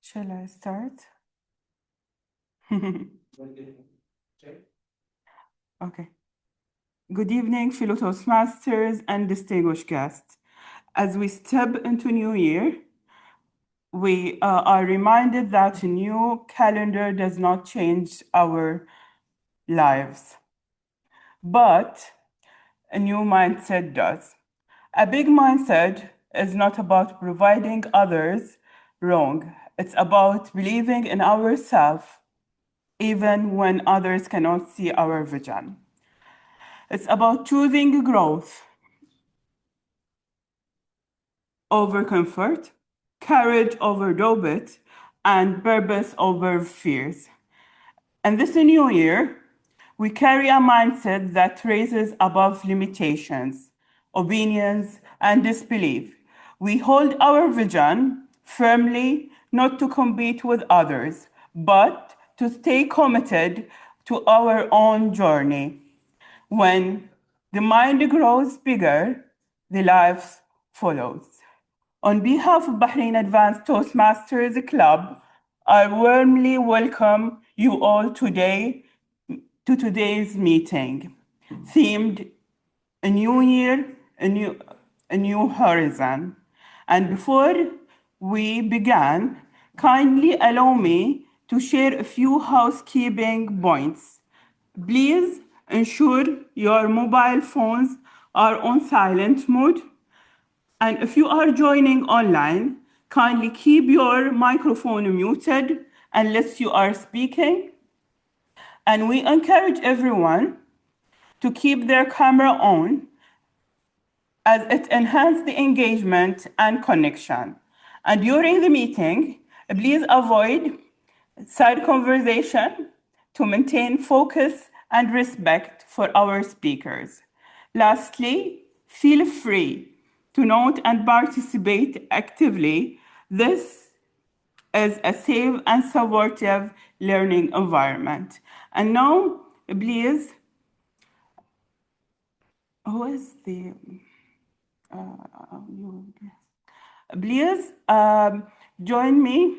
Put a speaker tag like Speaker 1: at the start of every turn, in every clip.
Speaker 1: Shall I start? Okay. Good evening, fellow Toastmasters and distinguished guests. As we step into New Year, we are reminded that a new calendar does not change our lives, but a new mindset does. A big mindset is not about providing others wrong. It's about believing in ourselves even when others cannot see our vision. It's about choosing growth over comfort, courage over dobit, and purpose over fears. And this new year, we carry a mindset that raises above limitations, opinions, and disbelief. We hold our vision firmly, not to compete with others, but to stay committed to our own journey. When the mind grows bigger, the life follows. On behalf of Bahrain Advanced Toastmasters Club, I warmly welcome you all today to today's meeting, themed A New Year, a new Horizon. And before we begin, kindly allow me to share a few housekeeping points. Please ensure your mobile phones are on silent mode. And if you are joining online, kindly keep your microphone muted unless you are speaking. And we encourage everyone to keep their camera on as it enhances the engagement and connection. And during the meeting, please avoid side conversation to maintain focus and respect for our speakers. Lastly, feel free to note and participate actively. This is a safe and supportive learning environment. And now, please, who is the, please join me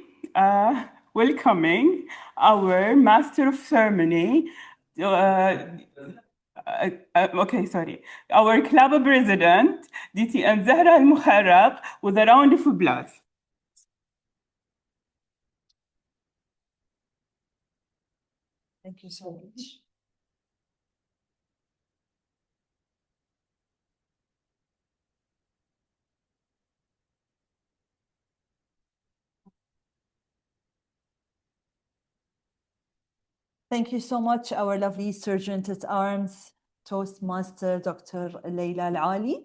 Speaker 1: welcoming our Master of Ceremony, our club president, DTM Zahra Al Mukharraq, with a round of applause.
Speaker 2: Thank you so much. Thank you so much, our lovely Sergeant at Arms, Toastmaster Dr. Leila Al Ali.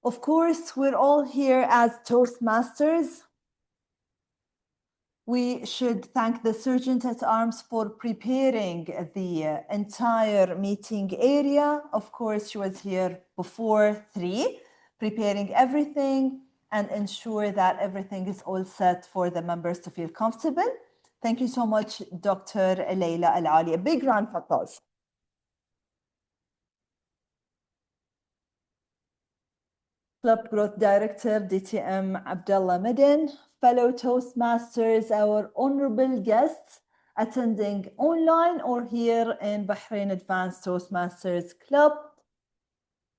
Speaker 2: Of course, we're all here as Toastmasters. We should thank the Sergeant at Arms for preparing the entire meeting area. Of course, she was here before 3, preparing everything and ensure that everything is all set for the members to feel comfortable. Thank you so much, Dr. Leila Al Ali. A big round of applause. Club Growth Director, DTM Abdullah Madin, fellow Toastmasters, our honorable guests attending online or here in Bahrain Advanced Toastmasters Club.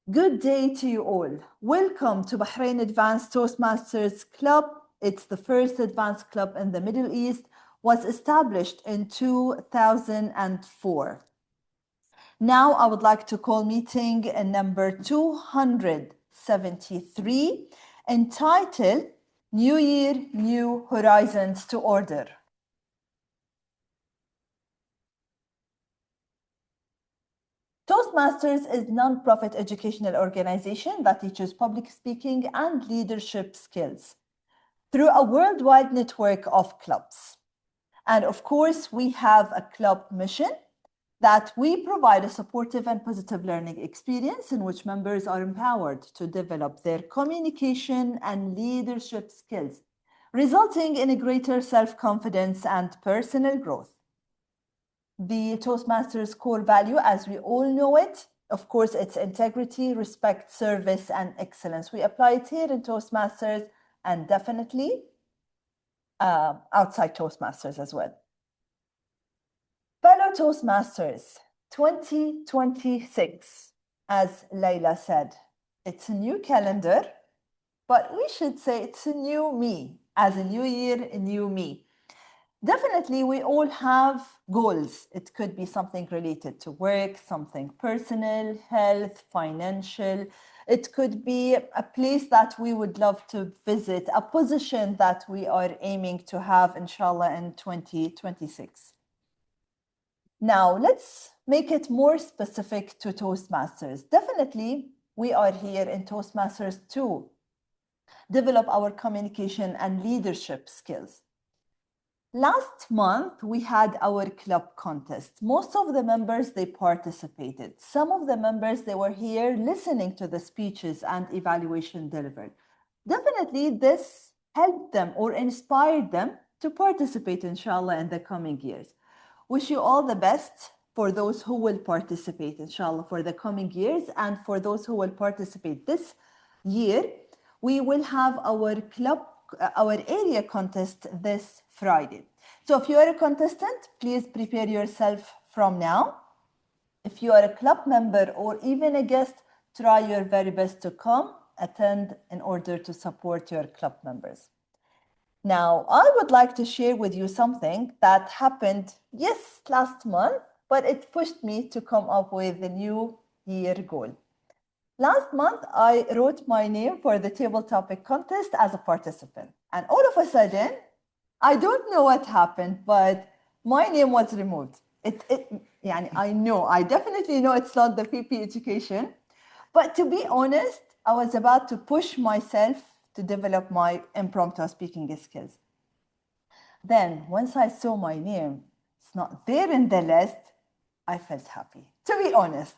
Speaker 2: Good day to you all. Welcome to Bahrain Advanced Toastmasters Club. It's the first advanced club in the Middle East, was established in 2004. Now I would like to call meeting number 273, entitled New Year, New Horizons to Order. Toastmasters is a non-profit educational organization that teaches public speaking and leadership skills through a worldwide network of clubs. And of course, we have a club mission that we provide a supportive and positive learning experience in which members are empowered to develop their communication and leadership skills, resulting in a greater self-confidence and personal growth. The Toastmasters core value, as we all know it, of course, it's integrity, respect, service, and excellence. We apply it here in Toastmasters, and definitely outside Toastmasters as well. Fellow Toastmasters, 2026, as Layla said, it's a new calendar, but we should say it's a new me, as a new year, a new me. Definitely, we all have goals. It could be something related to work, something personal, health, financial. It could be a place that we would love to visit, a position that we are aiming to have, inshallah, in 2026. Now, let's make it more specific to Toastmasters. Definitely, we are here in Toastmasters to develop our communication and leadership skills. Last month, we had our club contest. Most of the members, they participated. Some of the members, they were here listening to the speeches and evaluation delivered. Definitely, this helped them or inspired them to participate, inshallah, in the coming years. Wish you all the best for those who will participate, inshallah, for the coming years. And for those who will participate this year, we will have our area contest this Friday. So if you are a contestant, please prepare yourself from now. If you are a club member or even a guest, try your very best to come, attend in order to support your club members. Now, I would like to share with you something that happened, yes, last month, but it pushed me to come up with a new year goal. Last month, I wrote my name for the table topic contest as a participant. And all of a sudden, I don't know what happened, but my name was removed. I definitely know it's not the PP education. But to be honest, I was about to push myself to develop my impromptu speaking skills. Then, once I saw my name, it's not there in the list, I felt happy, to be honest.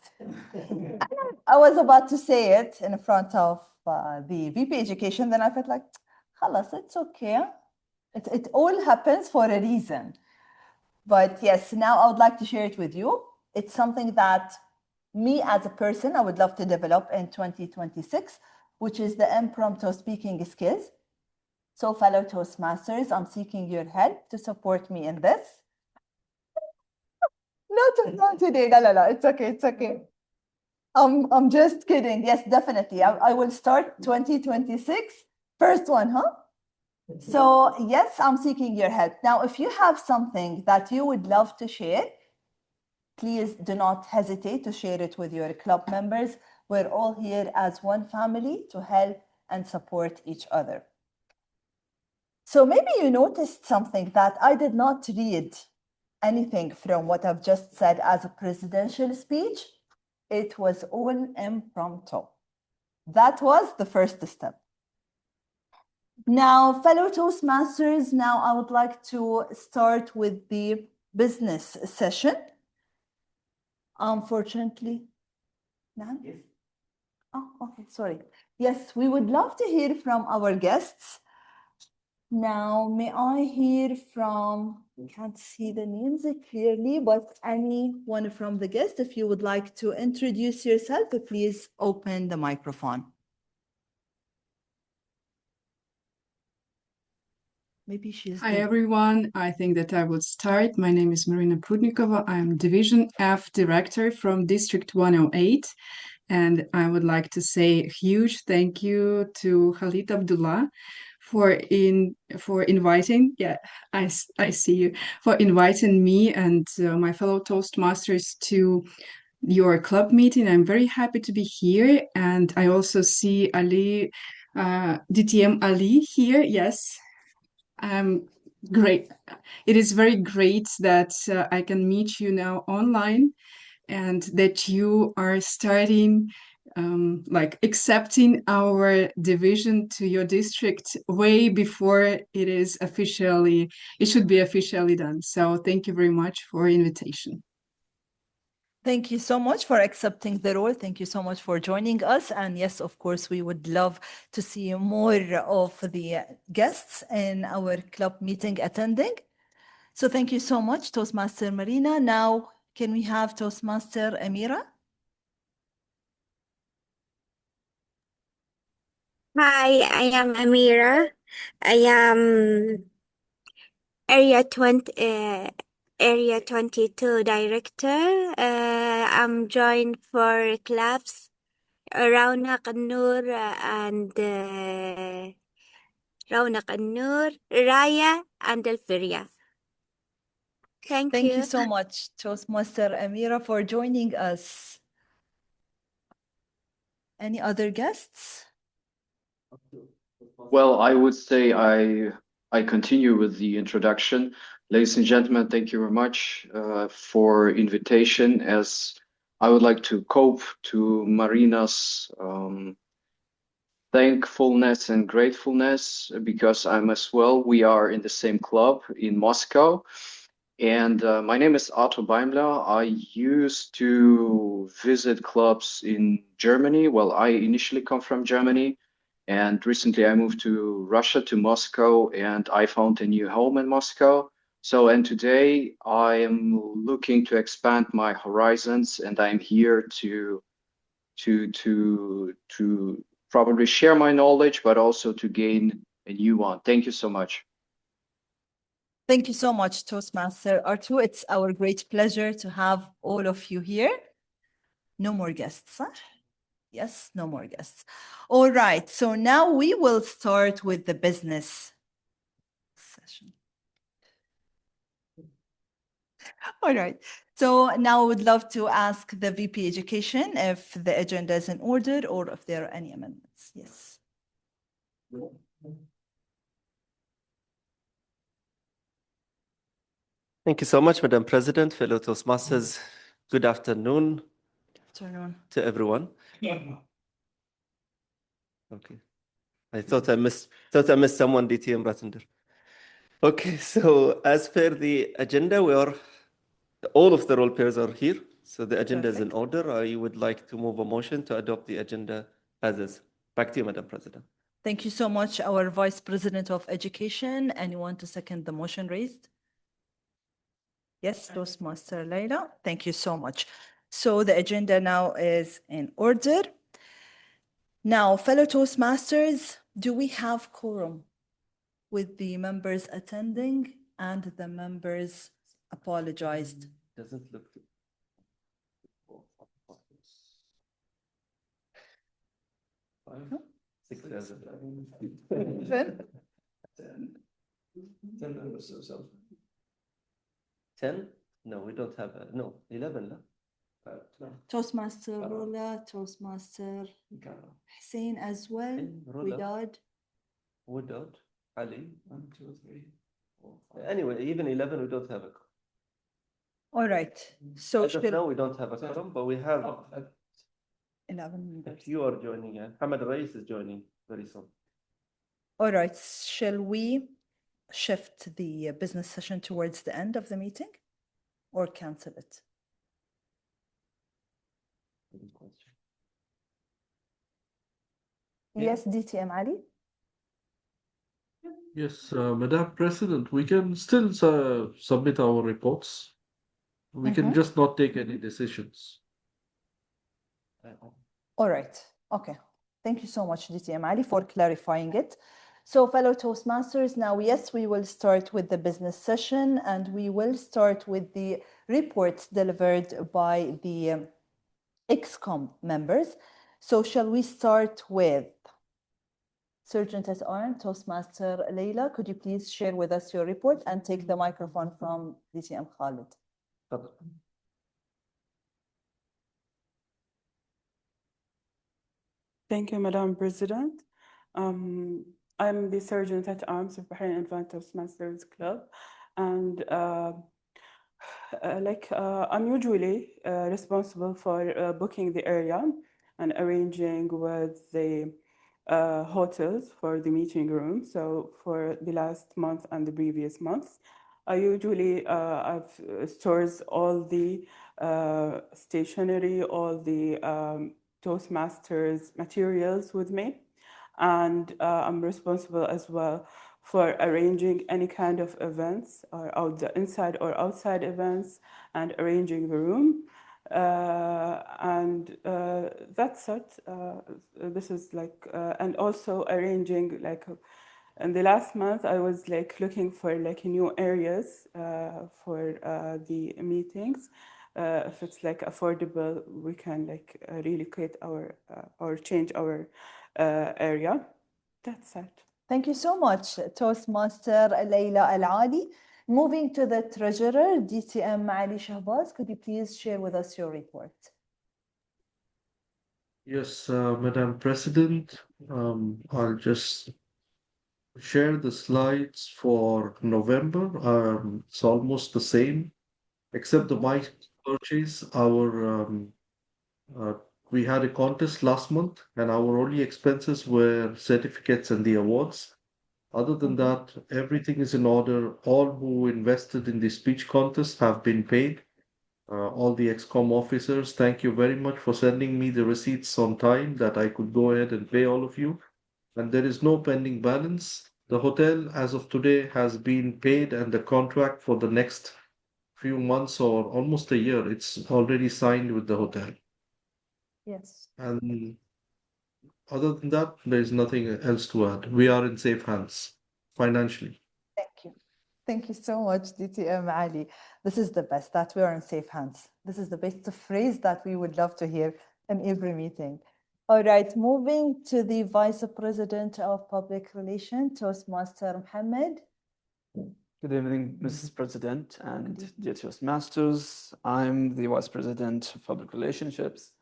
Speaker 2: I was about to say it in front of the VP education, then I felt like, khalas, it's okay. It all happens for a reason. But yes, now I would like to share it with you. It's something that me as a person, I would love to develop in 2026, which is the impromptu speaking skills. So fellow Toastmasters, I'm seeking your help to support me in this. Not today, la, it's okay. I'm just kidding. Yes, definitely. I will start 2026. First one, huh? So yes, I'm seeking your help. Now, if you have something that you would love to share, please do not hesitate to share it with your club members. We're all here as one family to help and support each other. So maybe you noticed something that I did not read anything from what I've just said as a presidential speech. It was all impromptu. That was the first step. Now, fellow Toastmasters, now I would like to start with the business session. Unfortunately, no? Yes. Oh, okay, sorry. Yes, we would love to hear from our guests. Now, may I hear from, can't see the names clearly, but any one from the guests, if you would like to introduce yourself, please open the microphone. Maybe she's
Speaker 3: Hi, everyone. I think that I would start. My name is Marina Prudnikova. I'm Division F Director from District 108. And I would like to say a huge thank you to Khalid Abdullah for inviting, I see you, for inviting me and my fellow Toastmasters to your club meeting. I'm very happy to be here. And I also see Ali, DTM Ali here. Yes. Great. It is very great that I can meet you now online and that you are starting like accepting our division to your district way before it should be officially done. So thank you very much for invitation.
Speaker 2: Thank you so much for accepting the role. Thank you so much for joining us. And yes, of course, we would love to see more of the guests in our club meeting attending. So thank you so much, Toastmaster Marina. Now, can we have Toastmaster Amira?
Speaker 4: Hi, I am Amira. I am Area 22 director. I'm joined for clubs Raunak An-Noor and Raunak An-Noor, Raya, and Alfiria. Thank
Speaker 2: Thank
Speaker 4: you.
Speaker 2: you so much, Toastmaster Amira, for joining us. Any other guests?
Speaker 5: Well, I would say I continue with the introduction. Ladies and gentlemen, thank you very much for invitation. As I would like to cope to Marina's thankfulness and gratefulness because I'm as well. We are in the same club in Moscow. And my name is Otto Beimler. I used to visit clubs in Germany. Well, I initially come from Germany. And recently I moved to Russia, to Moscow, and I found a new home in Moscow. So, and today I am looking to expand my horizons, and I'm here to probably share my knowledge, but also to gain a new one. Thank you so much.
Speaker 2: Thank you so much, Toastmaster Artu. It's our great pleasure to have all of you here. No more guests, huh? Yes, no more guests. All right, so now we will start with the business session. All right, so now I would love to ask the VP Education if the agenda is in order or if there are any amendments. Yes.
Speaker 6: Thank you so much, Madam President, fellow Toastmasters. Good afternoon
Speaker 2: Afternoon.
Speaker 6: to everyone. Okay. I thought I missed someone, DTM Ratender. Okay, so as per the agenda, all of the role players are here. So the agenda is in order. I would like to move a motion to adopt the agenda as is. Back to you, Madam President.
Speaker 2: Thank you so much, our Vice President of Education. Anyone to second the motion raised? Yes, Toastmaster Leila. Thank you so much. So the agenda now is in order. Now, fellow Toastmasters, do we have quorum with the members attending and the members apologized?
Speaker 6: Doesn't look good. 5, 6, 7, 10? No, we don't have no, 11.
Speaker 2: Toastmaster Rula, Toastmaster Hussein as well,
Speaker 6: Rula. Woodard, Ali. 1, 2, 3, 4, 5. Anyway, even 11, we don't have a quorum.
Speaker 2: All right. So
Speaker 6: As of now, we don't have a quorum, but we have
Speaker 2: 11 members.
Speaker 6: if you are joining, Hamad Rais is joining very soon.
Speaker 2: All right. Shall we shift the business session towards the end of the meeting or cancel it? Yes, DTM Ali.
Speaker 7: Yes, Madam President, we can still submit our reports. We can just not take any decisions.
Speaker 2: All right. Okay. Thank you so much, DTM Ali, for clarifying it. So, fellow Toastmasters, now, yes, we will start with the business session, and we will start with the reports delivered by the ExCom members. So, shall we start with Sergeant at Arms, Toastmaster Leila? Could you please share with us your report and take the microphone from DTM Khalid?
Speaker 1: Thank you, Madam President. I'm the Sergeant at Arms of Bahrain Advanced Toastmasters Club, and I'm usually responsible for booking the area and arranging with the hotels for the meeting room. So for the last month and the previous months, I usually I've stores all the stationery, all the Toastmasters materials with me, and I'm responsible as well for arranging any kind of events or inside or outside events and arranging the room. And that's it. This is like, and also arranging like in the last month, I was like looking for like new areas for the meetings. If it's like affordable, we can like relocate our or change our area. That's it.
Speaker 2: Thank you so much, Toastmaster Leila Al-Ali. Moving to the treasurer, DTM Ali Shahbaz, could you please share with us your report?
Speaker 7: Yes, Madam President, I'll just share the slides for November. It's almost the same, except the mic purchase. Uh, we had a contest last month, and our only expenses were certificates and the awards. Other than that, everything is in order. All who invested in the speech contest have been paid. All the ExCom officers, thank you very much for sending me the receipts on time that I could go ahead and pay all of you. And there is no pending balance. The hotel, as of today, has been paid, and the contract for the next few months or almost a year, it's already signed with the hotel.
Speaker 2: Yes.
Speaker 7: And other than that, there is nothing else to add. We are in safe hands financially.
Speaker 2: Thank you. Thank you so much, DTM Ali. This is the best, that we are in safe hands. This is the best phrase that we would love to hear in every meeting. All right, moving to the Vice President of Public Relations, Toastmaster Mohammed.
Speaker 8: Good evening, Mrs. President and dear Toastmasters. I'm the Vice President of Public Relationships.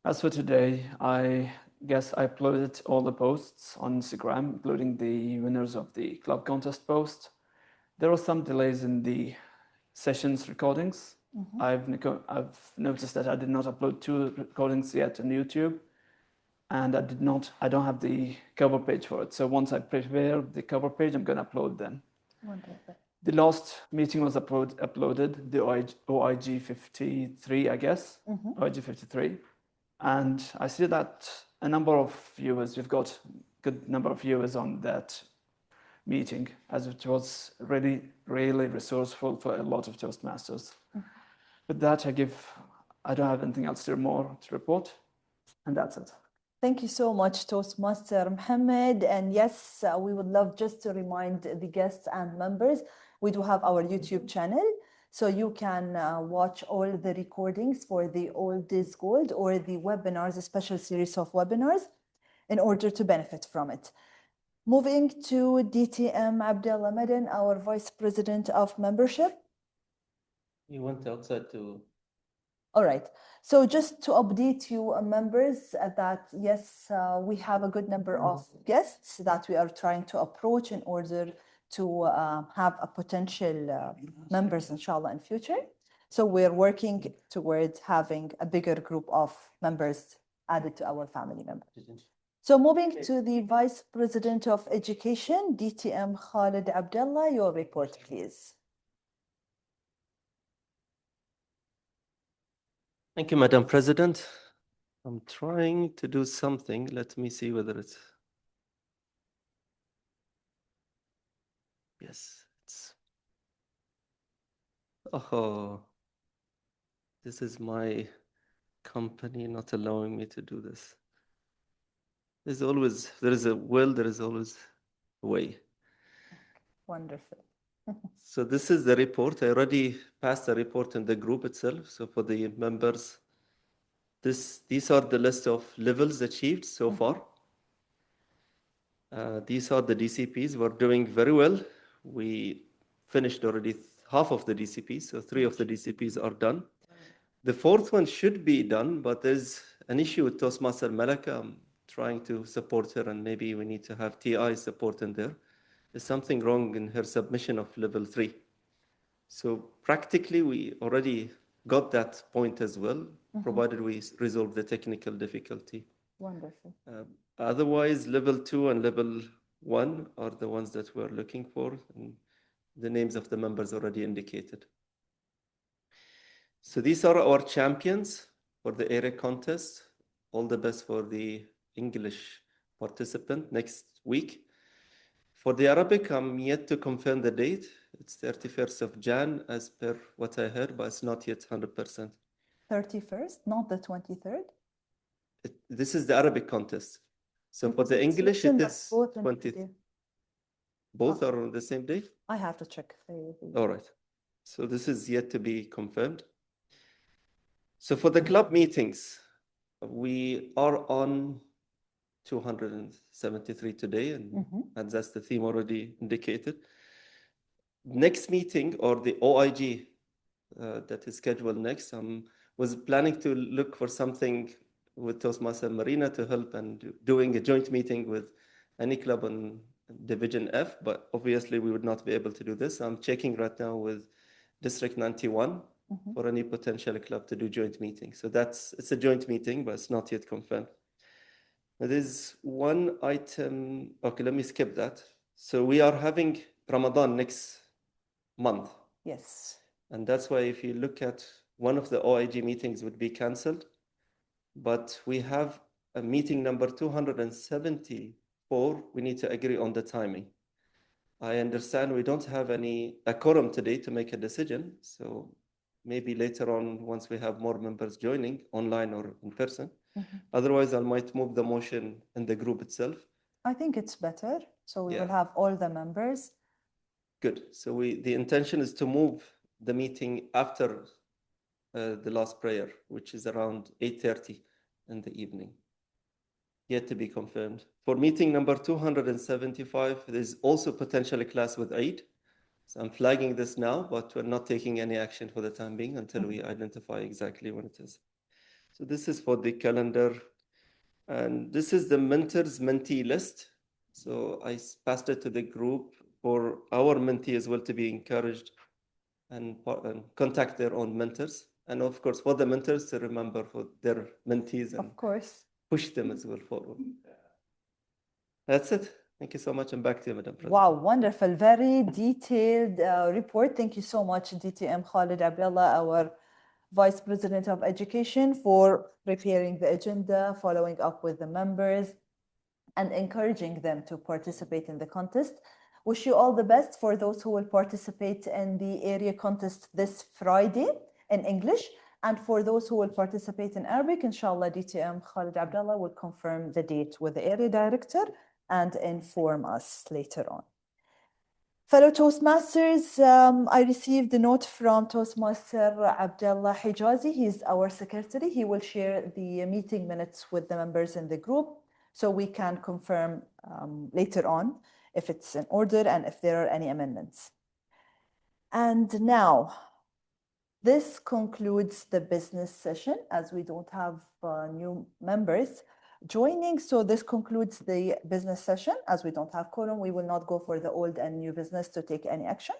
Speaker 8: As for today, I guess I uploaded all the posts on Instagram, including the winners of the club contest post. There were some delays in the sessions recordings. I've noticed that I did not upload 2 recordings yet on YouTube, and I don't have the cover page for it. So once I prepare the cover page, I'm going to upload them.
Speaker 2: Wonderful.
Speaker 8: The last meeting was uploaded, the OIG 53, I guess, OIG 53. And I see that a number of viewers, we've got a good number of viewers on that meeting, as it was really resourceful for a lot of Toastmasters. With that, I don't have anything else more to report, and that's it.
Speaker 2: Thank you so much, Toastmaster Mohammed. And yes, we would love just to remind the guests and members, we do have our YouTube channel. So you can watch all the recordings for the Old is Gold or the webinars, a special series of webinars, in order to benefit from it. Moving to DTM Abdullah Madan, our Vice President of Membership.
Speaker 6: You went outside to...
Speaker 2: All right. So just to update you, members, that yes, we have a good number of guests that we are trying to approach in order to have a potential members, inshallah, in future. So we're working towards having a bigger group of members added to our family members. So moving to the Vice President of Education, DTM Khalid Abdullah, your report, please.
Speaker 6: Thank you, Madam President. I'm trying to do something. Let me see whether it's... Yes, it's... Oh, this is my company not allowing me to do this. There is a will, there is always a way.
Speaker 2: Wonderful.
Speaker 6: So this is the report. I already passed the report in the group itself. So for the members, these are the list of levels achieved so far. These are the DCPs. We're doing very well. We finished already half of the DCPs, so 3 of the DCPs are done. The 4th one should be done, but there's an issue with Toastmaster Malaka. I'm trying to support her, and maybe we need to have TI support in there. There's something wrong in her submission of level 3. So practically, we already got that point as well, provided we resolve the technical difficulty.
Speaker 2: Wonderful.
Speaker 6: Otherwise, level 2 and level 1 are the ones that we're looking for, and the names of the members already indicated. So these are our champions for the AREC contest. All the best for the English participant next week. For the Arabic, I'm yet to confirm the date. It's 31st of Jan, as per what I heard, but it's not yet 100%.
Speaker 2: 31st, not the 23rd?
Speaker 6: This is the Arabic contest. So for the English, it is 20th. Both are on the same day?
Speaker 2: I have to check.
Speaker 6: All right. So this is yet to be confirmed. So for the club meetings, we are on 273 today, and that's the theme already indicated. Next meeting, or the OIG that is scheduled next, was planning to look for something with Toastmaster Marina to help and doing a joint meeting with any club on Division F, but obviously we would not be able to do this. I'm checking right now with District 91 for any potential club to do joint meeting. So it's a joint meeting, but it's not yet confirmed. There is one item. Okay, let me skip that. So we are having Ramadan next month.
Speaker 2: Yes.
Speaker 6: And that's why if you look at one of the OIG meetings would be cancelled, but we have a meeting number 274. We need to agree on the timing. I understand we don't have a quorum today to make a decision. So maybe later on, once we have more members joining online or in person. Otherwise, I might move the motion in the group itself.
Speaker 2: I think it's better. So we will have all the members.
Speaker 6: Good. So the intention is to move the meeting after the last prayer, which is around 8:30 in the evening. Yet to be confirmed. For meeting number 275, there's also potentially a class with Eid. So I'm flagging this now, but we're not taking any action for the time being until we identify exactly when it is. So this is for the calendar. And this is the mentee list. So I passed it to the group for our mentee as well to be encouraged and contact their own mentors. And of course, for the mentors to remember for their mentees and
Speaker 2: of course,
Speaker 6: push them as well forward. That's it. Thank you so much. And back to you, Madam President.
Speaker 2: Wow, wonderful. Very detailed report. Thank you so much, DTM Khalid Abdullah, our Vice President of Education, for preparing the agenda, following up with the members, and encouraging them to participate in the contest. Wish you all the best for those who will participate in the area contest this Friday in English. And for those who will participate in Arabic, inshallah, DTM Khalid Abdullah will confirm the date with the area director and inform us later on. Fellow Toastmasters, I received a note from Toastmaster Abdullah Hijazi. He's our secretary. He will share the meeting minutes with the members in the group so we can confirm later on if it's in order and if there are any amendments. And now, this concludes the business session as we don't have new members joining. So this concludes the business session. As we don't have quorum, we will not go for the old and new business to take any action.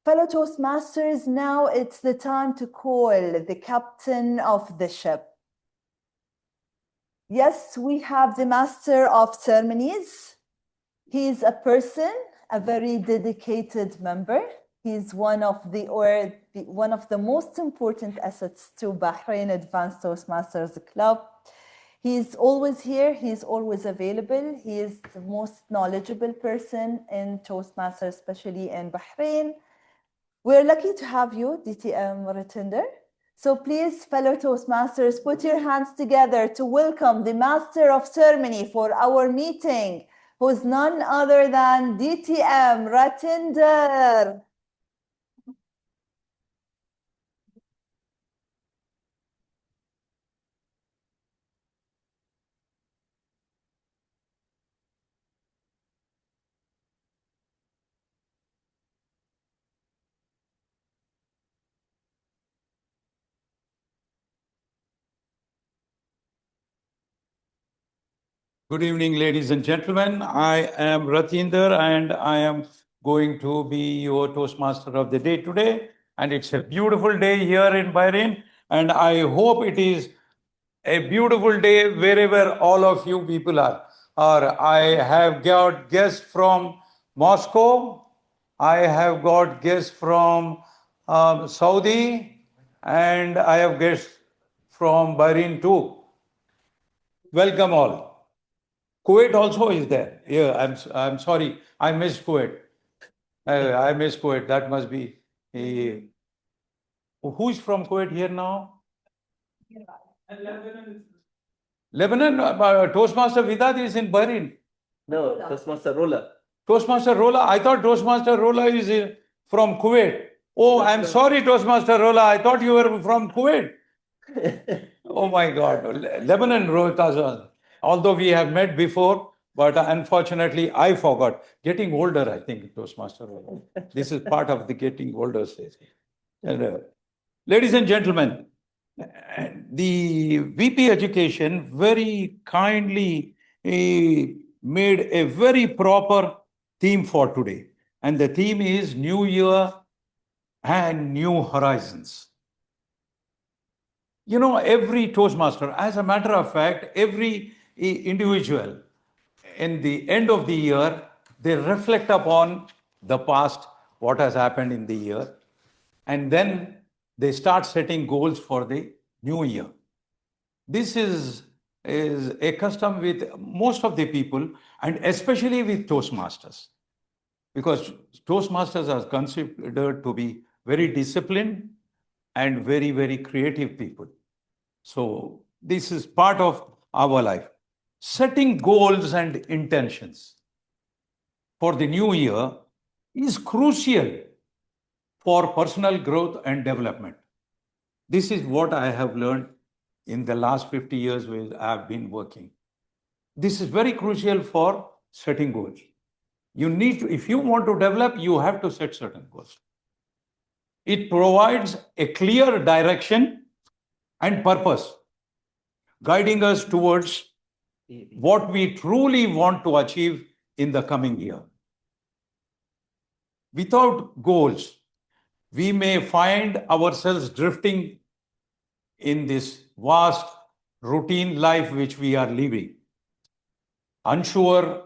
Speaker 2: Fellow Toastmasters, now it's the time to call the captain of the ship. Yes, we have the master of ceremonies. He's a person, a very dedicated member. He's one of the most important assets to Bahrain Advanced Toastmasters Club. He's always here. He's always available. He is the most knowledgeable person in Toastmasters, especially in Bahrain. We're lucky to have you, DTM Ratinder. So please, fellow Toastmasters, put your hands together to welcome the Master of Ceremony for our meeting, who's none other than DTM Ratinder.
Speaker 9: Good evening, ladies and gentlemen. I am Ratinder and I am going to be your Toastmaster of the day today. And it's a beautiful day here in Bahrain. And I hope it is a beautiful day wherever all of you people are. I have got guests from Moscow. I have got guests from Saudi. And I have guests from Bahrain too. Welcome all. Kuwait also is there. Yeah, I'm sorry. I missed Kuwait. I missed Kuwait. That must be. Who's from Kuwait here now? Lebanon. Toastmaster Vidad is in Bahrain.
Speaker 6: No, Toastmaster Rola.
Speaker 9: Toastmaster Rola, I thought Toastmaster Rola is from Kuwait. Oh, I'm sorry, Toastmaster Rola. I thought you were from Kuwait. Oh my God. Lebanon, Tazan. Although we have met before, but unfortunately, I forgot. Getting older, I think, Toastmaster Rola. This is part of the getting older stage. And, ladies and gentlemen, the VP Education very kindly made a very proper theme for today. And the theme is New Year and New Horizons. You know, every Toastmaster, as a matter of fact, every individual, in the end of the year, they reflect upon the past, what has happened in the year, and then they start setting goals for the new year. This is a custom with most of the people, and especially with Toastmasters, because Toastmasters are considered to be very disciplined and very, very creative people. So this is part of our life. Setting goals and intentions for the new year is crucial for personal growth and development. This is what I have learned in the last 50 years where I have been working. This is very crucial for setting goals. You need to, if you want to develop, you have to set certain goals. It provides a clear direction and purpose, guiding us towards what we truly want to achieve in the coming year. Without goals, we may find ourselves drifting in this vast routine life which we are living, unsure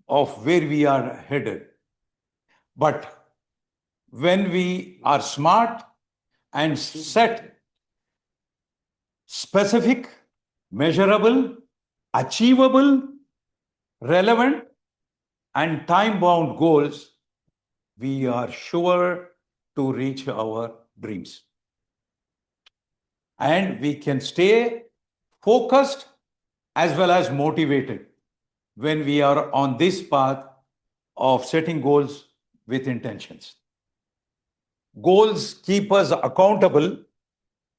Speaker 9: of where we are headed. But when we are smart and set specific, measurable, achievable, relevant, and time-bound goals, we are sure to reach our dreams. And we can stay focused as well as motivated when we are on this path of setting goals with intentions. Goals keep us accountable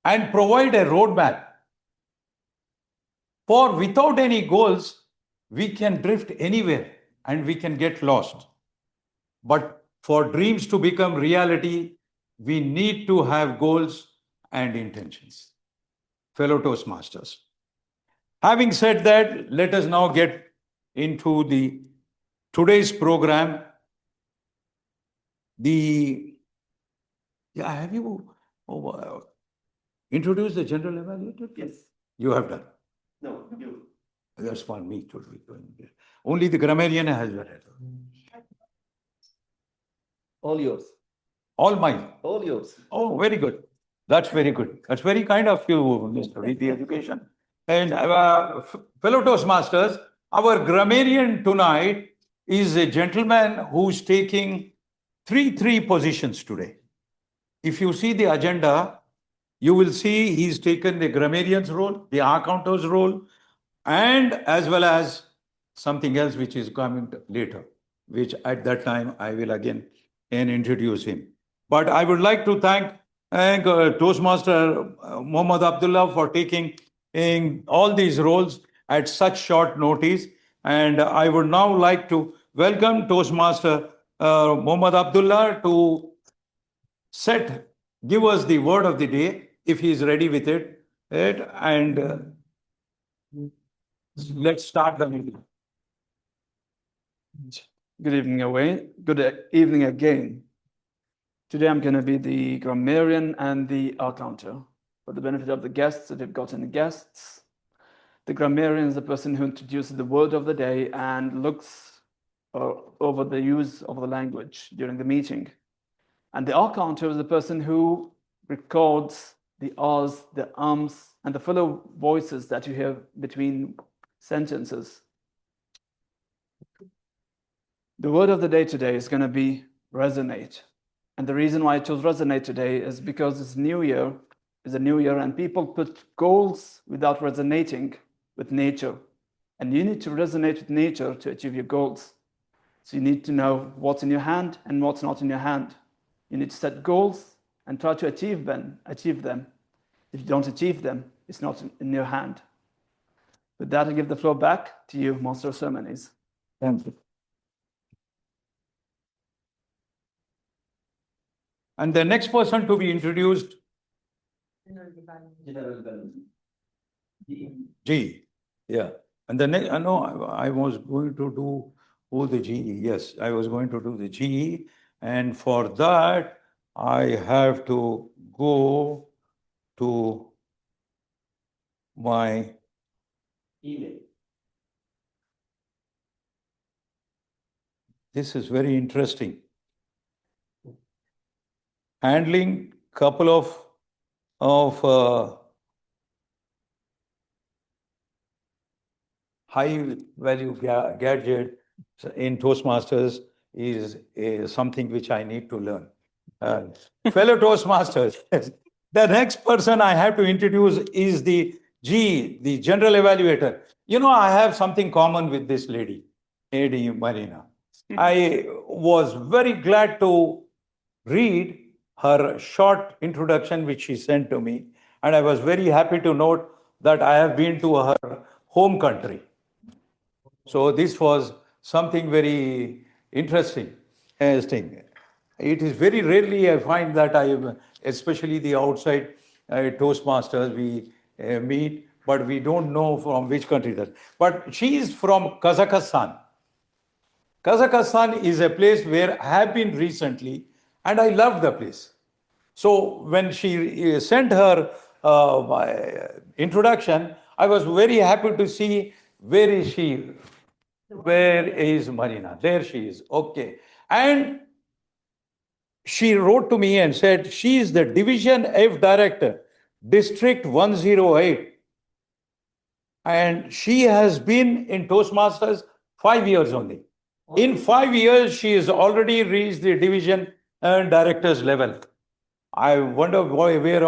Speaker 9: and provide a roadmap. For without any goals, we can drift anywhere and we can get lost. But for dreams to become reality, we need to have goals and intentions. Fellow Toastmasters. Having said that, let us now get into today's program. Have you introduced the general evaluator?
Speaker 6: Yes.
Speaker 9: You have done.
Speaker 6: No, you.
Speaker 9: That's for me to be doing this. Only the grammarian has done it.
Speaker 6: All yours.
Speaker 9: All mine.
Speaker 6: All yours.
Speaker 9: Oh, very good. That's very good. That's very kind of you, Mr. VP Education. And fellow Toastmasters, our grammarian tonight is a gentleman who's taking three positions today. If you see the agenda, you will see he's taken the grammarian's role, the accountor's role, and as well as something else which is coming later, which at that time I will again introduce him. But I would like to thank Toastmaster Mohammad Abdullah for taking all these roles at such short notice. And I would now like to welcome Toastmaster Mohammad Abdullah to give us the word of the day, if he is ready with it. And let's start the meeting.
Speaker 8: Good evening again. Today I'm going to be the grammarian and the accounter. For the benefit of the guests, if you've got any guests, the grammarian is the person who introduces the word of the day and looks over the use of the language during the meeting. And the accounter is the person who records the ahs, the ums, and the fellow voices that you hear between sentences. The word of the day today is going to be resonate. And the reason why I chose resonate today is because it's New Year, it's a new year, and people put goals without resonating with nature. And you need to resonate with nature to achieve your goals. So you need to know what's in your hand and what's not in your hand. You need to set goals and try to achieve them. If you don't achieve them, it's not in your hand. With that, I give the floor back to you, Master of Ceremonies.
Speaker 9: Thank you. And the next person to be introduced, G. Yeah. And the next, no, I was going to do the GE. Yes, I was going to do the GE. And for that, I have to go to my email. This is very interesting. Handling couple of high value gadget in Toastmasters is something which I need to learn. Fellow Toastmasters, the next person I have to introduce is the G, the general evaluator. You know, I have something common with this lady, Lady Marina. I was very glad to read her short introduction which she sent to me, and I was very happy to note that I have been to her home country. So this was something very interesting. It is very rarely I find that especially the outside Toastmasters, we meet, but we don't know from which country that. But she is from Kazakhstan. Kazakhstan is a place where I have been recently, and I loved the place. So when she sent her my introduction, I was very happy to see where is she. Where is Marina? There she is. Okay. And she wrote to me and said she is the Division F Director, District 108. And she has been in Toastmasters 5 years only. In 5 years, she has already reached the Division Director's level. I wonder where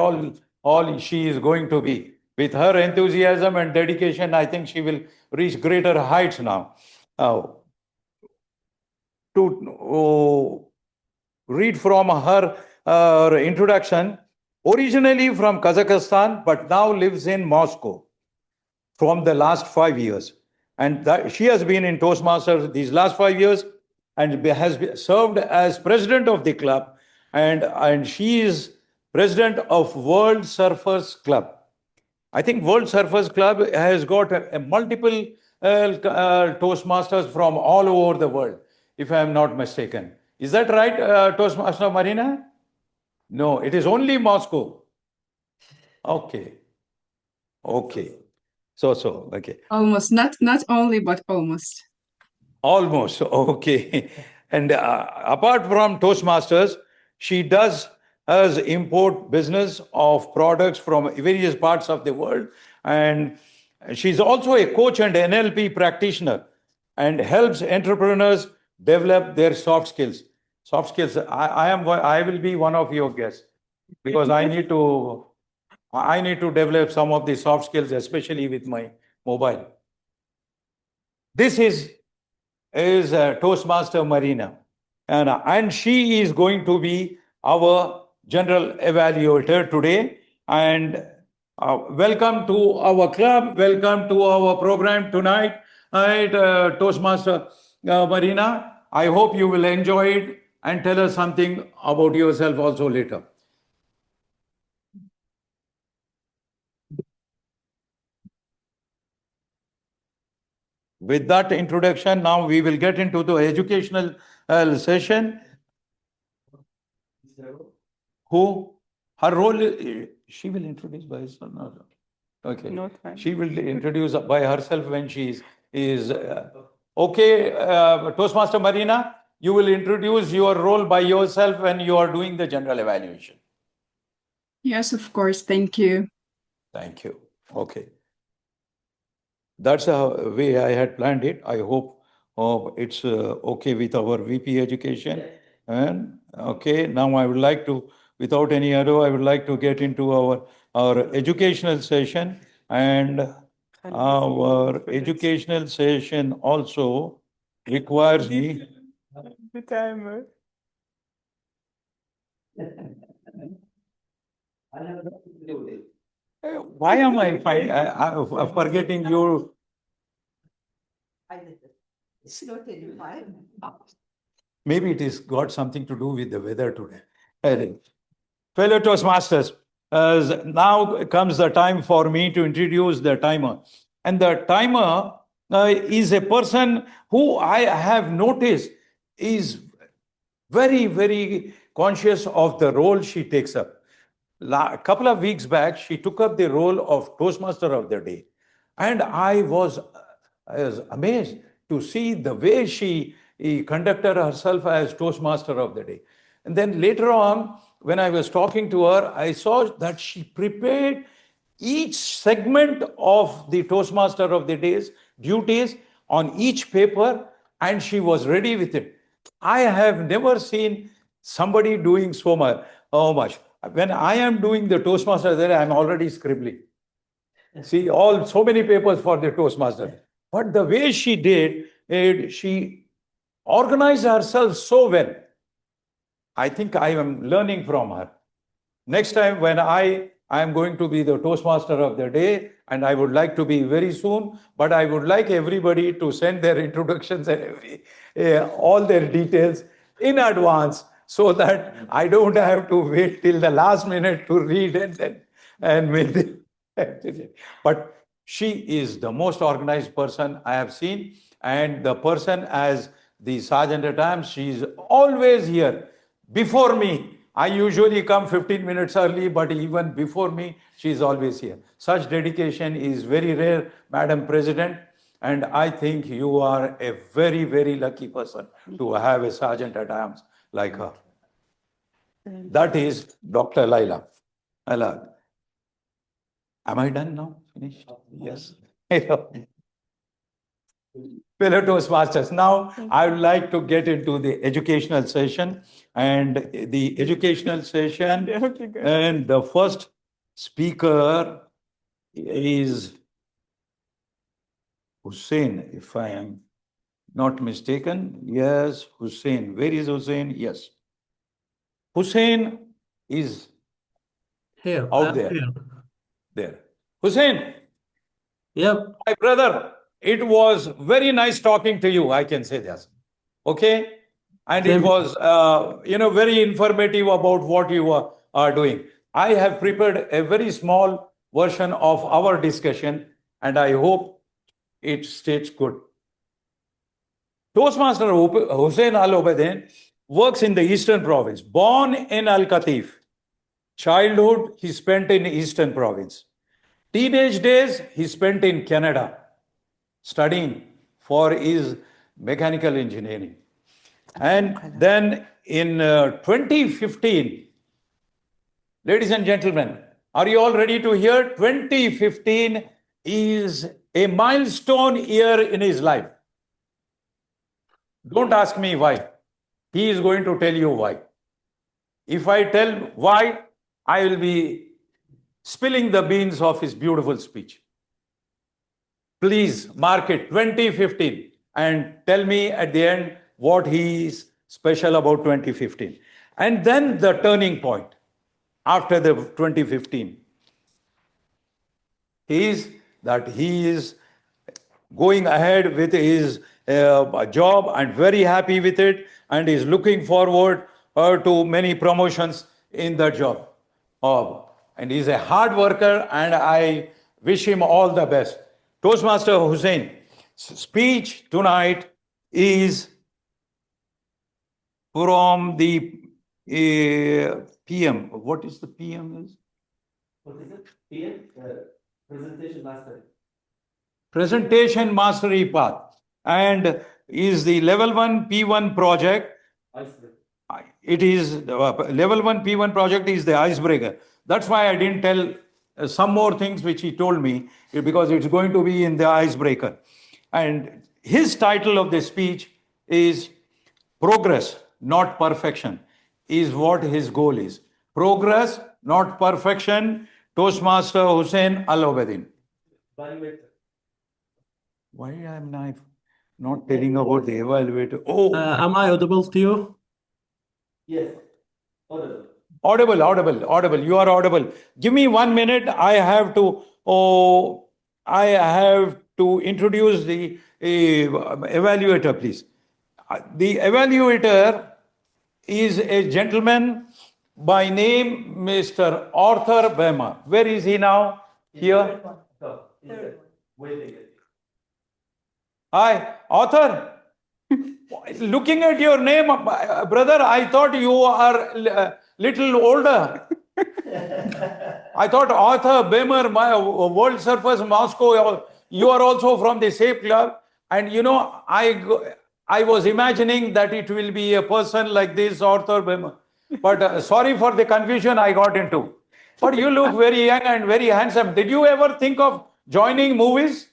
Speaker 9: all she is going to be. With her enthusiasm and dedication, I think she will reach greater heights now. To read from her introduction, originally from Kazakhstan, but now lives in Moscow from the last 5 years. And she has been in Toastmasters these last 5 years and has served as president of the club. And she is president of World Surfers Club. I think World Surfers Club has got multiple Toastmasters from all over the world, if I am not mistaken. Is that right, Toastmaster Marina? No, it is only Moscow. Okay. So, okay.
Speaker 3: Almost, not only, but almost.
Speaker 9: Almost, okay. And apart from Toastmasters, she does import business of products from various parts of the world. And she's also a coach and NLP practitioner and helps entrepreneurs develop their soft skills. Soft skills, I will be one of your guests because I need to develop some of the soft skills, especially with my mobile. This is Toastmaster Marina, and she is going to be our general evaluator today. And welcome to our club, welcome to our program tonight, Toastmaster Marina. I hope you will enjoy it and tell us something about yourself also later. With that introduction, now we will get into the educational session. Who? Her role, she will introduce by herself. No. Okay.
Speaker 1: No,
Speaker 9: she will introduce by herself when she is okay. Toastmaster Marina, you will introduce your role by yourself when you are doing the general evaluation.
Speaker 3: Yes, of course. Thank you.
Speaker 9: Thank you. Okay. That's the way I had planned it. I hope it's okay with our VP education. And okay, now I would like to, without any ado, I would like to get into our educational session. And our educational session also requires me.
Speaker 1: The timer.
Speaker 9: Why am I forgetting you?
Speaker 2: I did it. It's not 85.
Speaker 9: Maybe it is got something to do with the weather today. Fellow Toastmasters, now comes the time for me to introduce the timer. And the timer is a person who I have noticed is very, very conscious of the role she takes up. A couple of weeks back, she took up the role of Toastmaster of the Day. And I was amazed to see the way she conducted herself as Toastmaster of the Day. And then later on, when I was talking to her, I saw that she prepared each segment of the Toastmaster of the Day's duties on each paper, and she was ready with it. I have never seen somebody doing so much. When I am doing the Toastmaster of the Day, I'm already scribbling. See, so many papers for the Toastmaster. But the way she did it, she organized herself so well. I think I am learning from her. Next time when I am going to be the Toastmaster of the Day, and I would like to be very soon, but I would like everybody to send their introductions and all their details in advance, so that I don't have to wait till the last minute to read and make it. But she is the most organized person I have seen, and the person as the Sergeant at Arms, she is always here before me. I usually come 15 minutes early, but even before me, she is always here. Such dedication is very rare, Madam President, and I think you are a very, very lucky person to have a Sergeant at Arms like her. That is Dr. Laila. Am I done now? Finished? Yes. Fellow Toastmasters, now I would like to get into the educational session. And the educational session, and the first speaker is Hussein, if I am not mistaken. Yes, Hussein. Where is Hussein? Yes. Hussein is
Speaker 10: Here,
Speaker 9: out
Speaker 10: I'm
Speaker 9: there.
Speaker 10: here.
Speaker 9: There. Hussein,
Speaker 10: Yep.
Speaker 9: my brother, it was very nice talking to you. I can say this. Okay? And it
Speaker 10: Same.
Speaker 9: was, very informative about what you are doing. I have prepared a very small version of our discussion, and I hope it stays good. Toastmaster Hussein Al Obaidin works in the Eastern Province. Born in Al Qatif. Childhood he spent in Eastern Province. Teenage days he spent in Canada, studying for his mechanical engineering. And then in 2015, ladies and gentlemen, are you all ready to hear? 2015 is a milestone year in his life. Don't ask me why. He is going to tell you why. If I tell why, I will be spilling the beans of his beautiful speech. Please mark it, 2015, and tell me at the end what he is special about 2015. And then the turning point after the 2015 is that he is going ahead with his job and very happy with it, and is looking forward to many promotions in that job. And he's a hard worker, and I wish him all the best. Toastmaster Hussein, speech tonight is from the PM. What is the PM is?
Speaker 6: What is it? PM? Presentation mastery.
Speaker 9: Presentation Mastery Path, and is the level 1 P1 project. It is level 1 P1 project is the icebreaker. That's why I didn't tell some more things which he told me, because it's going to be in the icebreaker. And his title of the speech is Progress, Not Perfection, is what his goal is. Progress, not perfection. Toastmaster Hussein Al Obaidin. Why am I Not telling about the evaluator. Oh,
Speaker 10: Am I audible to you?
Speaker 6: Yes. Audible.
Speaker 9: audible. You are audible. Give me 1 minute. I have to introduce the evaluator, please. The evaluator is a gentleman by name Mr. Arthur Bema. Where is he now? Here.
Speaker 6: Waiting.
Speaker 9: Hi, Arthur. Looking at your name, brother, I thought you are little older. I thought Arthur Bemer, my World Surfers Moscow, you are also from the same club. And you know, I was imagining that it will be a person like this, Arthur Bemer. But sorry for the confusion I got into. But you look very young and very handsome. Did you ever think of joining movies?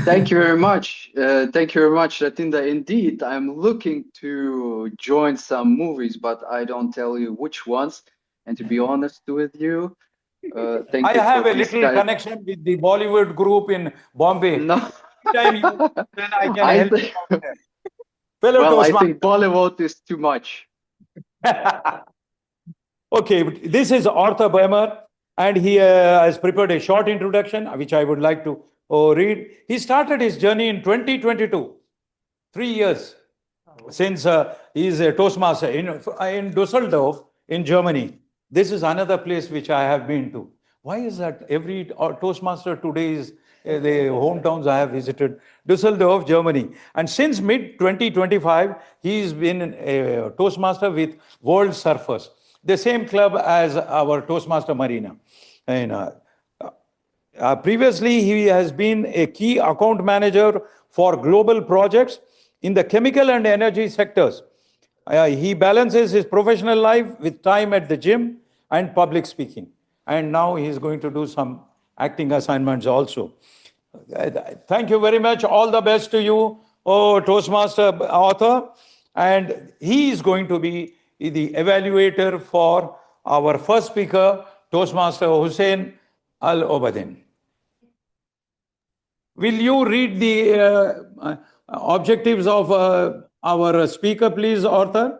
Speaker 5: Thank you very much. Thank you very much, Ratinda. Indeed, I'm looking to join some movies, but I don't tell you which ones. And to be honest with you, thank
Speaker 9: I
Speaker 5: you
Speaker 9: have
Speaker 5: for
Speaker 9: a
Speaker 5: this
Speaker 9: little
Speaker 5: kind.
Speaker 9: connection with the Bollywood group in Bombay.
Speaker 5: No,
Speaker 9: Anytime you, then I can
Speaker 5: I
Speaker 9: help you
Speaker 5: think,
Speaker 9: out there. Fellow
Speaker 5: well, I
Speaker 9: Toastmaster.
Speaker 5: think Bollywood is too much.
Speaker 9: Okay, this is Arthur Böhmer, and he has prepared a short introduction, which I would like to read. He started his journey in 2022, 3 years since he is a Toastmaster in Dusseldorf in Germany. This is another place which I have been to. Why is that every Toastmaster today is the hometowns I have visited? Dusseldorf, Germany. And since mid 2025, he's been a Toastmaster with World Surfers, the same club as our Toastmaster Marina. And previously, he has been a key account manager for global projects in the chemical and energy sectors. He balances his professional life with time at the gym and public speaking. And now he's going to do some acting assignments also. Thank you very much. All the best to you, Toastmaster Arthur. And he is going to be the evaluator for our first speaker, Toastmaster Hussein Al Obadin. Will you read the objectives of our speaker, please, Arthur?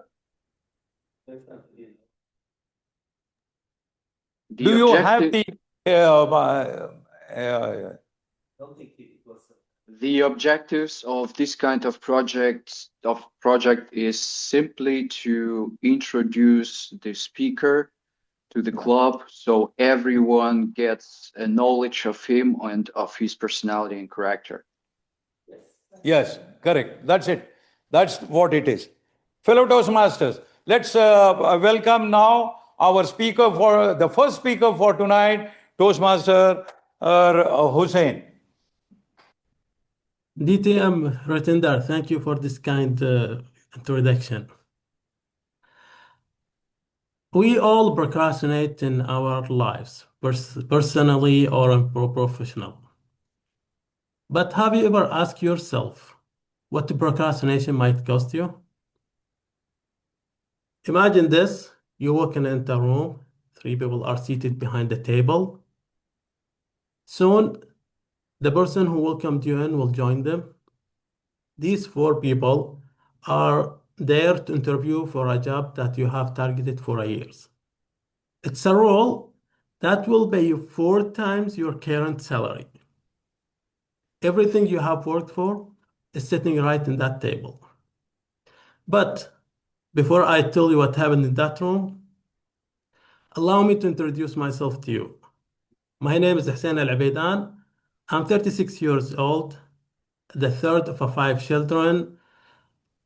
Speaker 9: Do you have
Speaker 5: the objectives of this kind of project is simply to introduce the speaker to the club so everyone gets a knowledge of him and of his personality and character.
Speaker 9: Yes, correct. That's it. That's what it is. Fellow Toastmasters, let's welcome now our speaker for the first speaker for tonight, Toastmaster Hussein.
Speaker 10: DTM Ratinder, thank you for this kind introduction. We all procrastinate in our lives, personally or professional. But have you ever asked yourself what the procrastination might cost you? Imagine this. You walk into a room, 3 people are seated behind the table. Soon, the person who welcomed you in will join them. These 4 people are there to interview for a job that you have targeted for years. It's a role that will pay you 4 times your current salary. Everything you have worked for is sitting right in that table. But before I tell you what happened in that room, allow me to introduce myself to you. My name is Hussein Al Abaidan. I'm 36 years old, the third of 5 children.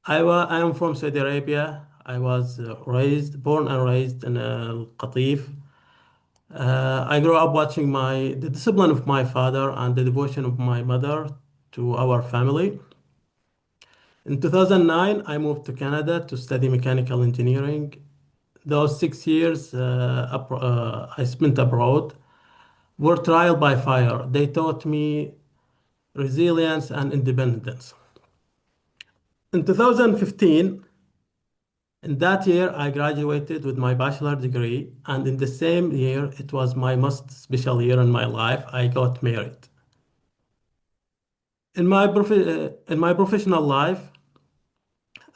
Speaker 10: I am from Saudi Arabia. I was born and raised in Al Qatif. I grew up watching the discipline of my father and the devotion of my mother to our family. In 2009, I moved to Canada to study mechanical engineering. Those 6 years I spent abroad were trial by fire. They taught me resilience and independence. In 2015, in that year, I graduated with my bachelor degree, and in the same year, it was my most special year in my life, I got married. In my professional life,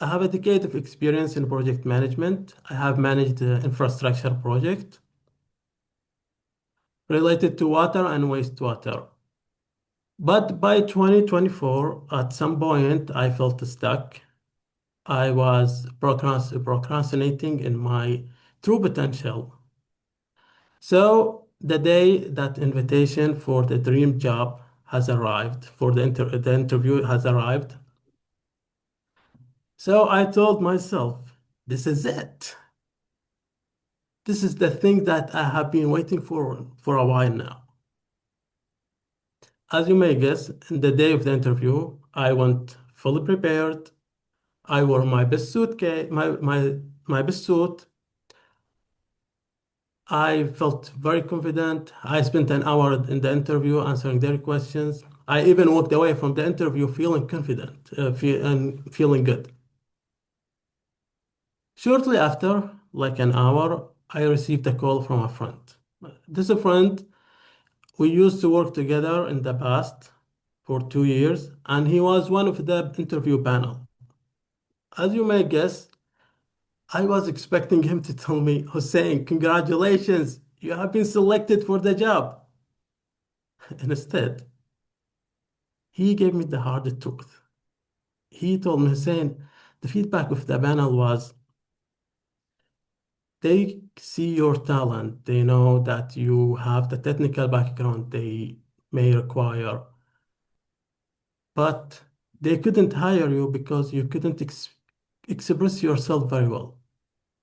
Speaker 10: I have a decade of experience in project management. I have managed infrastructure project related to water and wastewater. But by 2024, at some point, I felt stuck. I was procrastinating in my true potential. So the day that invitation for the dream job has arrived, for the interview has arrived. So I told myself, this is it. This is the thing that I have been waiting for a while now. As you may guess, in the day of the interview, I went fully prepared. I wore my best suit. My best suit. I felt very confident. I spent an hour in the interview answering their questions. I even walked away from the interview feeling confident and feeling good. Shortly after, like an hour, I received a call from a friend. This is a friend we used to work together in the past for 2 years, and he was one of the interview panel. As you may guess, I was expecting him to tell me, Hussein, congratulations, you have been selected for the job. Instead, he gave me the hard truth. He told me, Hussein, the feedback of the panel was, they see your talent. They know that you have the technical background they may require, but they couldn't hire you because you couldn't express yourself very well.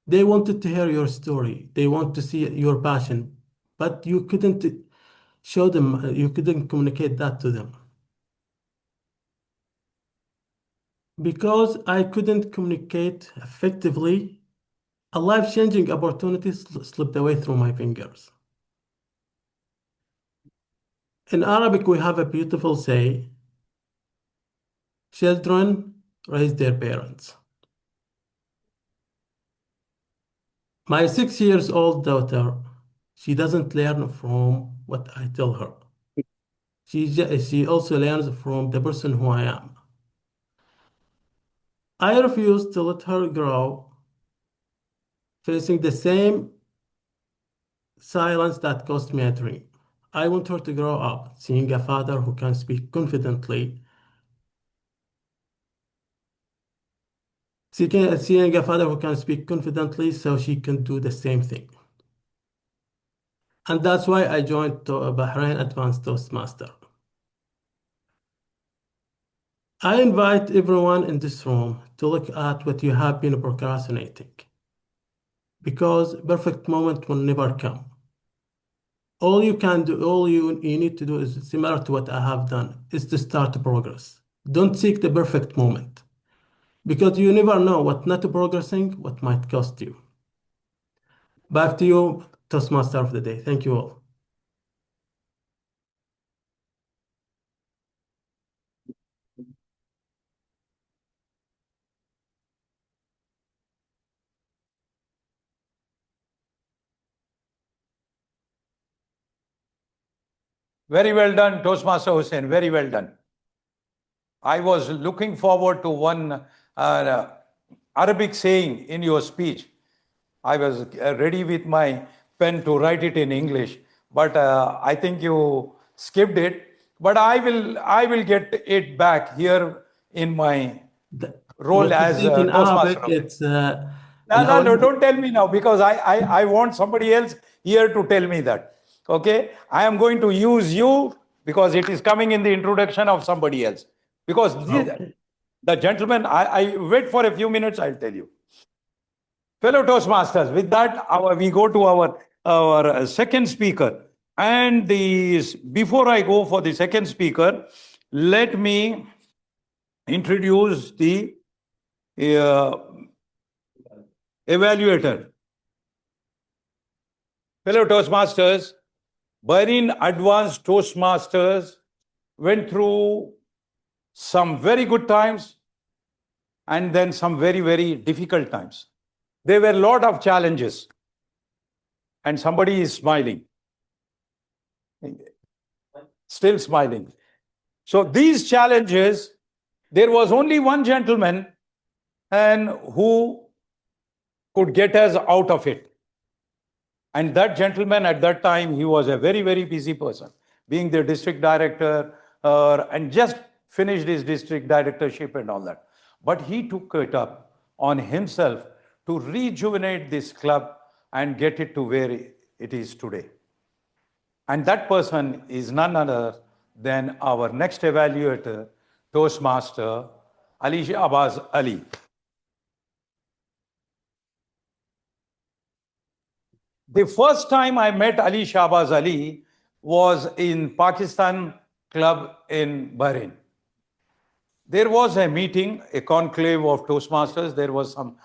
Speaker 10: They wanted to hear your story. They want to see your passion, but you couldn't show them, you couldn't communicate that to them. Because I couldn't communicate effectively, a life-changing opportunity slipped away through my fingers. In Arabic, we have a beautiful say, children raise their parents. My 6-year-old daughter, she doesn't learn from what I tell her. She also learns from the person who I am. I refuse to let her grow facing the same silence that cost me a dream. I want her to grow up seeing a father who can speak confidently, seeing a father who can speak confidently so she can do the same thing. And that's why I joined Bahrain Advanced Toastmaster. I invite everyone in this room to look at what you have been procrastinating, because perfect moment will never come. All you need to do is similar to what I have done, is to start progress. Don't seek the perfect moment, because you never know what not progressing, what might cost you. Back to you, Toastmaster of the day. Thank you all.
Speaker 9: Very well done, Toastmaster Hussein. Very well done. I was looking forward to one Arabic saying in your speech. I was ready with my pen to write it in English, but I think you skipped it. But I will get it back here in my role as Toastmaster. No, don't tell me now, because I want somebody else here to tell me that. Okay, I am going to use you because it is coming in the introduction of somebody else. Because the gentleman, I wait for a few minutes, I'll tell you. Fellow Toastmasters, with that, we go to our second speaker. And before I go for the second speaker, let me introduce the evaluator. Fellow Toastmasters, Bahrain Advanced Toastmasters went through some very good times and then some very, very difficult times. There were a lot of challenges, and somebody is smiling, still smiling. So these challenges, there was only one gentleman and who could get us out of it. And that gentleman at that time, he was a very, very busy person, being the district director and just finished his district directorship and all that. But he took it up on himself to rejuvenate this club and get it to where it is today. And that person is none other than our next evaluator, Toastmaster Ali Shahbaz Ali. The first time I met Ali Shahbaz Ali was in Pakistan Club in Bahrain. There was a meeting, a conclave of Toastmasters. There was some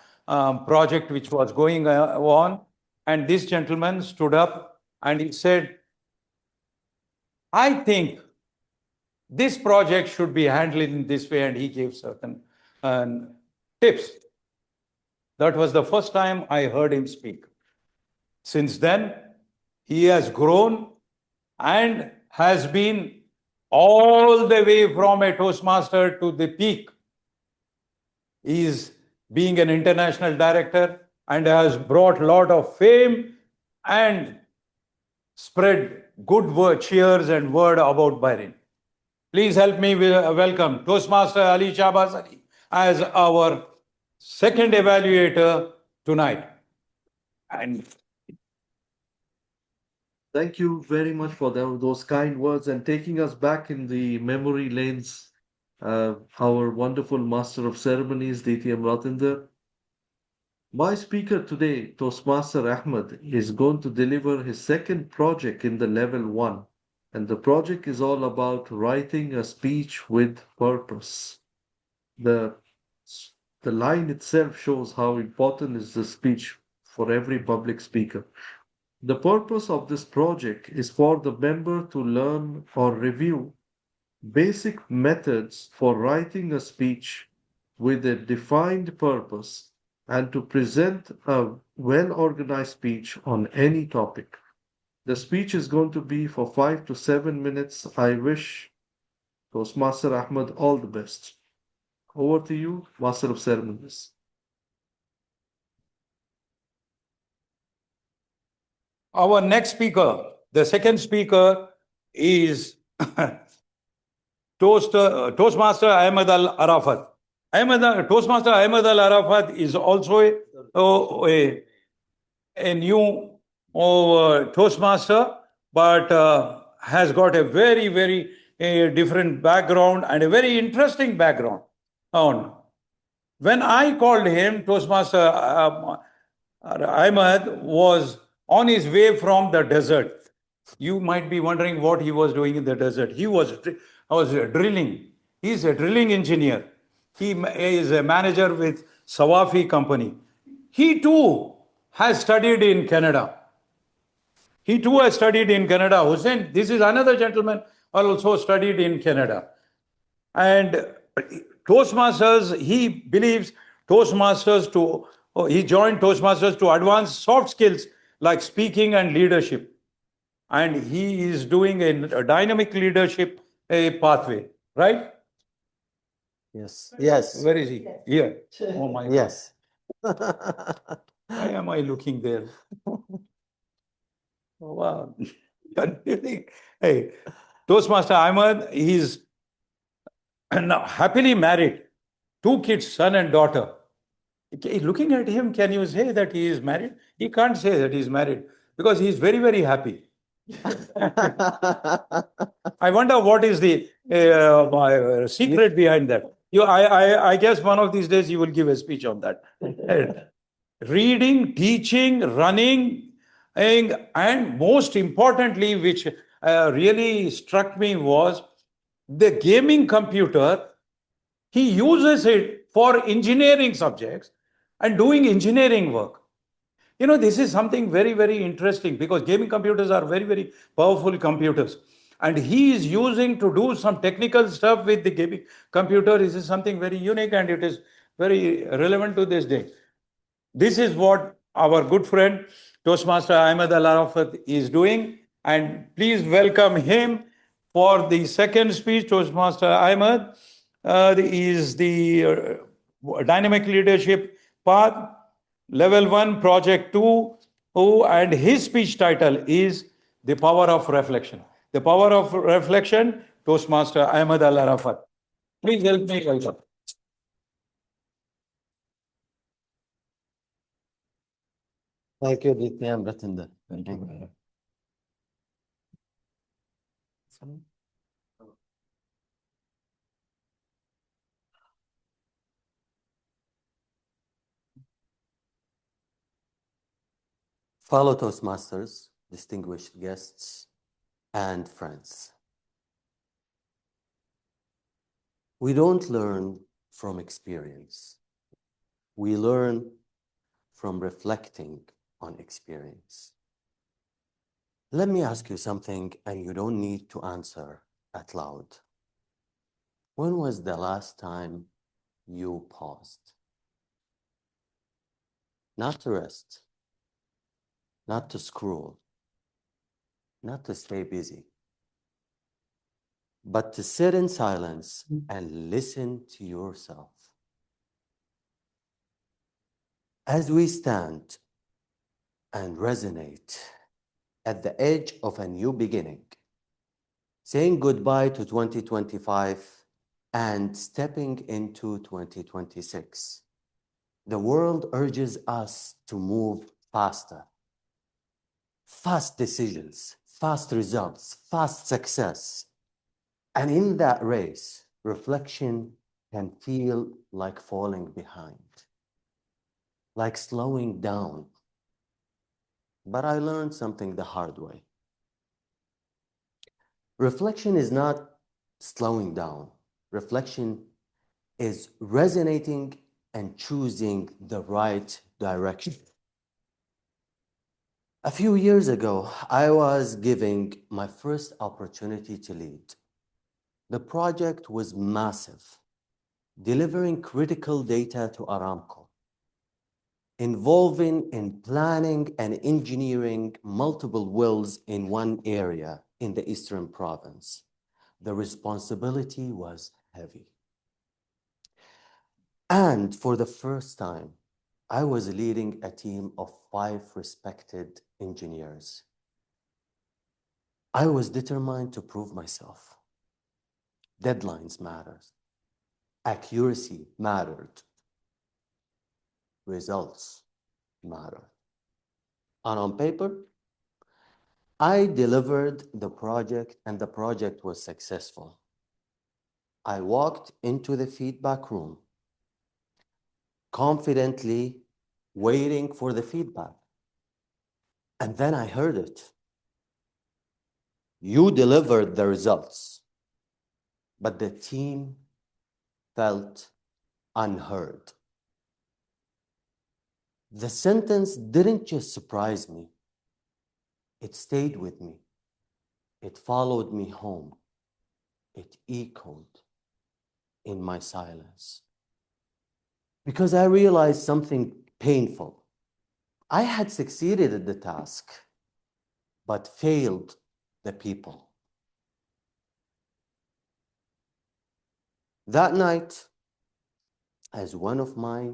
Speaker 9: project which was going on. And this gentleman stood up and he said, I think this project should be handled in this way. And he gave certain tips. That was the first time I heard him speak. Since then, he has grown and has been all the way from a Toastmaster to the peak. He is being an international director and has brought a lot of fame and spread good word, cheers and word about Bahrain. Please help me welcome Toastmaster Ali Shahbaz Ali as our second evaluator tonight. And
Speaker 7: thank you very much for those kind words and taking us back in the memory lanes. Our wonderful Master of Ceremonies, DTM Ratinder. My speaker today, Toastmaster Ahmed, is going to deliver his second project in the level 1. And the project is all about writing a speech with purpose. The line itself shows how important is the speech for every public speaker. The purpose of this project is for the member to learn or review basic methods for writing a speech with a defined purpose and to present a well-organized speech on any topic. The speech is going to be for 5 to 7 minutes. I wish Toastmaster Ahmed all the best. Over to you, Master of Ceremonies.
Speaker 9: our next speaker, the second speaker is Toastmaster Ahmed Al Arafat. Toastmaster Ahmed Al Arafat is also a new Toastmaster, but has got a very, very different background and a very interesting background. When I called him, Toastmaster Ahmed was on his way from the desert. You might be wondering what he was doing in the desert. I was drilling. He's a drilling engineer. He is a manager with Sawafi company. He too has studied in Canada. Hussein, this is another gentleman who also studied in Canada. And Toastmasters, he believes Toastmasters he joined Toastmasters to advance soft skills like speaking and leadership. And he is doing a dynamic leadership pathway, right?
Speaker 11: Yes. Yes.
Speaker 9: Where is he? Here. Oh my God.
Speaker 11: Yes.
Speaker 9: Why am I looking there? Oh, wow. Hey, Toastmaster Ahmed, he's happily married. 2 kids, son and daughter. Looking at him, can you say that he is married? He can't say that he's married because he's very, very happy. I wonder what is the secret behind that. I guess one of these days you will give a speech on that. Reading, teaching, running, and most importantly, which really struck me was the gaming computer. He uses it for engineering subjects and doing engineering work. You know, this is something very, very interesting because gaming computers are very, very powerful computers. And he is using to do some technical stuff with the gaming computer. This is something very unique and it is very relevant to this day. This is what our good friend Toastmaster Ahmed Al Arafat is doing. And please welcome him For the second speech, Toastmaster Ahmed is the dynamic leadership path, level 1, project 2, and his speech title is The Power of Reflection. The Power of Reflection, Toastmaster Ahmed Al Arafat. Please help me welcome.
Speaker 11: Thank you, Ditya Ratinder.
Speaker 9: Thank you.
Speaker 11: Fellow Toastmasters, distinguished guests, and friends. We don't learn from experience. We learn from reflecting on experience. Let me ask you something, and you don't need to answer out loud. When was the last time you paused? Not to rest, not to scroll, not to stay busy, but to sit in silence and listen to yourself. As we stand and resonate at the edge of a new beginning, saying goodbye to 2025 and stepping into 2026, the world urges us to move faster. Fast decisions, fast results, fast success. And in that race, reflection can feel like falling behind, like slowing down. But I learned something the hard way. Reflection is not slowing down. Reflection is resonating and choosing the right direction. A few years ago, I was giving my first opportunity to lead. The project was massive, delivering critical data to Aramco, involving in planning and engineering multiple wells in one area in the Eastern Province. The responsibility was heavy. And for the first time, I was leading a team of 5 respected engineers. I was determined to prove myself. Deadlines mattered. Accuracy mattered. Results mattered. And on paper, I delivered the project and the project was successful. I walked into the feedback room, confidently waiting for the feedback. And then I heard it. You delivered the results, but the team felt unheard. The sentence didn't just surprise me. It stayed with me. It followed me home. It echoed in my silence. Because I realized something painful. I had succeeded at the task, but failed the people. That night, as one of my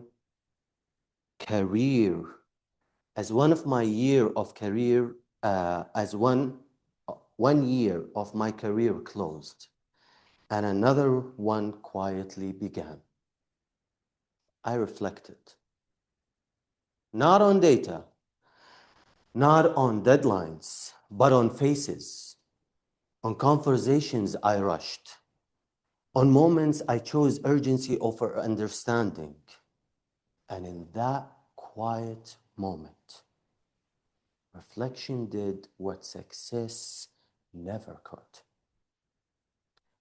Speaker 11: year of my career closed, and another one quietly began. I reflected, not on data, not on deadlines, but on faces, on conversations I rushed, on moments I chose urgency over understanding. And in that quiet moment, reflection did what success never could.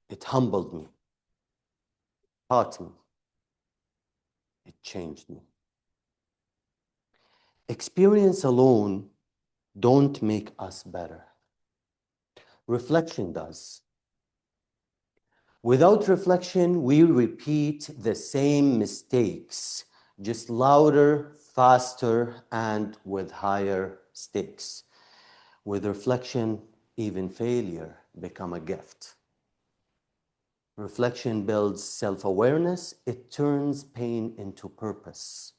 Speaker 11: It humbled me, taught me, it changed me. Experience alone don't make us better. Reflection does. Without reflection, we repeat the same mistakes, just louder, faster, and with higher stakes. With reflection, even failure become a gift. Reflection builds self-awareness. It turns pain into purpose.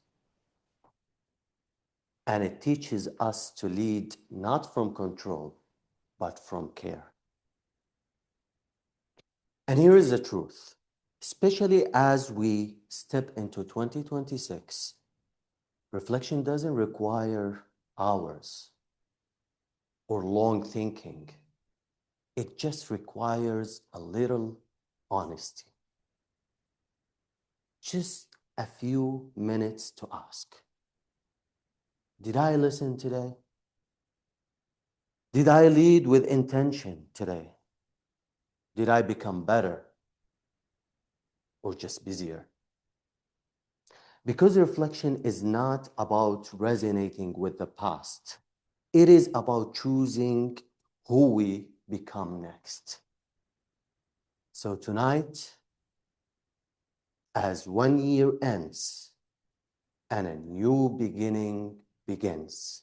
Speaker 11: And it teaches us to lead not from control, but from care. And here is the truth, especially as we step into 2026, reflection doesn't require hours or long thinking. It just requires a little honesty. Just a few minutes to ask, did I listen today? Did I lead with intention today? Did I become better or just busier? Because reflection is not about resonating with the past. It is about choosing who we become next. So tonight, as 1 year ends and a new beginning begins,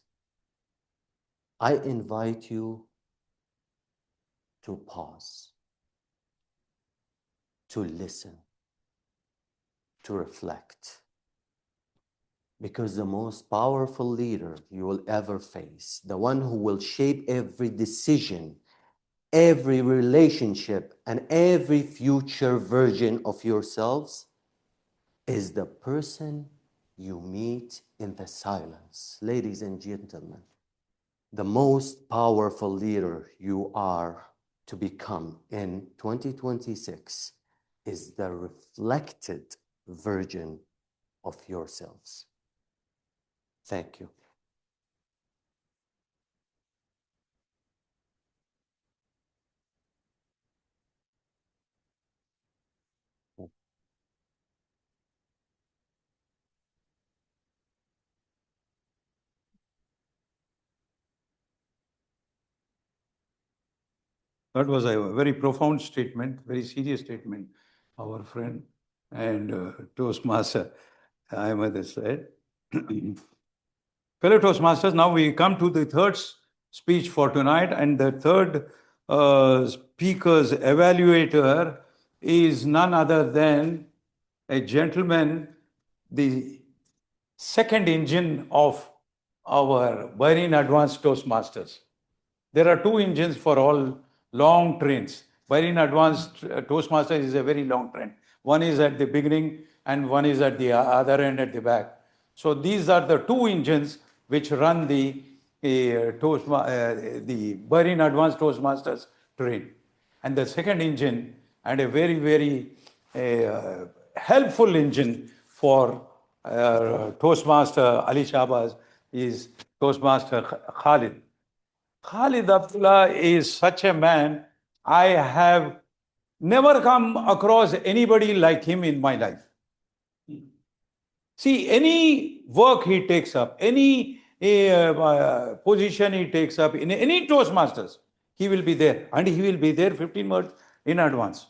Speaker 11: I invite you to pause, to listen, to reflect. Because the most powerful leader you will ever face, the one who will shape every decision, every relationship, and every future version of yourselves, is the person you meet in the silence. Ladies and gentlemen, the most powerful leader you are to become in 2026 is the reflected version of yourselves. Thank you.
Speaker 9: That was a very profound statement, very serious statement, our friend and Toastmaster Ahmed has said. Fellow Toastmasters, now we come to the third speech for tonight, and the third speaker's evaluator is none other than a gentleman, the second engine of our Bahrain Advanced Toastmasters. There are two engines for all long trains. Bahrain Advanced Toastmasters is a very long train. One is at the beginning and one is at the other end at the back. So these are the two engines which run the Bahrain Advanced Toastmasters train. And the second engine, and a very, very helpful engine for Toastmaster Ali Shahbaz, is Toastmaster Khalid. Khalid Abdullah is such a man. I have never come across anybody like him in my life. See, any work he takes up, any position he takes up in any Toastmasters, he will be there, and he will be there 15 minutes in advance,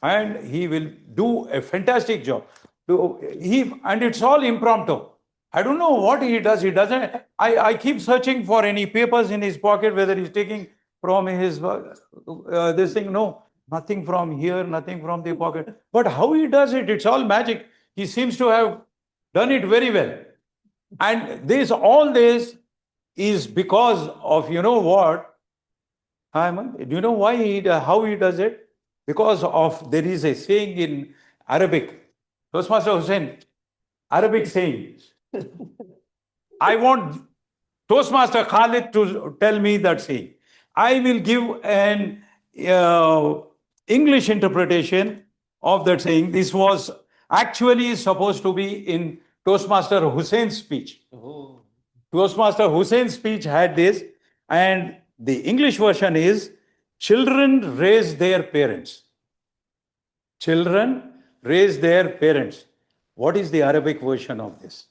Speaker 9: and he will do a fantastic job. And it's all impromptu. I don't know what he does. He doesn't. I keep searching for any papers in his pocket, whether he's taking from his this thing. No, nothing from here, nothing from the pocket. But how he does it, it's all magic. He seems to have done it very well. And all this is because of, you know what? Do you know why how he does it? Because of, there is a saying in Arabic, Toastmaster Hussain, Arabic saying. I want Toastmaster Khalid to tell me that saying. I will give an English interpretation of that saying. This was actually supposed to be in Toastmaster Hussein's speech. Oh. Toastmaster Hussein's speech had this, and the English version is, children raise their parents. Children raise their parents. What is the Arabic version of this?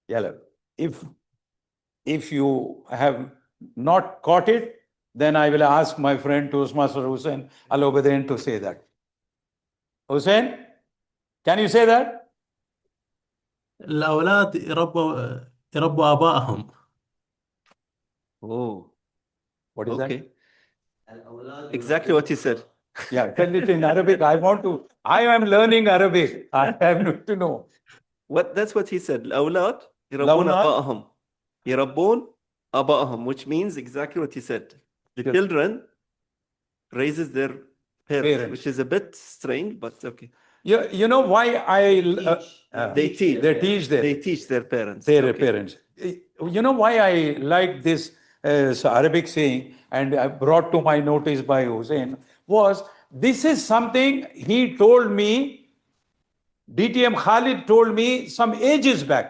Speaker 9: Yeah, if you have not caught it, then I will ask my friend Toastmaster Hussain Al-Obaidin to say that. Hussain, can you say that?
Speaker 10: الأولاد يربوا آبائهم.
Speaker 6: Oh.
Speaker 9: What is that?
Speaker 6: Okay. Exactly what you said.
Speaker 9: Yeah, tell it in Arabic. I am learning Arabic. I have to know.
Speaker 6: That's what he said. الأولاد يربون
Speaker 9: الأولاد.
Speaker 6: آبائهم. يربون آبائهم, which means exactly what he said. The
Speaker 9: Yes.
Speaker 6: children raises their parents, which
Speaker 9: Parents.
Speaker 6: is a bit strange, but okay.
Speaker 9: You know why
Speaker 6: They teach.
Speaker 9: They teach
Speaker 6: They teach their parents.
Speaker 9: their
Speaker 6: Okay.
Speaker 9: parents. You know why I like this Arabic saying, and I brought to my notice by Hussein, was this is something he told me, DTM Khalid told me some ages back.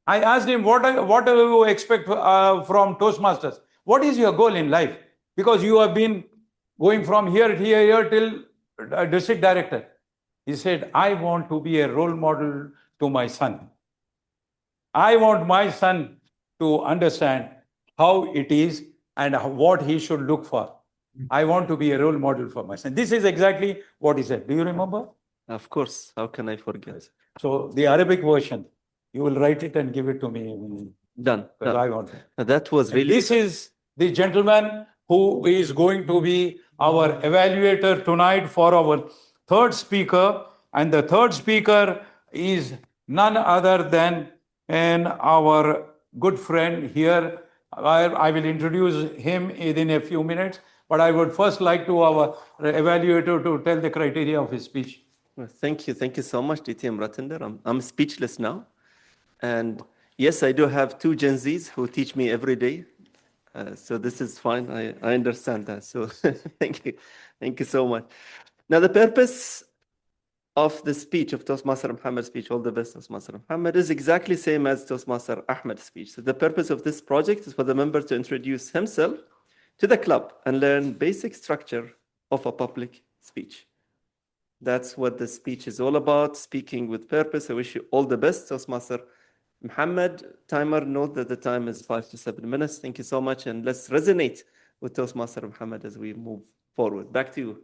Speaker 9: I asked him, what do you expect from Toastmasters? What is your goal in life? Because you have been going from here till district director. He said, I want to be a role model to my son. I want my son to understand how it is and what he should look for. I want to be a role model for my son. This is exactly what he said. Do you remember?
Speaker 6: Of course. How can I forget?
Speaker 9: So the Arabic version, you will write it and give it to me.
Speaker 6: Done.
Speaker 9: Because I want it.
Speaker 6: That was really.
Speaker 9: This is the gentleman who is going to be our evaluator tonight for our third speaker. And the third speaker is none other than our good friend here. I will introduce him in a few minutes, but I would first like to our evaluator to tell the criteria of his speech.
Speaker 6: Well, thank you. Thank you so much, DTM Ratinder. I'm speechless now. And yes, I do have two Gen Zs who teach me every day. So this is fine. I understand that. So thank you. Thank you so much. Now, the purpose of the speech of Toastmaster Muhammad's speech, all the best Toastmaster Muhammad, is exactly same as Toastmaster Ahmed's speech. So the purpose of this project is for the member to introduce himself to the club and learn basic structure of a public speech. That's what the speech is all about, speaking with purpose. I wish you all the best, Toastmaster Muhammad. Timer, note that the time is 5 to 7 minutes. Thank you so much. And let's resonate with Toastmaster Muhammad as we move forward. Back to you,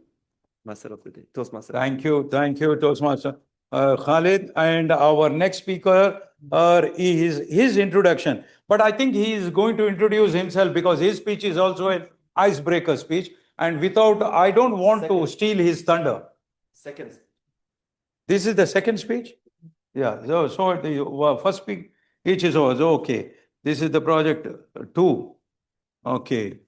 Speaker 6: Master of the Day. Toastmaster.
Speaker 9: Thank you, Toastmaster Khalid. And our next speaker is his introduction. But I think he is going to introduce himself because his speech is also an icebreaker speech. And I don't want to steal his thunder.
Speaker 6: Second.
Speaker 9: This is the second speech? Yeah, so the first speech, each is okay. This is the project 2. Okay.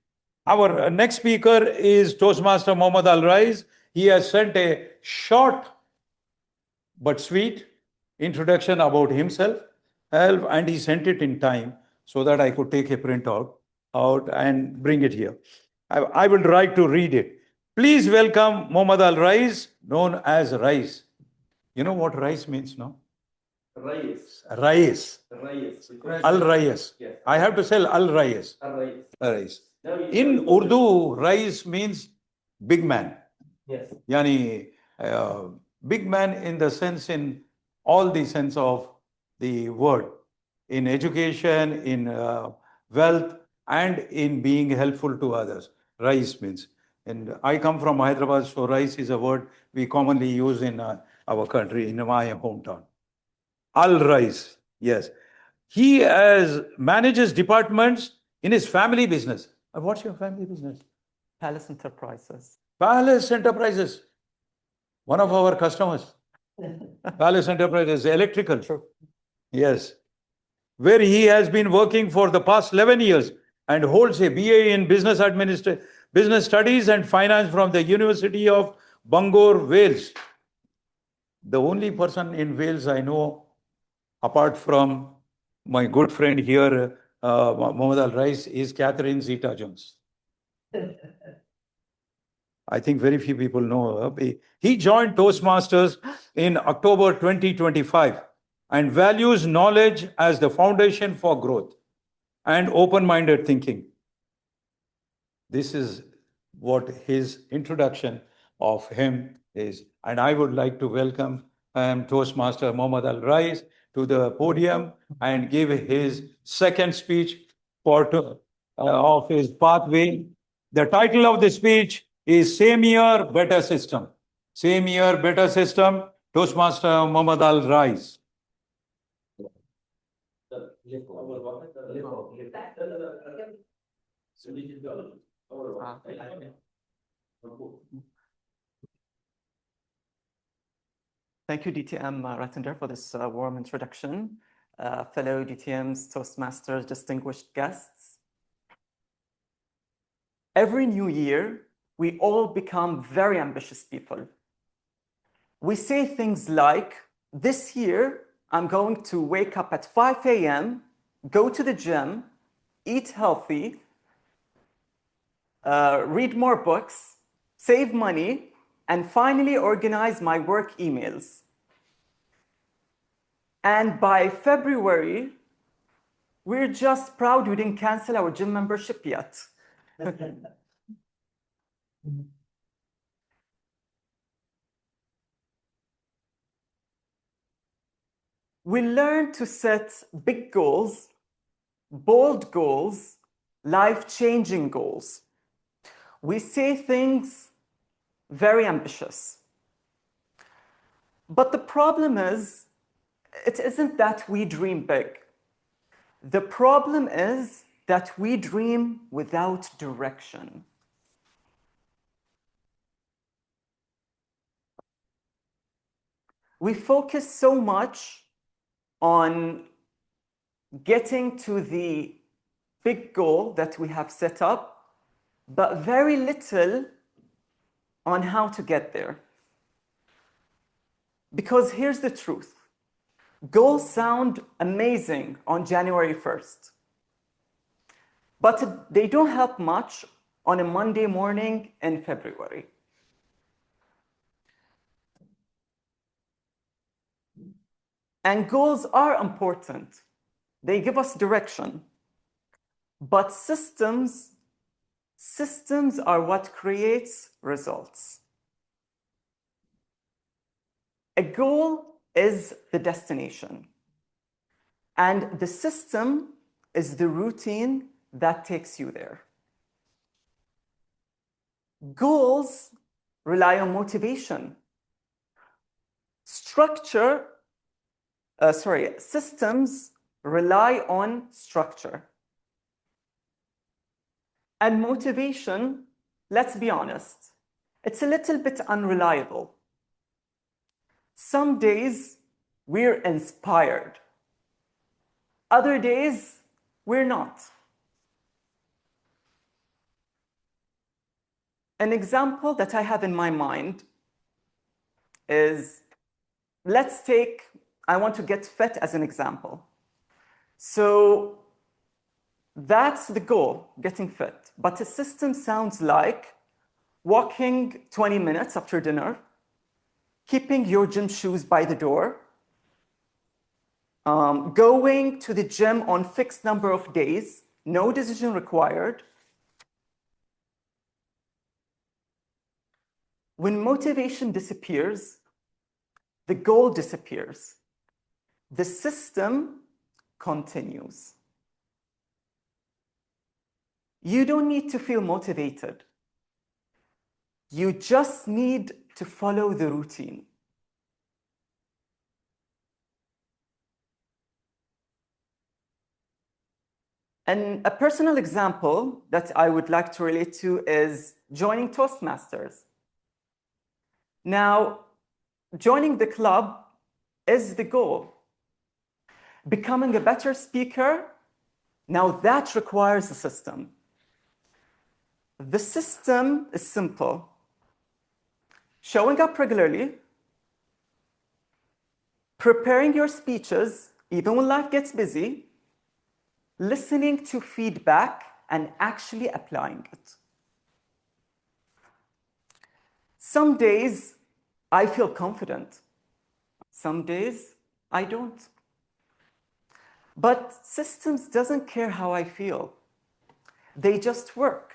Speaker 9: Our next speaker is Toastmaster Mohammad Al Rais. He has sent a short but sweet introduction about himself, and he sent it in time so that I could take a print out and bring it here. I will try to read it. Please welcome Mohammad Al Rais, known as Rais. You know what Rais means, no?
Speaker 6: Rais.
Speaker 9: Rais.
Speaker 6: Rais.
Speaker 9: Al Rais.
Speaker 6: Yes.
Speaker 9: I have to say Al Rais. Rais. In Urdu, Rais means big man.
Speaker 6: Yes.
Speaker 9: Yani, big man in all the sense of the word, in education, in wealth, and in being helpful to others. Rais means. And I come from Hyderabad, so Rais is a word we commonly use in our country, in my hometown. Al Rais, yes. He manages departments in his family business. What's your family business?
Speaker 12: Palace Enterprises.
Speaker 9: Palace Enterprises. One of our customers. Palace Enterprises, electrical.
Speaker 12: True.
Speaker 9: Yes. Where he has been working for the past 11 years and holds a BA in Business Studies and Finance from the University of Bangor, Wales. The only person in Wales I know, apart from my good friend here, Mohammad Al Rais, is Catherine Zeta-Jones. I think very few people know her. He joined Toastmasters in October 2025 and values knowledge as the foundation for growth and open-minded thinking. This is what his introduction of him is. And I would like to welcome Toastmaster Mohammad Al Rais to the podium and give his second speech of his pathway. The title of the speech is Same Year, Better System. Same Year, Better System, Toastmaster Mohammad Al Rais.
Speaker 12: Thank you, DTM Ratinder, for this warm introduction. Fellow DTMs, Toastmasters, distinguished guests. Every new year, we all become very ambitious people. We say things like, this year, I'm going to wake up at 5 a.m., go to the gym, eat healthy, read more books, save money, and finally organize my work emails. And by February, we're just proud we didn't cancel our gym membership yet. We learn to set big goals, bold goals, life-changing goals. We say things very ambitious. But the problem is, it isn't that we dream big. The problem is that we dream without direction. We focus so much on getting to the big goal that we have set up, but very little on how to get there. Because here's the truth. Goals sound amazing on January 1st, but they don't help much on a Monday morning in February. And goals are important. They give us direction. But systems are what creates results. A goal is the destination. And the system is the routine that takes you there. Goals rely on motivation. Systems rely on structure. And motivation, let's be honest, it's a little bit unreliable. Some days we're inspired. Other days we're not. An example that I have in my mind is, let's take, I want to get fit as an example. So that's the goal, getting fit. But a system sounds like walking 20 minutes after dinner, keeping your gym shoes by the door, going to the gym on fixed number of days, no decision required. When motivation disappears, the goal disappears. The system continues. You don't need to feel motivated. You just need to follow the routine. And a personal example that I would like to relate to is joining Toastmasters. Now, joining the club is the goal. Becoming a better speaker, now that requires a system. The system is simple. Showing up regularly, preparing your speeches, even when life gets busy, listening to feedback, and actually applying it. Some days I feel confident. Some days I don't. But systems doesn't care how I feel. They just work.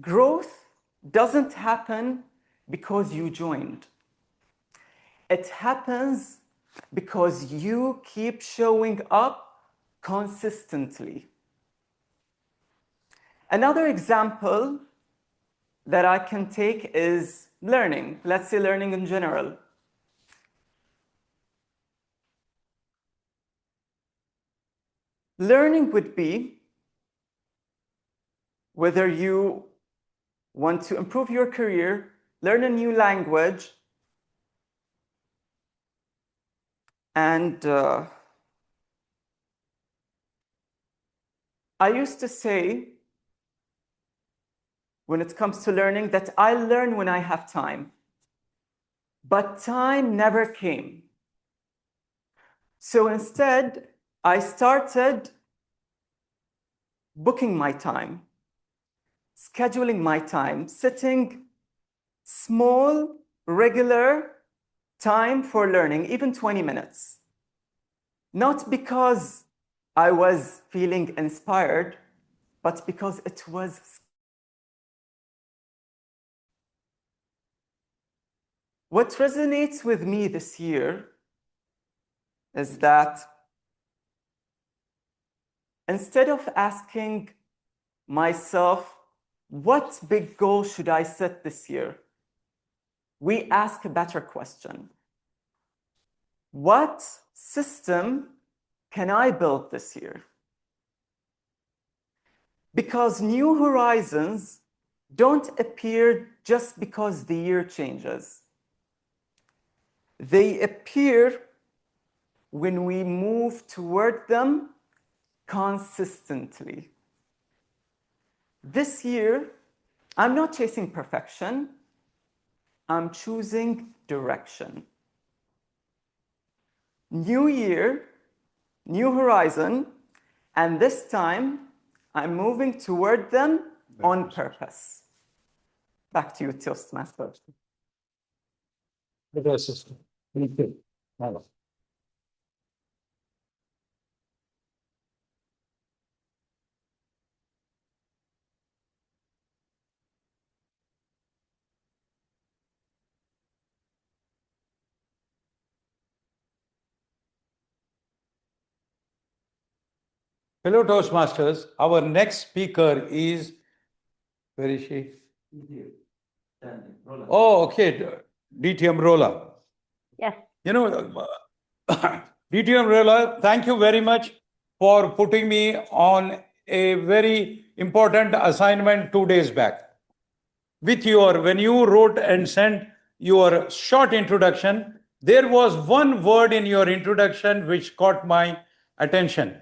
Speaker 12: Growth doesn't happen because you joined. It happens because you keep showing up consistently. Another example that I can take is learning. Let's say learning in general. Learning would be whether you want to improve your career, learn a new language, and I used to say, when it comes to learning, that I learn when I have time, but time never came. So instead, I started booking my time, scheduling my time, setting small, regular time for learning, even 20 minutes. Not because I was feeling inspired, but because it was. What resonates with me this year is that instead of asking myself, what big goal should I set this year? We ask a better question. What system can I build this year? Because new horizons don't appear just because the year changes. They appear when we move toward them consistently. This year, I'm not chasing perfection. I'm choosing direction. New year, new horizon, and this time I'm moving toward them on purpose. Back to you, Toastmaster.
Speaker 9: Thank you. Hello, Toastmasters. Our next speaker is, where is she? Oh, okay, DTM Rola.
Speaker 13: Yes.
Speaker 9: You know, DTM Rola, thank you very much for putting me on a very important assignment 2 days back. With when you wrote and sent your short introduction, there was one word in your introduction which caught my attention.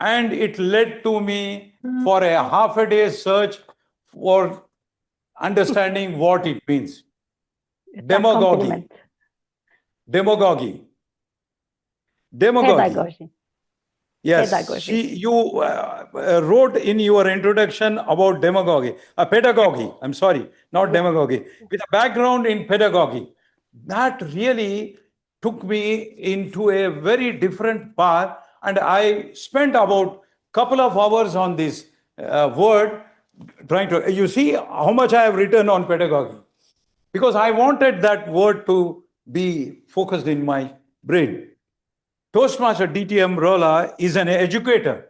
Speaker 9: And it led to me for a half a day search for understanding what it means. Demagogy. Demagogy. Demagogy.
Speaker 13: Pedagogy.
Speaker 9: Yes,
Speaker 13: Pedagogy.
Speaker 9: you wrote in your introduction about demagogy, pedagogy, I'm sorry, not demagogy, with a background in pedagogy. That really took me into a very different path, and I spent about a couple of hours on this word, trying to, you see how much I have written on pedagogy, because I wanted that word to be focused in my brain. Toastmaster DTM Rola is an educator,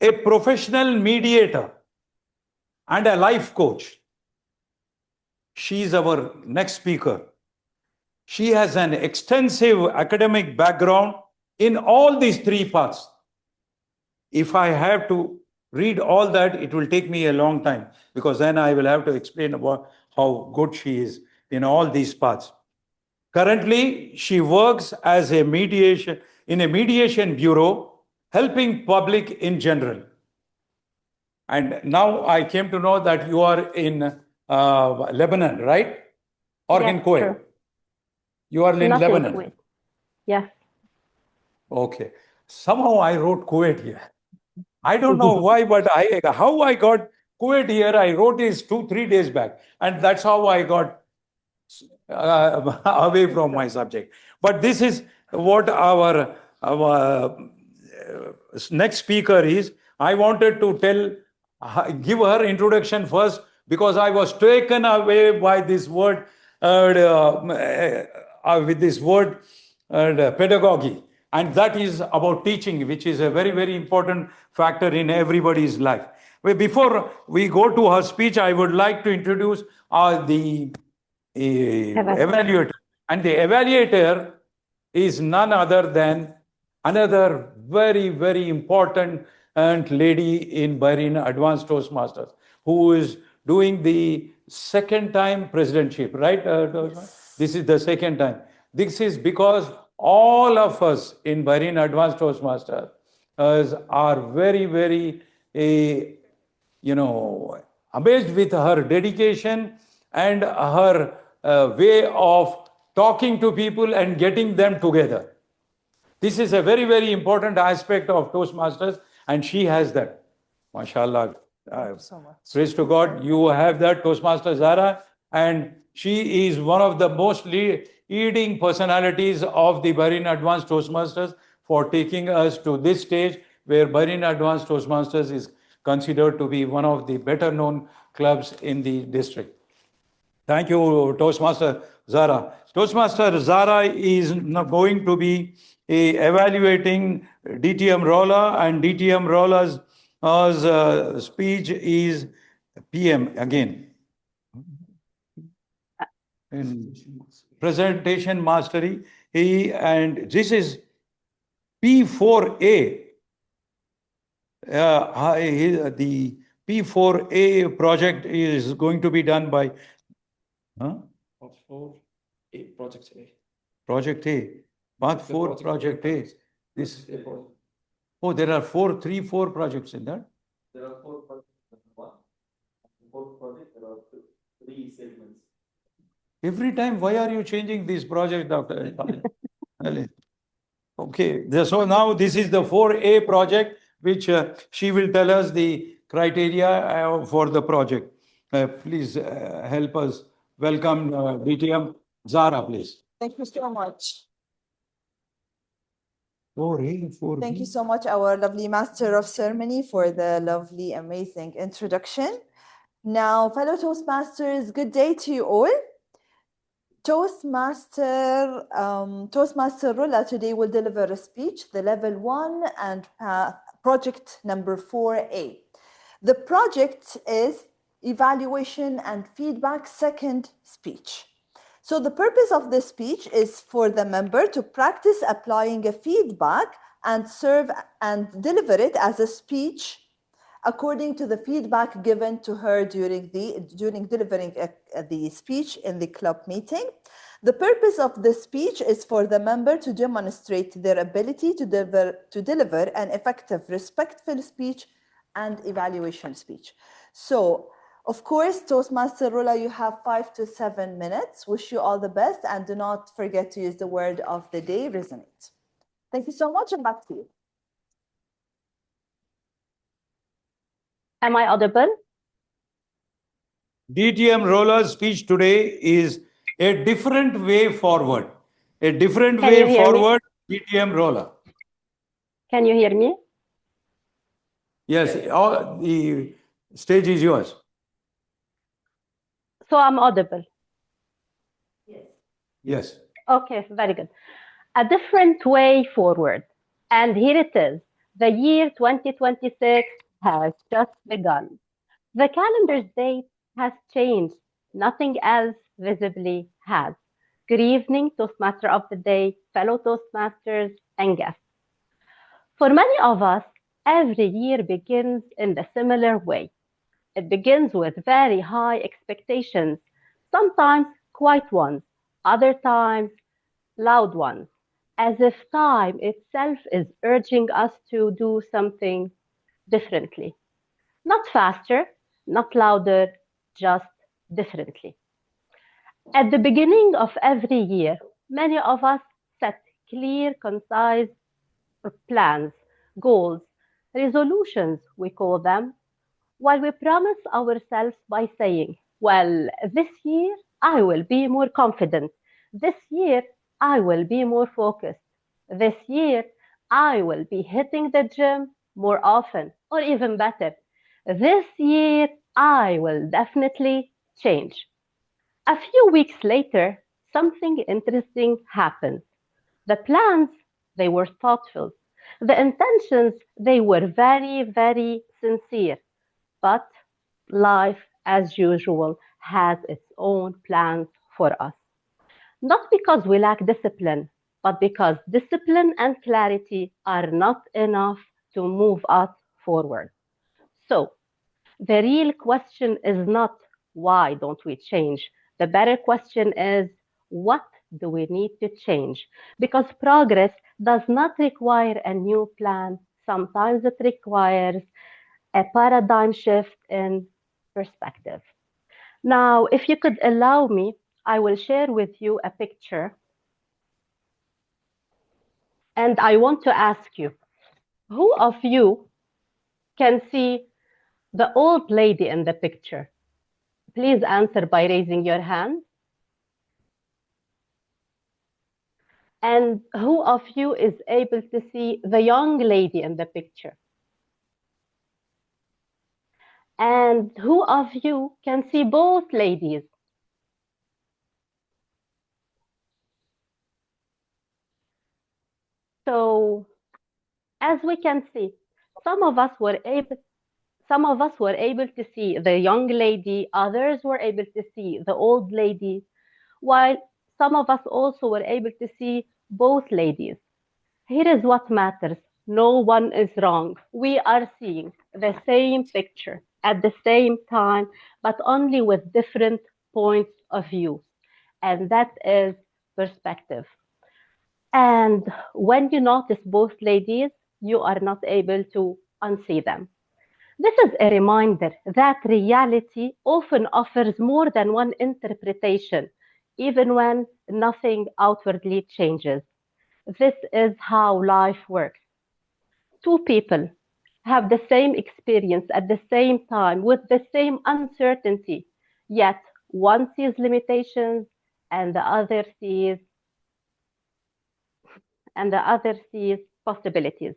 Speaker 9: a professional mediator, and a life coach. She is our next speaker. She has an extensive academic background in all these three paths. If I have to read all that, it will take me a long time, because then I will have to explain about how good she is in all these paths. Currently, she works as a mediation bureau, helping public in general. And now I came to know that you are in Lebanon, right? Or
Speaker 13: Yes,
Speaker 9: in Kuwait?
Speaker 13: true.
Speaker 9: You are in
Speaker 13: Not
Speaker 9: Lebanon.
Speaker 13: in Kuwait. Yes.
Speaker 9: Okay. Somehow I wrote Kuwait here. I don't know why, but how I got Kuwait here, I wrote this 2-3 days back. And that's how I got away from my subject. But this is what our next speaker is. I wanted to give her introduction first, because I was taken away by this word, with this word, pedagogy. And that is about teaching, which is a very, very important factor in everybody's life. Before we go to her speech, I would like to introduce the evaluator. And the evaluator is none other than another very, very important lady in Bahrain Advanced Toastmasters, who is doing the second time presidentship, right?
Speaker 2: Yes.
Speaker 9: This is the second time. This is because all of us in Bahrain Advanced Toastmasters are very, very, amazed with her dedication and her way of talking to people and getting them together. This is a very, very important aspect of Toastmasters, and she has that. MashaAllah.
Speaker 2: Thank you so much.
Speaker 9: Praise to God, you have that, Toastmaster Zara, and she is one of the most leading personalities of the Bahrain Advanced Toastmasters for taking us to this stage where Bahrain Advanced Toastmasters is considered to be one of the better known clubs in the district. Thank you, Toastmaster Zara. Toastmaster Zara is now going to be evaluating DTM Rolla, and DTM Rolla's speech is PM again. In presentation mastery, and this is P4A. The P4A project is going to be done by
Speaker 8: Project A.
Speaker 9: Project A. Path 4 Project A. This. Oh, there are four projects in that.
Speaker 8: There are 4 projects in one. 4 projects, there are 3 segments.
Speaker 9: Every time, why are you changing this project, Dr. Ali? Okay, so now this is the 4A project, which she will tell us the criteria for the project. Please help us welcome DTM Zara, please.
Speaker 2: Thank you so much.
Speaker 9: 4A, 4B.
Speaker 2: Thank you so much, our lovely Master of Ceremony, for the lovely, amazing introduction. Now, fellow Toastmasters, good day to you all. Toastmaster Rolla today will deliver a speech, the level 1 and project number 4A. The project is evaluation and feedback second speech. So the purpose of this speech is for the member to practice applying a feedback and serve and deliver it as a speech according to the feedback given to her during delivering the speech in the club meeting. The purpose of the speech is for the member to demonstrate their ability to deliver an effective, respectful speech and evaluation speech. So, of course, Toastmaster Rolla, you have 5 to 7 minutes. Wish you all the best, and do not forget to use the word of the day, resonate. Thank you so much, and back to you.
Speaker 13: Am I audible?
Speaker 9: DTM Rolla's speech today is a different way forward. A different
Speaker 13: Can
Speaker 9: way
Speaker 13: you hear me?
Speaker 9: forward, DTM Rolla.
Speaker 13: Can you hear me?
Speaker 9: Yes, the stage is yours.
Speaker 13: So I'm audible.
Speaker 9: Yes.
Speaker 13: Okay, very good. A different way forward. And here it is. The year 2026 has just begun. The calendar's date has changed. Nothing else visibly has. Good evening, Toastmaster of the Day, fellow Toastmasters, and guests. For many of us, every year begins in a similar way. It begins with very high expectations, sometimes quiet ones, other times loud ones, as if time itself is urging us to do something differently. Not faster, not louder, just differently. At the beginning of every year, many of us set clear, concise plans, goals, resolutions, we call them, while we promise ourselves by saying, well, this year I will be more confident. This year I will be more focused. This year I will be hitting the gym more often, or even better. This year I will definitely change. A few weeks later, something interesting happens. The plans, they were thoughtful. The intentions, they were very, very sincere. But life, as usual, has its own plans for us. Not because we lack discipline, but because discipline and clarity are not enough to move us forward. So the real question is not why don't we change? The better question is what do we need to change? Because progress does not require a new plan. Sometimes it requires a paradigm shift in perspective. Now, if you could allow me, I will share with you a picture. And I want to ask you, who of you can see the old lady in the picture? Please answer by raising your hand. And who of you is able to see the young lady in the picture? And who of you can see both ladies? So, as we can see, some of us were able to see the young lady, others were able to see the old lady, while some of us also were able to see both ladies. Here is what matters. No one is wrong. We are seeing the same picture at the same time, but only with different points of view. And that is perspective. And when you notice both ladies, you are not able to unsee them. This is a reminder that reality often offers more than one interpretation, even when nothing outwardly changes. This is how life works. Two people have the same experience at the same time with the same uncertainty, yet one sees limitations and the other sees possibilities.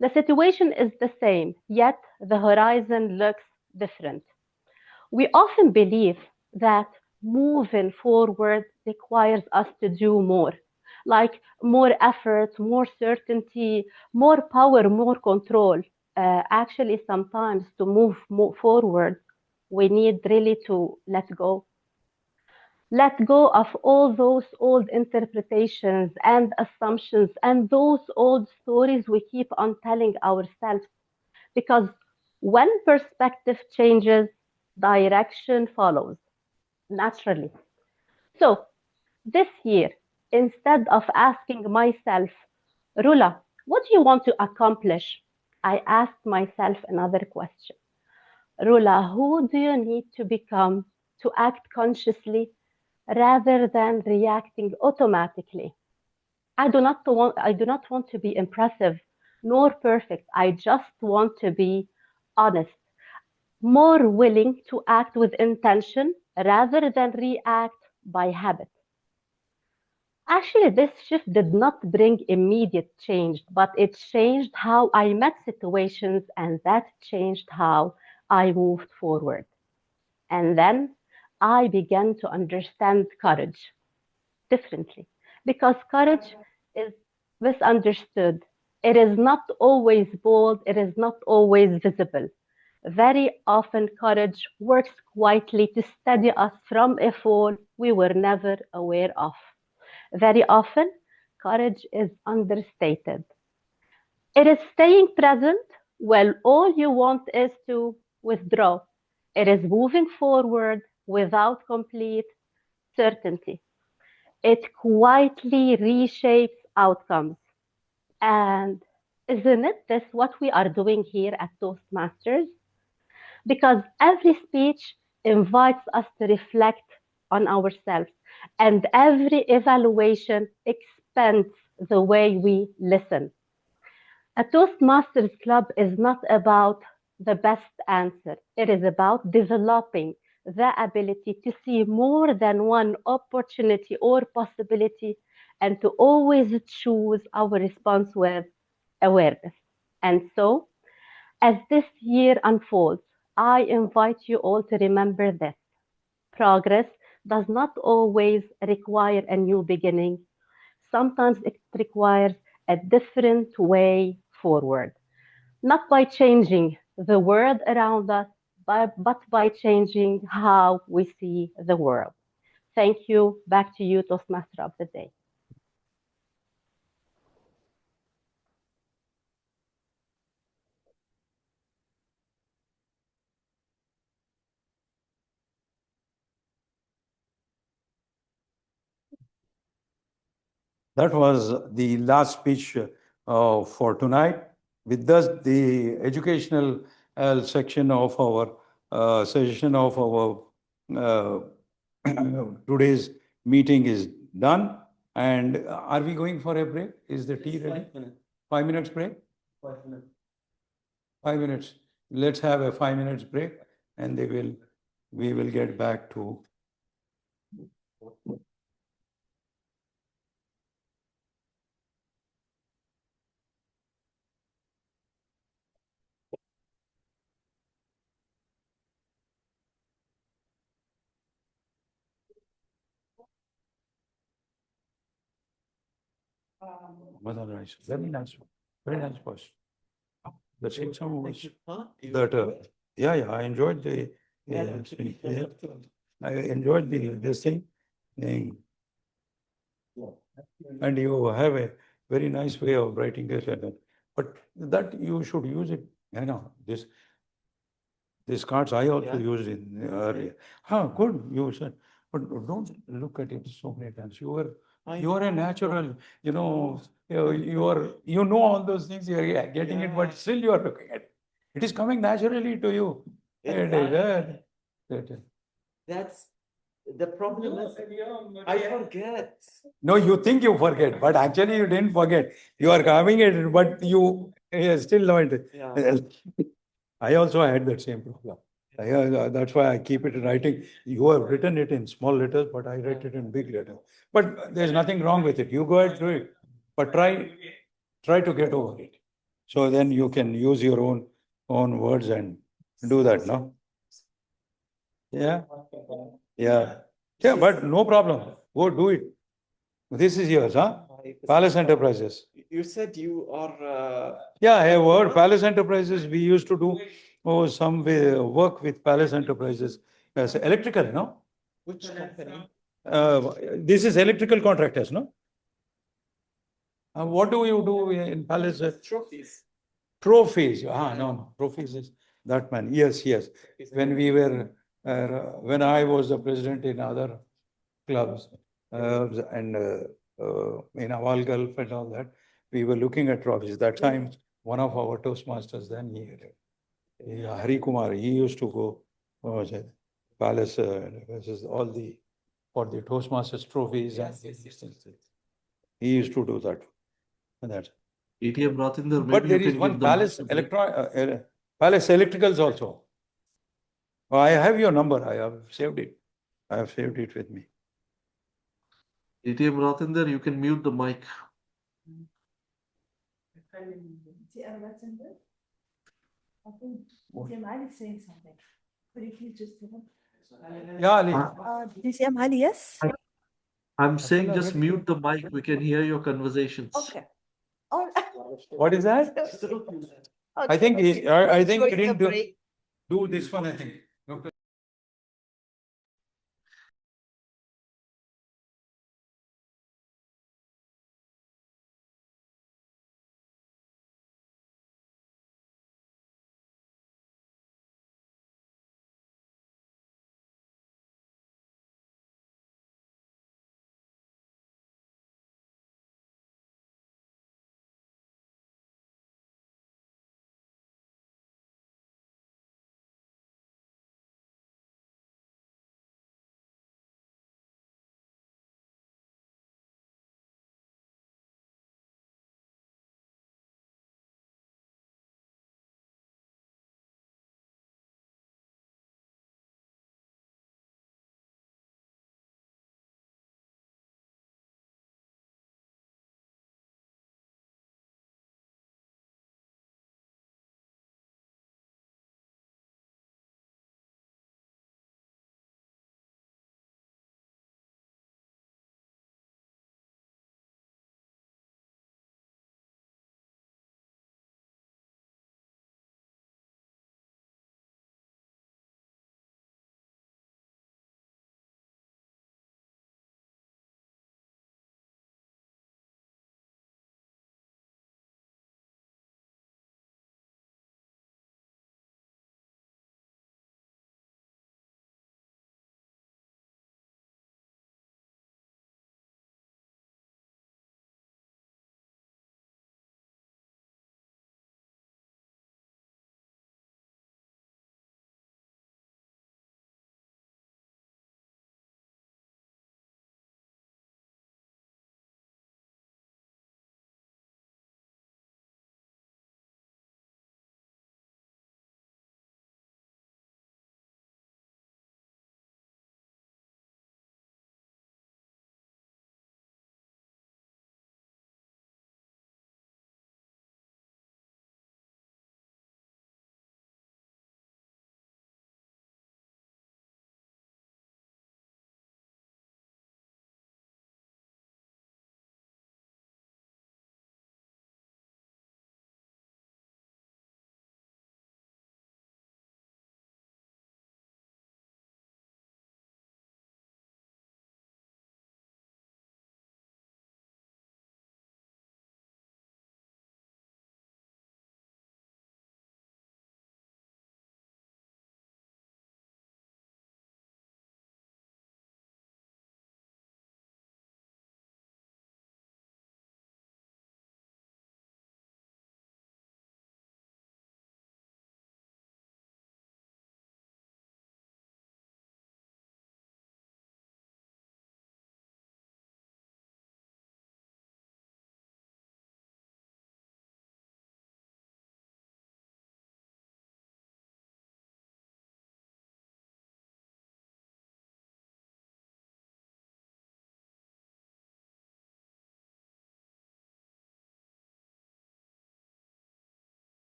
Speaker 13: The situation is the same, yet the horizon looks different. We often believe that moving forward requires us to do more, like more effort, more certainty, more power, more control. Actually, sometimes to move forward, we need really to let go. Let go of all those old interpretations and assumptions and those old stories we keep on telling ourselves. Because when perspective changes, direction follows naturally. So this year, instead of asking myself, Rula, what do you want to accomplish? I asked myself another question. Rula, who do you need to become to act consciously rather than reacting automatically? I do not want to be impressive nor perfect. I just want to be honest, more willing to act with intention rather than react by habit. Actually, this shift did not bring immediate change, but it changed how I met situations, and that changed how I moved forward. And then I began to understand courage differently, because courage is misunderstood. It is not always bold, it is not always visible. Very often, courage works quietly to steady us from a fall we were never aware of. Very often, courage is understated. It is staying present while all you want is to withdraw. It is moving forward without complete certainty. It quietly reshapes outcomes. And isn't it this what we are doing here at Toastmasters? Because every speech invites us to reflect on ourselves, and every evaluation expands the way we listen. A Toastmasters Club is not about the best answer. It is about developing the ability to see more than one opportunity or possibility and to always choose our response with awareness. And so, as this year unfolds, I invite you all to remember this. Progress does not always require a new beginning. Sometimes it requires a different way forward, not by changing the world around us, but by changing how we see the world. Thank you. Back to you, Toastmaster of the Day.
Speaker 9: That was the last speech for tonight. With this, the educational section of our session of our today's meeting is done. And are we going for a break? Is the tea ready? 5 minutes. 5 minutes break? 5 minutes. 5 minutes. Let's have a 5 minutes break, and we will get back to. Mother nice, very nice, very nice person. The same song was that. Yeah, I enjoyed the. I enjoyed this thing, and you have a very nice way of writing this, but that you should use it. You know these cards I also used in earlier. Good, you said, but don't look at it so many times. You are a natural, you know all those things, you are getting it, but still you are looking at it. It is coming naturally to you.
Speaker 14: That's the problem is I forget.
Speaker 9: No, you think you forget, but actually you didn't forget. You are having it, but you still learned it.
Speaker 14: Yeah.
Speaker 9: I also had that same problem. That's why I keep it in writing. You have written it in small letters, but I write it in big letters. But there's nothing wrong with it. You go ahead through it, but try to get over it. So then you can use your own words and do that, no? Yeah. But no problem. Go do it. This is yours, huh? Palace Enterprises.
Speaker 14: You said you are.
Speaker 9: Yeah, I have heard Palace Enterprises. We used to do some work with Palace Enterprises. Yes, electrical, no?
Speaker 14: Which company?
Speaker 9: This is electrical contractors, no? What do you do in Palace?
Speaker 14: Trophies.
Speaker 9: Trophies. No. Trophies is that man. Yes. When we were, when I was the president in other clubs and in Awal Gulf and all that, we were looking at trophies. That time, one of our Toastmasters, then Hari Kumar, he used to go Palace, all the for the Toastmasters trophies and these things. He used to do that.
Speaker 7: ATM Ratinder,
Speaker 9: But
Speaker 7: maybe
Speaker 9: there
Speaker 7: you
Speaker 9: is
Speaker 7: can
Speaker 9: one
Speaker 7: give them.
Speaker 9: Palace Electricals also. I have your number. I have saved it. I have saved it with me.
Speaker 7: ATM Ratinder, you can mute the mic.
Speaker 2: I think Ali is saying something. Could you please just give him?
Speaker 9: Yeah, Ali.
Speaker 2: DCM Ali, yes?
Speaker 7: I'm saying just mute the mic. We can hear your conversations.
Speaker 2: Okay. All
Speaker 9: What is that? I think he didn't do this one, I think.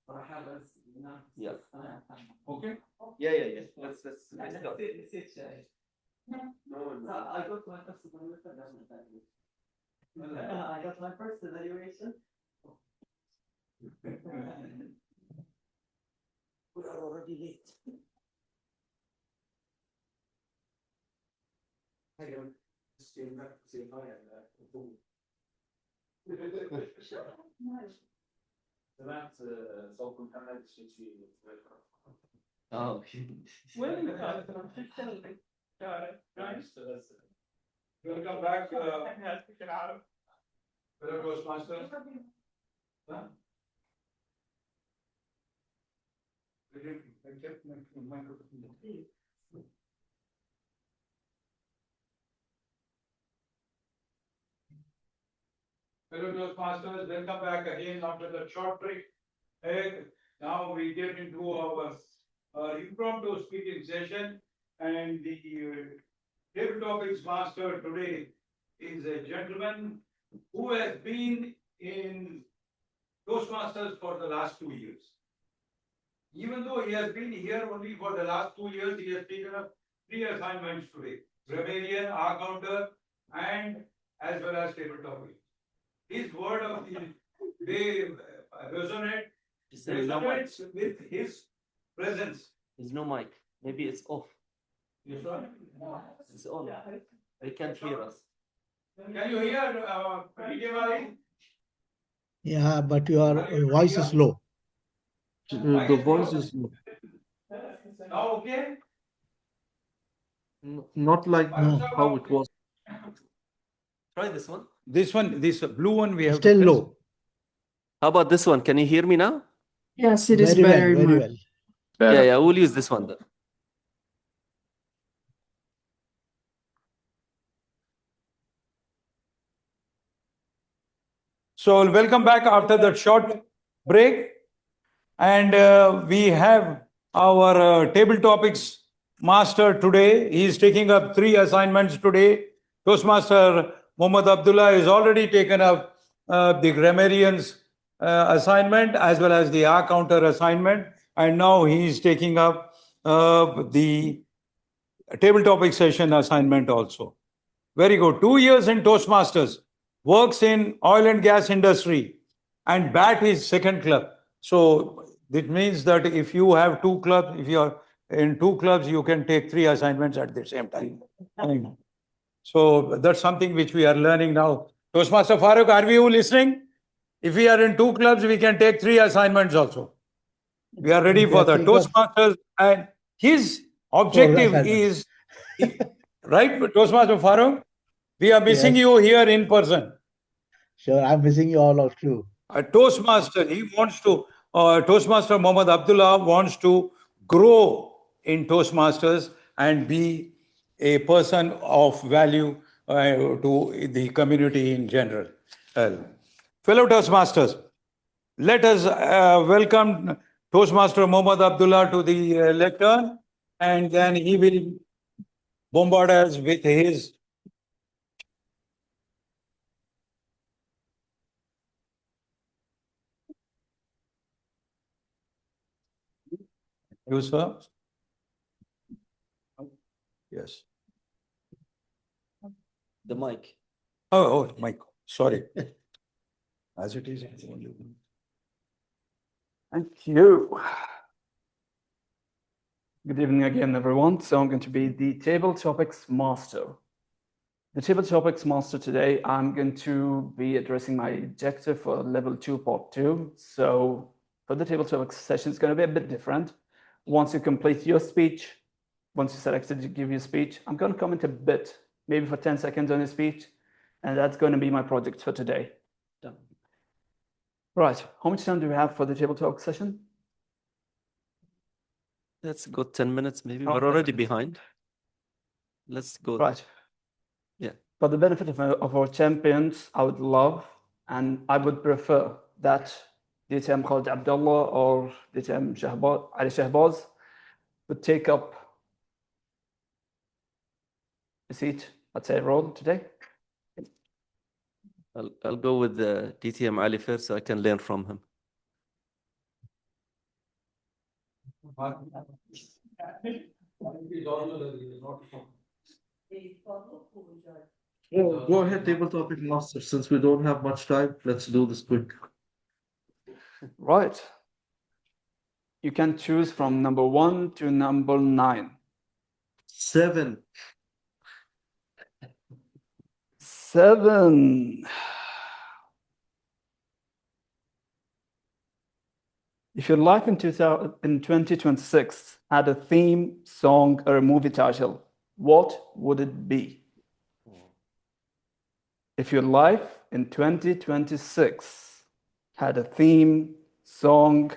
Speaker 6: Yeah.
Speaker 9: Okay.
Speaker 6: Yeah. Let's go.
Speaker 14: I got my first evaluation. I got my first evaluation. We are already late. I just came back to say hi and سمعت صوت محمد الشيشي.
Speaker 6: Oh.
Speaker 9: Welcome back, fellow Toastmasters. I kept my microphone. Fellow Toastmasters, welcome back again after the short break. Now we get into our impromptu speaking session, and the table topics master today is a gentleman who has been in Toastmasters for the last 2 years. Even though he has been here only for the last 2 years, he has taken up 3 assignments today: grammarian, R-counter, and as well as table topics. His word of the day resonates with his presence.
Speaker 6: There's no mic. Maybe it's off.
Speaker 9: You sure?
Speaker 6: It's on. They can't hear us.
Speaker 9: Can you hear DJ?
Speaker 15: Yeah, but your voice is low.
Speaker 7: The voice is
Speaker 9: Now okay?
Speaker 7: not like how it was.
Speaker 6: Try this one.
Speaker 9: This blue one we have
Speaker 15: Still
Speaker 9: to press.
Speaker 15: low.
Speaker 6: How about this one? Can you hear me now?
Speaker 3: Yes, it is
Speaker 15: Very
Speaker 3: better.
Speaker 15: well, very
Speaker 3: Mark.
Speaker 15: well.
Speaker 6: Yeah, we'll use this one then.
Speaker 9: So welcome back after that short break, and we have our table topics master today. He is taking up 3 assignments today. Toastmaster Mohammad Abdullah has already taken up the grammarians assignment as well as the R-counter assignment, and now he is taking up the table topic session assignment also. Very good. 2 years in Toastmasters, works in oil and gas industry, and BAT is second club. So it means that if you have 2 clubs, if you are in 2 clubs, you can take 3 assignments at the same time. So that's something which we are learning now. Toastmaster Farooq, are you listening? If we are in 2 clubs, we can take 3 assignments also. We are ready for the Toastmasters, and his objective is, right, Toastmaster Farooq? We are missing you here in person.
Speaker 15: Sure, I'm missing you all out too.
Speaker 9: A Toastmaster, he wants to, Toastmaster Mohammad Abdullah wants to grow in Toastmasters and be a person of value to the community in general. Fellow Toastmasters, let us welcome Toastmaster Mohammad Abdullah to the lectern, and then he will bombard us with his You, sir? Yes.
Speaker 6: The mic.
Speaker 9: Oh, mic. Sorry. As it is.
Speaker 8: Thank you. Good evening again, everyone. So I'm going to be the table topics master. The table topics master today, I'm going to be addressing my objective for level 2, part 2. So for the table topics session, it's going to be a bit different. Once you complete your speech, once you selected to give your speech, I'm going to comment a bit, maybe for 10 seconds on your speech, and that's going to be my project for today. Done. Right, how much time do we have for the table talk session?
Speaker 6: Let's go 10 minutes maybe. We're already behind. Let's go.
Speaker 8: Right.
Speaker 6: Yeah.
Speaker 8: For the benefit of our champions, I would love and I would prefer that DTM Khalid Abdullah or DTM Ali Shahbaz would take up a seat, let's say, role today.
Speaker 6: I'll go with the DTM Ali first so I can learn from him.
Speaker 7: Oh, go ahead, table topic master. Since we don't have much time, let's do this quick.
Speaker 8: Right. You can choose from number 1 to number 9.
Speaker 7: 7.
Speaker 8: 7. If your life in 2026 had a theme, song, or a movie title, what would it be? If your life in 2026 had a theme, song,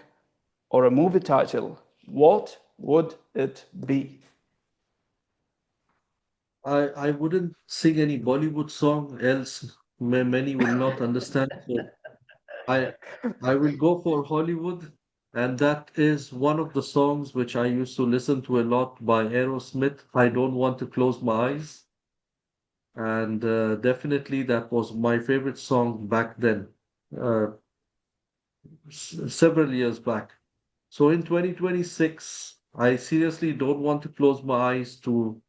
Speaker 8: or a movie title, what would it be?
Speaker 7: I wouldn't sing any Bollywood song, else many will not understand. So I will go for Hollywood, and that is one of the songs which I used to listen to a lot by Aerosmith. I don't want to close my eyes, and definitely that was my favorite song back then, uh, several years back. So in 2026, I seriously don't want to close my eyes to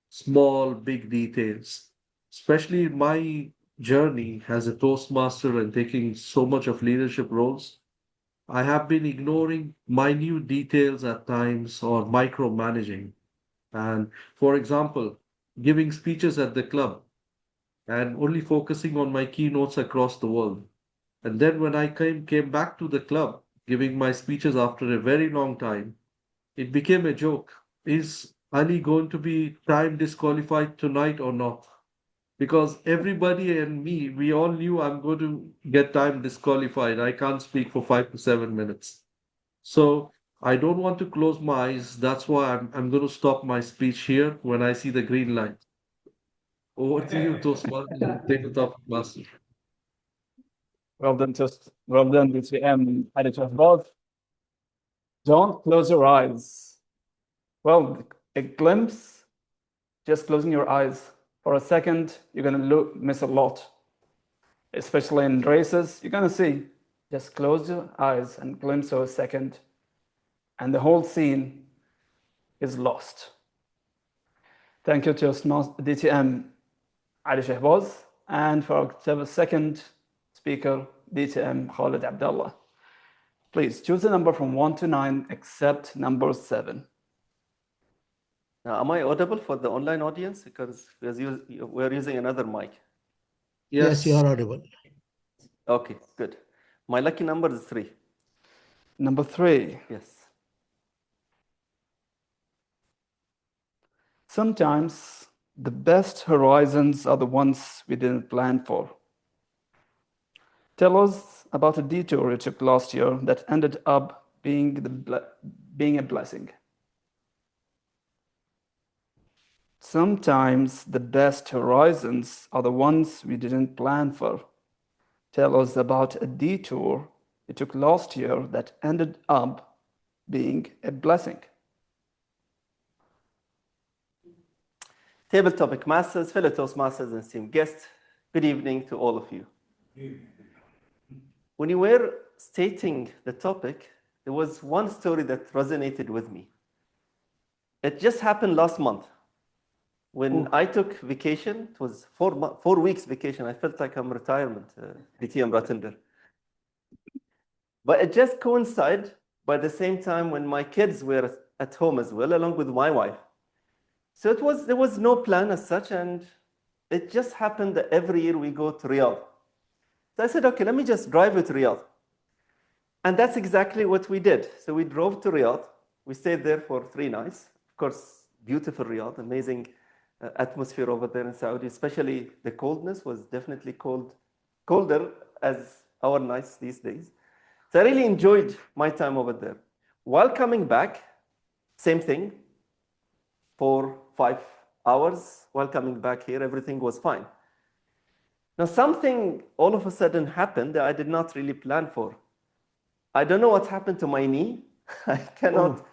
Speaker 7: small, big details. Especially my journey as a Toastmaster and taking so much of leadership roles, I have been ignoring minute details at times or micromanaging. And for example, giving speeches at the club and only focusing on my keynotes across the world. And then when I came back to the club, giving my speeches after a very long time, it became a joke. Is Ali going to be time disqualified tonight or not? Because everybody and me, we all knew I'm going to get time disqualified. I can't speak for 5 to 7 minutes. So I don't want to close my eyes. That's why I'm going to stop my speech here when I see the green light. Over to you, Toastmaster. Take the top, Master.
Speaker 8: Well done, DTM, editor of both. Don't close your eyes. Well, a glimpse, just closing your eyes for a second, you're going to miss a lot. Especially in races, you're going to see. Just close your eyes and glimpse for a second, and the whole scene is lost. Thank you to DTM Ali Shahbaz, and for our second speaker, DTM Khalid Abdallah. Please choose a number from 1 to 9, except number 7.
Speaker 6: Now, am I audible for the online audience? Because we're using another mic.
Speaker 15: Yes, you are audible.
Speaker 6: Okay, good. My lucky number is 3.
Speaker 8: Number 3.
Speaker 6: Yes.
Speaker 8: Sometimes the best horizons are the ones we didn't plan for. Tell us about a detour you took last year that ended up being a blessing. Sometimes the best horizons are the ones we didn't plan for. Tell us about a detour you took last year that ended up being a blessing.
Speaker 6: Table topic masters, fellow Toastmasters, and esteemed guests, good evening to all of you. When you were stating the topic, there was one story that resonated with me. It just happened last month. When I took vacation, it was 4 weeks vacation. I felt like I'm retirement, DTM Ratinder. But it just coincided by the same time when my kids were at home as well, along with my wife. So there was no plan as such, and it just happened that every year we go to Riyadh. So I said, okay, let me just drive you to Riyadh. And that's exactly what we did. So we drove to Riyadh. We stayed there for 3 nights. Of course, beautiful Riyadh, amazing atmosphere over there in Saudi, especially the coldness was definitely colder as our nights these days. So I really enjoyed my time over there. While coming back, same thing, for 5 hours. While coming back here, everything was fine. Now something all of a sudden happened that I did not really plan for. I don't know what happened to my knee. I cannot,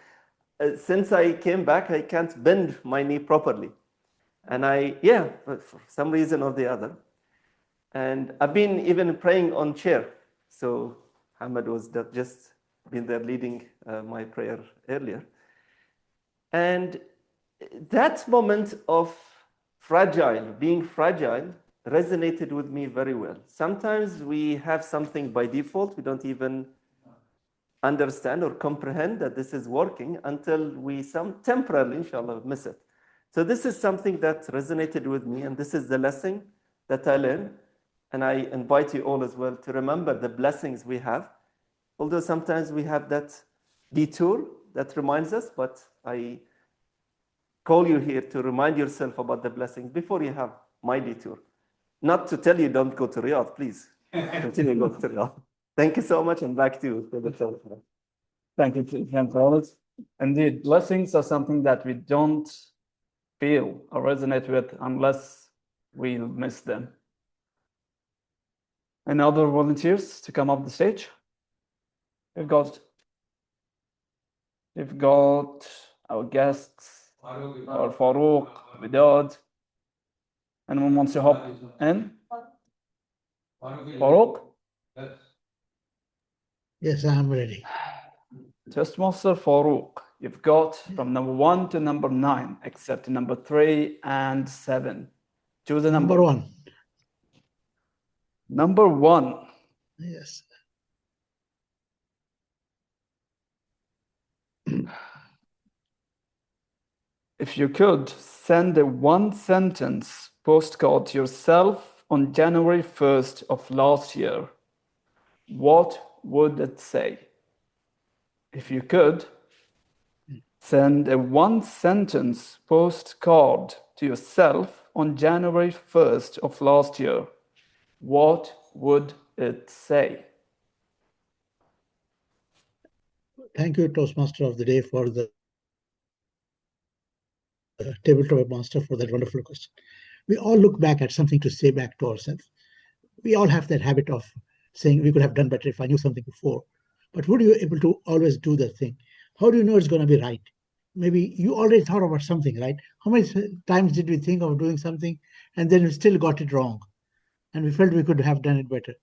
Speaker 6: since I came back, I can't bend my knee properly. And for some reason or the other. And I've been even praying on chair. So Hamad was just been there leading my prayer earlier. And that moment of being fragile, resonated with me very well. Sometimes we have something by default, we don't even understand or comprehend that this is working until we temporarily, inshallah, miss it. So this is something that resonated with me, and this is the lesson that I learned. And I invite you all as well to remember the blessings we have. Although sometimes we have that detour that reminds us, but I call you here to remind yourself about the blessings before you have my detour. Not to tell you don't go to Riyadh, please. Continue to go to Riyadh. Thank you so much, and back to you.
Speaker 8: Thank you, Khalid. Indeed, blessings are something that we don't feel or resonate with unless we miss them. Any other volunteers to come up the stage? We've got our guests, our Farouk, Widad. Anyone wants to hop in? Farouk?
Speaker 15: Yes, I'm ready.
Speaker 8: Toastmaster Farouk, you've got from number 1 to number 9, except number 3 and 7. Choose a number.
Speaker 15: Number 1.
Speaker 8: Number 1.
Speaker 15: Yes.
Speaker 8: If you could send a one-sentence postcard to yourself on January 1st of last year, what would it say? If you could send a one-sentence postcard to yourself on January 1st of last year, what would it say?
Speaker 15: Thank you, Toastmaster of the Day, for the tabletop master, for that wonderful question. We all look back at something to say back to ourselves. We all have that habit of saying we could have done better if I knew something before. But would you be able to always do the thing? How do you know it's going to be right? Maybe you already thought about something, right? How many times did we think of doing something and then we still got it wrong? And we felt we could have done it better.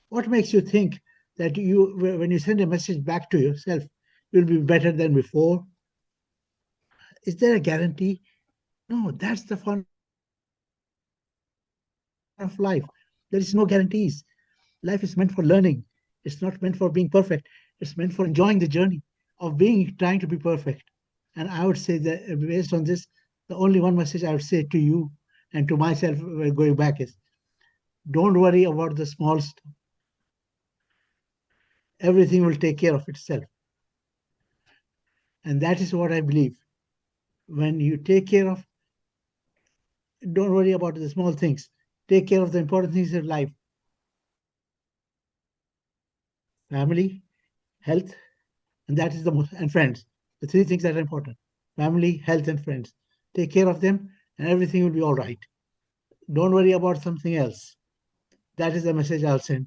Speaker 15: What makes you think that when you send a message back to yourself, you'll be better than before? Is there a guarantee? No, that's the fun of life. There is no guarantees. Life is meant for learning. It's not meant for being perfect. It's meant for enjoying the journey of trying to be perfect. And I would say that based on this, the only one message I would say to you and to myself going back is, don't worry about the small stuff. Everything will take care of itself. And that is what I believe. When you take care of, don't worry about the small things. Take care of the important things in life. Family, health, and that is and friends. The 3 things that are important. Family, health, and friends. Take care of them and everything will be all right. Don't worry about something else. That is the message I'll send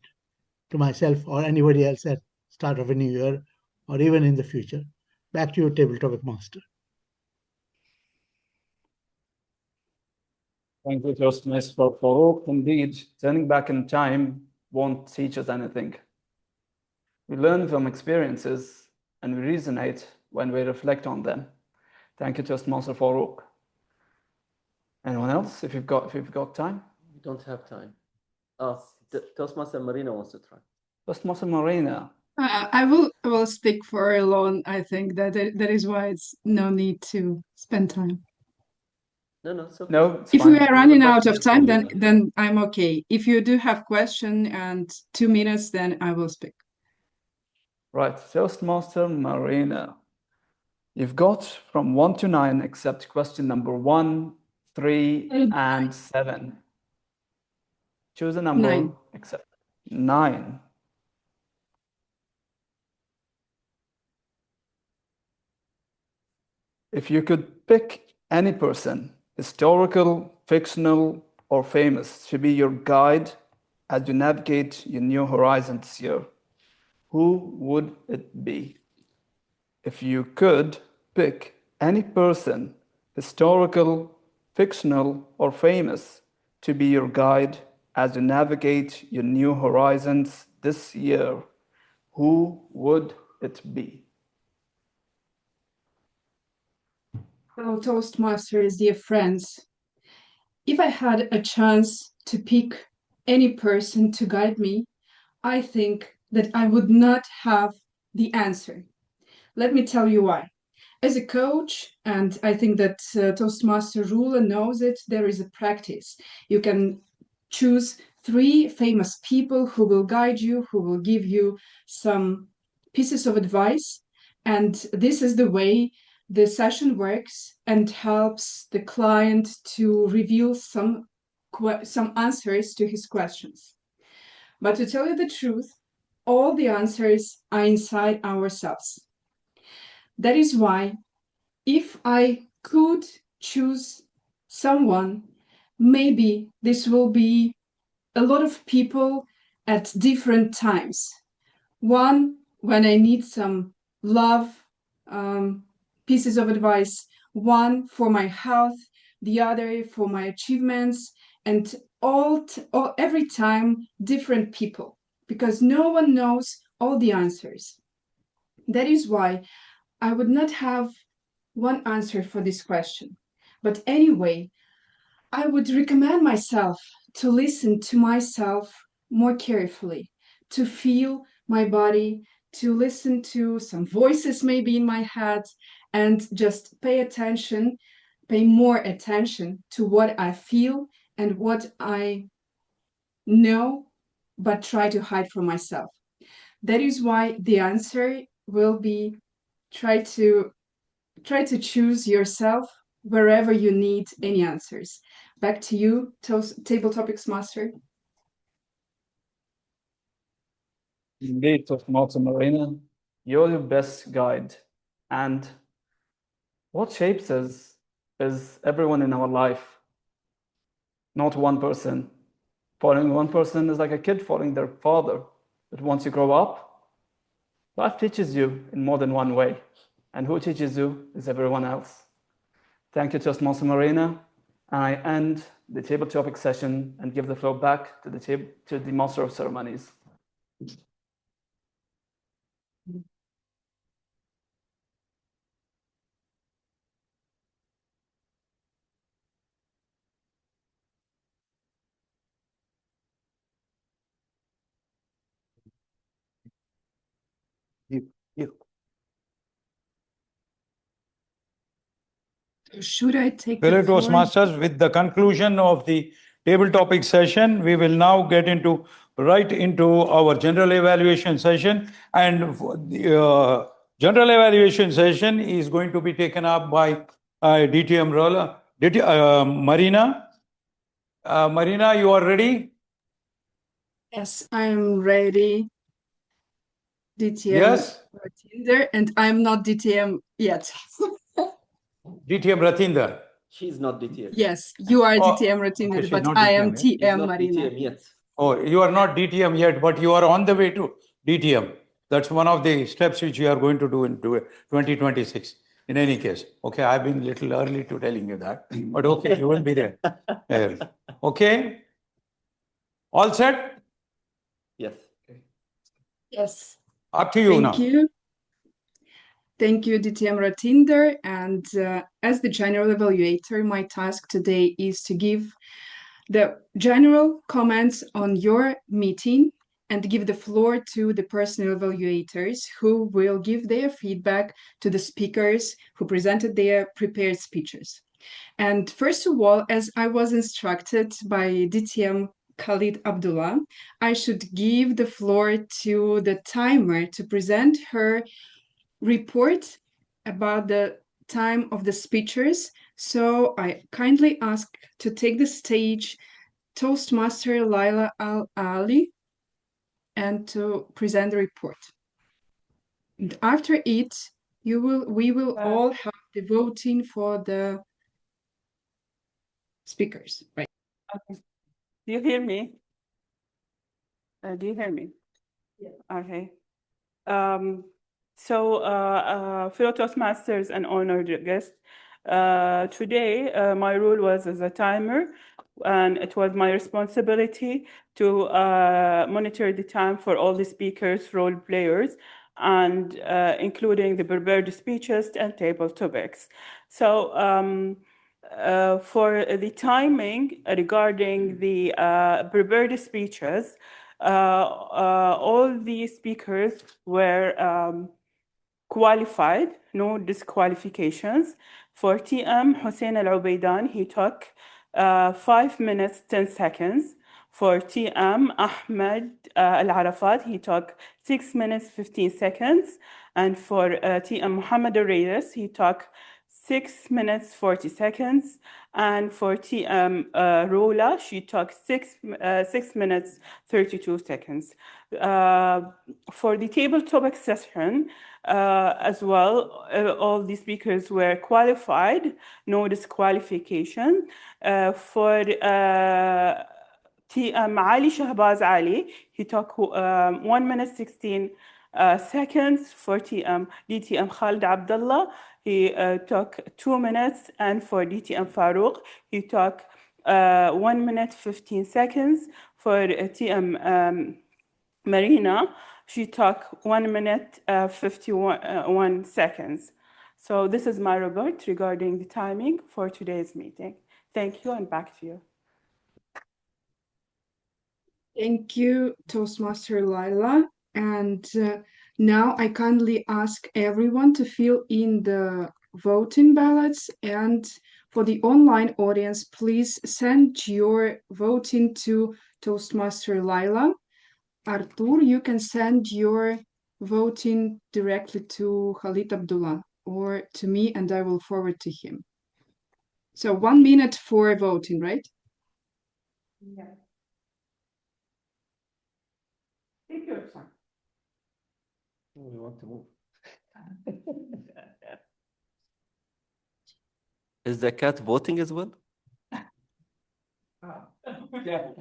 Speaker 15: to myself or anybody else at start of a new year or even in the future. Back to your tabletop master.
Speaker 8: Thank you, Toastmaster Farouk. Indeed, turning back in time won't teach us anything. We learn from experiences and we resonate when we reflect on them. Thank you, Toastmaster Farouk. Anyone else, if you've got time?
Speaker 6: We don't have time. Toastmaster Marina wants to try.
Speaker 8: Toastmaster Marina.
Speaker 3: I will speak for Elon. I think that is why it's no need to spend time.
Speaker 6: No, it's okay.
Speaker 8: No,
Speaker 3: if we are running out of time, then I'm okay. If you do have question and 2 minutes, then I will speak.
Speaker 8: Right, Toastmaster Marina. You've got from 1 to 9, except question number 1, 3, and 7. Choose a number
Speaker 3: 9.
Speaker 8: Except 9. If you could pick any person, historical, fictional, or famous, to be your guide as you navigate your new horizon this year, who would it be? If you could pick any person, historical, fictional, or famous, to be your guide as you navigate your new horizons this year, who would it be?
Speaker 3: Well, Toastmasters, dear friends, if I had a chance to pick any person to guide me, I think that I would not have the answer. Let me tell you why. As a coach, and I think that Toastmaster ruler knows it, there is a practice. You can choose 3 famous people who will guide you, who will give you some pieces of advice. And this is the way the session works and helps the client to reveal some answers to his questions. But to tell you the truth, all the answers are inside ourselves. That is why, if I could choose someone, maybe this will be a lot of people at different times. One, when I need some love, pieces of advice, one for my health, the other for my achievements, and every time different people, because no one knows all the answers. That is why I would not have one answer for this question. But anyway, I would recommend myself to listen to myself more carefully, to feel my body, to listen to some voices maybe in my head, and just pay more attention to what I feel and what I know, but try to hide from myself. That is why the answer will be try to choose yourself wherever you need any answers. Back to you, Table Topics Master.
Speaker 8: Indeed, Toastmaster Marina, you're your best guide. And what shapes us is everyone in our life, not one person. Following one person is like a kid following their father. But once you grow up, life teaches you in more than one way. And who teaches you is everyone else. Thank you, Toastmaster Marina. I end the table topic session and give the floor back to the Master of Ceremonies.
Speaker 6: You.
Speaker 3: Should I take
Speaker 9: Fellow
Speaker 3: the floor?
Speaker 9: Toastmasters, with the conclusion of the table topic session, we will now get right into our general evaluation session. And the general evaluation session is going to be taken up by DTM Rola, Marina. Marina, you are ready?
Speaker 3: Yes, I'm ready. DTM
Speaker 9: Yes.
Speaker 3: Ratinder, and I'm not DTM yet.
Speaker 9: DTM Ratinder.
Speaker 6: She's not DTM.
Speaker 3: Yes, you are
Speaker 9: Oh,
Speaker 3: DTM Ratinder,
Speaker 9: she's
Speaker 3: but
Speaker 9: not
Speaker 3: I am
Speaker 9: DTM,
Speaker 6: She's
Speaker 3: TM
Speaker 6: not
Speaker 3: Marina.
Speaker 6: DTM yet.
Speaker 9: Oh, you are not DTM yet, but you are on the way to DTM. That's one of the steps which you are going to do in 2026. In any case, okay, I've been a little early to telling you that, but okay, you will be there. Okay, all set?
Speaker 6: Yes.
Speaker 3: Yes.
Speaker 9: Up to you now.
Speaker 3: Thank you. Thank you, DTM Ratinder. And as the general evaluator, my task today is to give the general comments on your meeting and give the floor to the personal evaluators who will give their feedback to the speakers who presented their prepared speeches. And first of all, as I was instructed by DTM Khalid Abdullah, I should give the floor to the timer to present her report about the time of the speakers. So I kindly ask to take the stage Toastmaster Laila Al-Ali and to present the report. And after it, we will all have the voting for the speakers, right?
Speaker 1: Okay. Do you hear me? Do you hear me?
Speaker 3: Yeah.
Speaker 1: Okay. Fellow Toastmasters and honored guests, today my role was as a timer, and it was my responsibility to monitor the time for all the speakers, role players, and including the prepared speeches and table topics. So for the timing regarding the prepared speeches, all the speakers were qualified, no disqualifications. For TM Hussein Al Ubaidan, he took 5 minutes 10 seconds. For TM Ahmed Al Arafat, he took 6 minutes 15 seconds. And for TM Muhammad Al Reyes, he took 6 minutes 40 seconds. And for TM Rola, she took 6 minutes 32 seconds. For the table topic session, as well, all the speakers were qualified, no disqualification. For TM Ali Shahbaz Ali, he took 1 minute 16 seconds. For DTM Khalid Abdullah, he took 2 minutes. And for DTM Farouk, he took 1 minute 15 seconds. For TM Marina, she took 1 minute 51 seconds. So this is my report regarding the timing for today's meeting. Thank you, and back to you.
Speaker 3: Thank you, Toastmaster Laila. And now I kindly ask everyone to fill in the voting ballots. And for the online audience, please send your voting to Toastmaster Laila. Artur, you can send your voting directly to Khalid Abdullah or to me, and I will forward to him. So 1 minute for voting, right?
Speaker 1: Yeah. Take your time.
Speaker 6: We want to move. Is the cat voting as well?
Speaker 1: Yeah.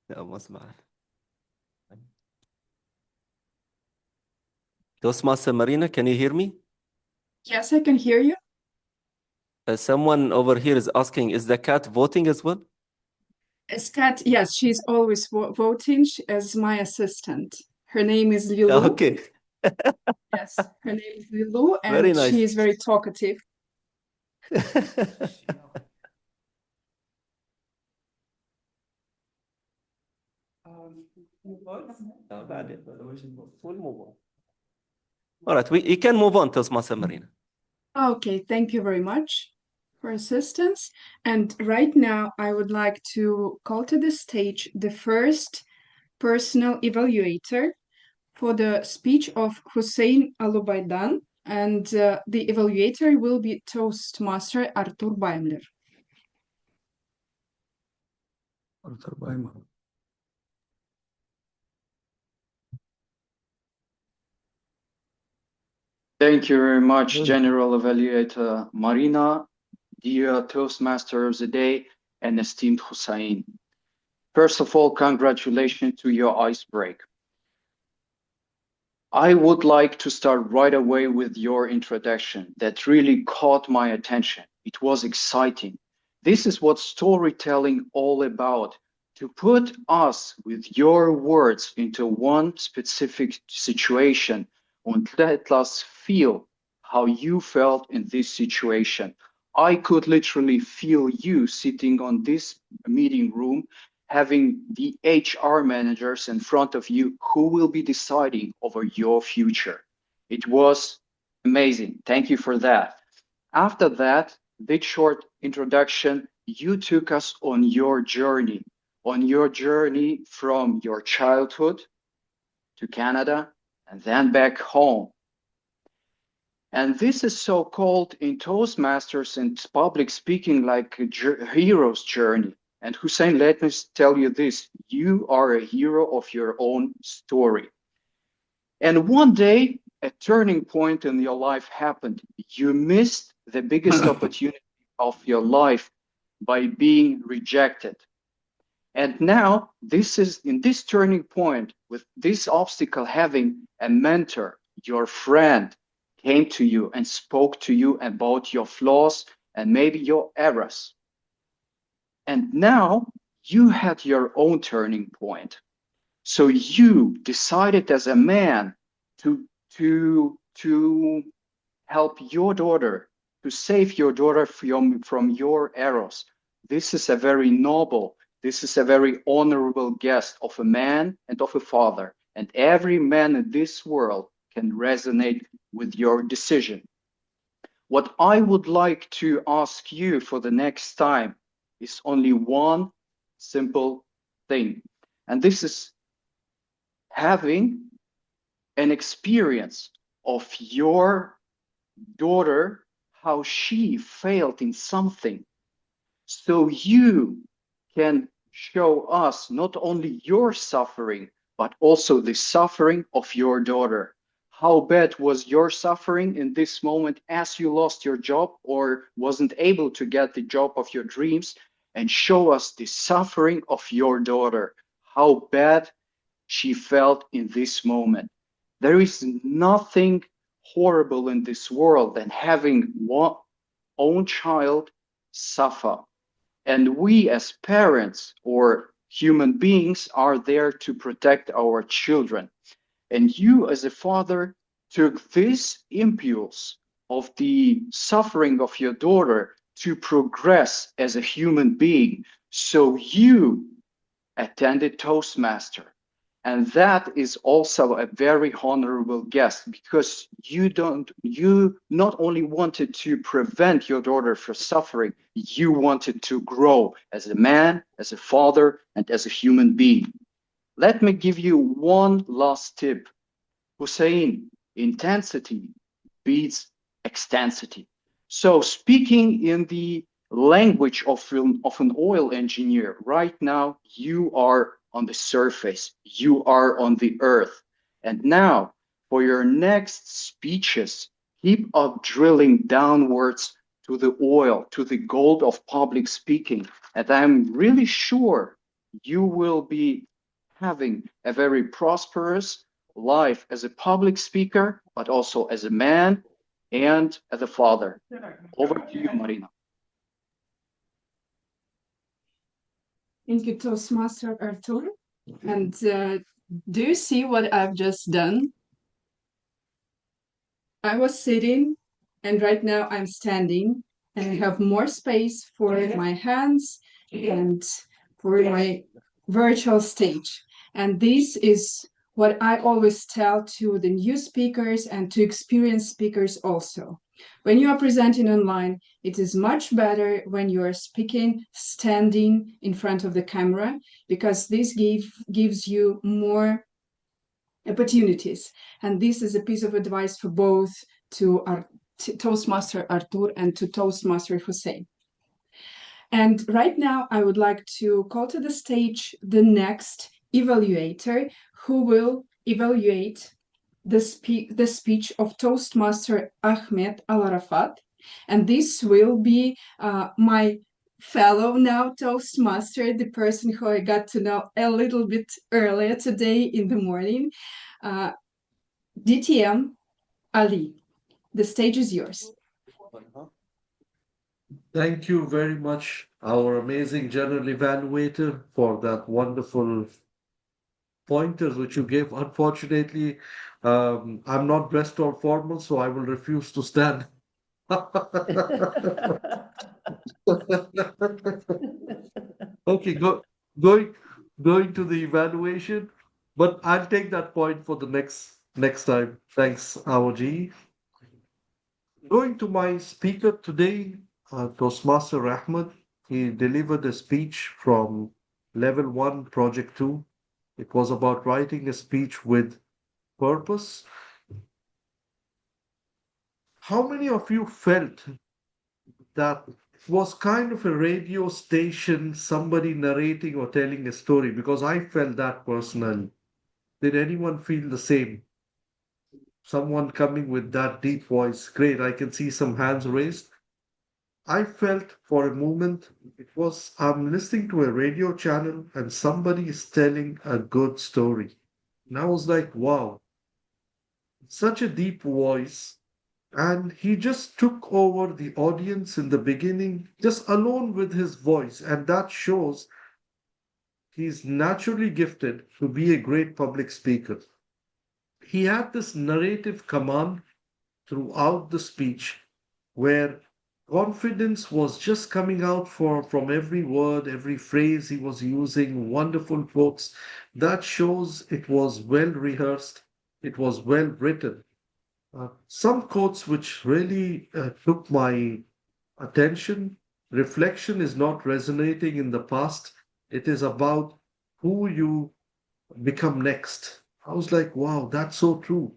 Speaker 6: لا ما سمعت. Toastmaster Marina, can you hear me?
Speaker 3: Yes, I can hear you.
Speaker 6: Someone over here is asking, is the cat voting as well?
Speaker 3: Scat, yes, she's always voting as my assistant. Her name is Lilu.
Speaker 6: Okay.
Speaker 3: Yes, her name is Lilu, and
Speaker 6: Very nice.
Speaker 3: she is very talkative.
Speaker 6: All right, you can move on, Toastmaster Marina.
Speaker 3: Okay, thank you very much for assistance. And right now, I would like to call to the stage the first personal evaluator for the speech of Hussein Al Ubaidan, and the evaluator will be Toastmaster Artur Baimler.
Speaker 9: Artur Baimler.
Speaker 5: Thank you very much, General Evaluator Marina, dear Toastmaster of the Day, and esteemed Hussein. First of all, congratulations to your icebreak. I would like to start right away with your introduction that really caught my attention. It was exciting. This is what storytelling all about, to put us with your words into one specific situation and let us feel how you felt in this situation. I could literally feel you sitting on this meeting room, having the HR managers in front of you who will be deciding over your future. It was amazing. Thank you for that. After that, this short introduction, you took us on your journey from your childhood to Canada and then back home. And this is so called in Toastmasters and public speaking like a hero's journey. And Hussein, let me tell you this, you are a hero of your own story. And one day, a turning point in your life happened. You missed the biggest opportunity of your life by being rejected. And now, this is in this turning point, with this obstacle, having a mentor, your friend, came to you and spoke to you about your flaws and maybe your errors. And now you had your own turning point. So you decided as a man to help your daughter, to save your daughter from your arrows. This is a very noble, this is a very honorable guest of a man and of a father. And every man in this world can resonate with your decision. What I would like to ask you for the next time is only one simple thing. And this is having an experience of your daughter, how she failed in something. So you can show us not only your suffering, but also the suffering of your daughter. How bad was your suffering in this moment as you lost your job or wasn't able to get the job of your dreams? And show us the suffering of your daughter, how bad she felt in this moment. There is nothing horrible in this world than having one own child suffer. And we as parents or human beings are there to protect our children. And you as a father took this impulse of the suffering of your daughter to progress as a human being. So you attended Toastmaster. And that is also a very honorable guest because you not only wanted to prevent your daughter from suffering, you wanted to grow as a man, as a father, and as a human being. Let me give you one last tip. Hussein, intensity beats extensity. So speaking in the language of an oil engineer, right now you are on the surface, you are on the earth. And now for your next speeches, keep up drilling downwards to the oil, to the gold of public speaking. And I'm really sure you will be having a very prosperous life as a public speaker, but also as a man and as a father. Over to you, Marina.
Speaker 3: Thank you, Toastmaster Artur. And do you see what I've just done? I was sitting, and right now I'm standing, and I have more space for my hands and for my virtual stage. And this is what I always tell to the new speakers and to experienced speakers also. When you are presenting online, it is much better when you are speaking standing in front of the camera, because this gives you more opportunities. And this is a piece of advice for both to our Toastmaster Artur and to Toastmaster Hussein. And right now, I would like to call to the stage the next evaluator who will evaluate the speech of Toastmaster Ahmed Al Arafat. And this will be my fellow now Toastmaster, the person who I got to know a little bit earlier today in the morning, DTM Ali. The stage is yours.
Speaker 7: Thank you very much, our amazing general evaluator, for that wonderful pointers which you gave. Unfortunately, I'm not dressed or formal, so I will refuse to stand. Okay, going to the evaluation, but I'll take that point for the next time. Thanks, Awaji. Going to my speaker today, Toastmaster Ahmed. He delivered a speech from Level 1, Project 2. It was about writing a speech with purpose. How many of you felt that it was kind of a radio station, somebody narrating or telling a story? Because I felt that personally. Did anyone feel the same? Someone coming with that deep voice. Great, I can see some hands raised. I felt for a moment it was I'm listening to a radio channel and somebody is telling a good story. And I was like, wow, such a deep voice. And he just took over the audience in the beginning, just alone with his voice. And that shows he's naturally gifted to be a great public speaker. He had this narrative command throughout the speech where confidence was just coming out from every word, every phrase he was using, wonderful quotes. That shows it was well rehearsed, it was well written. Some quotes which really took my attention. Reflection is not resonating in the past, it is about who you become next. I was like, wow, that's so true.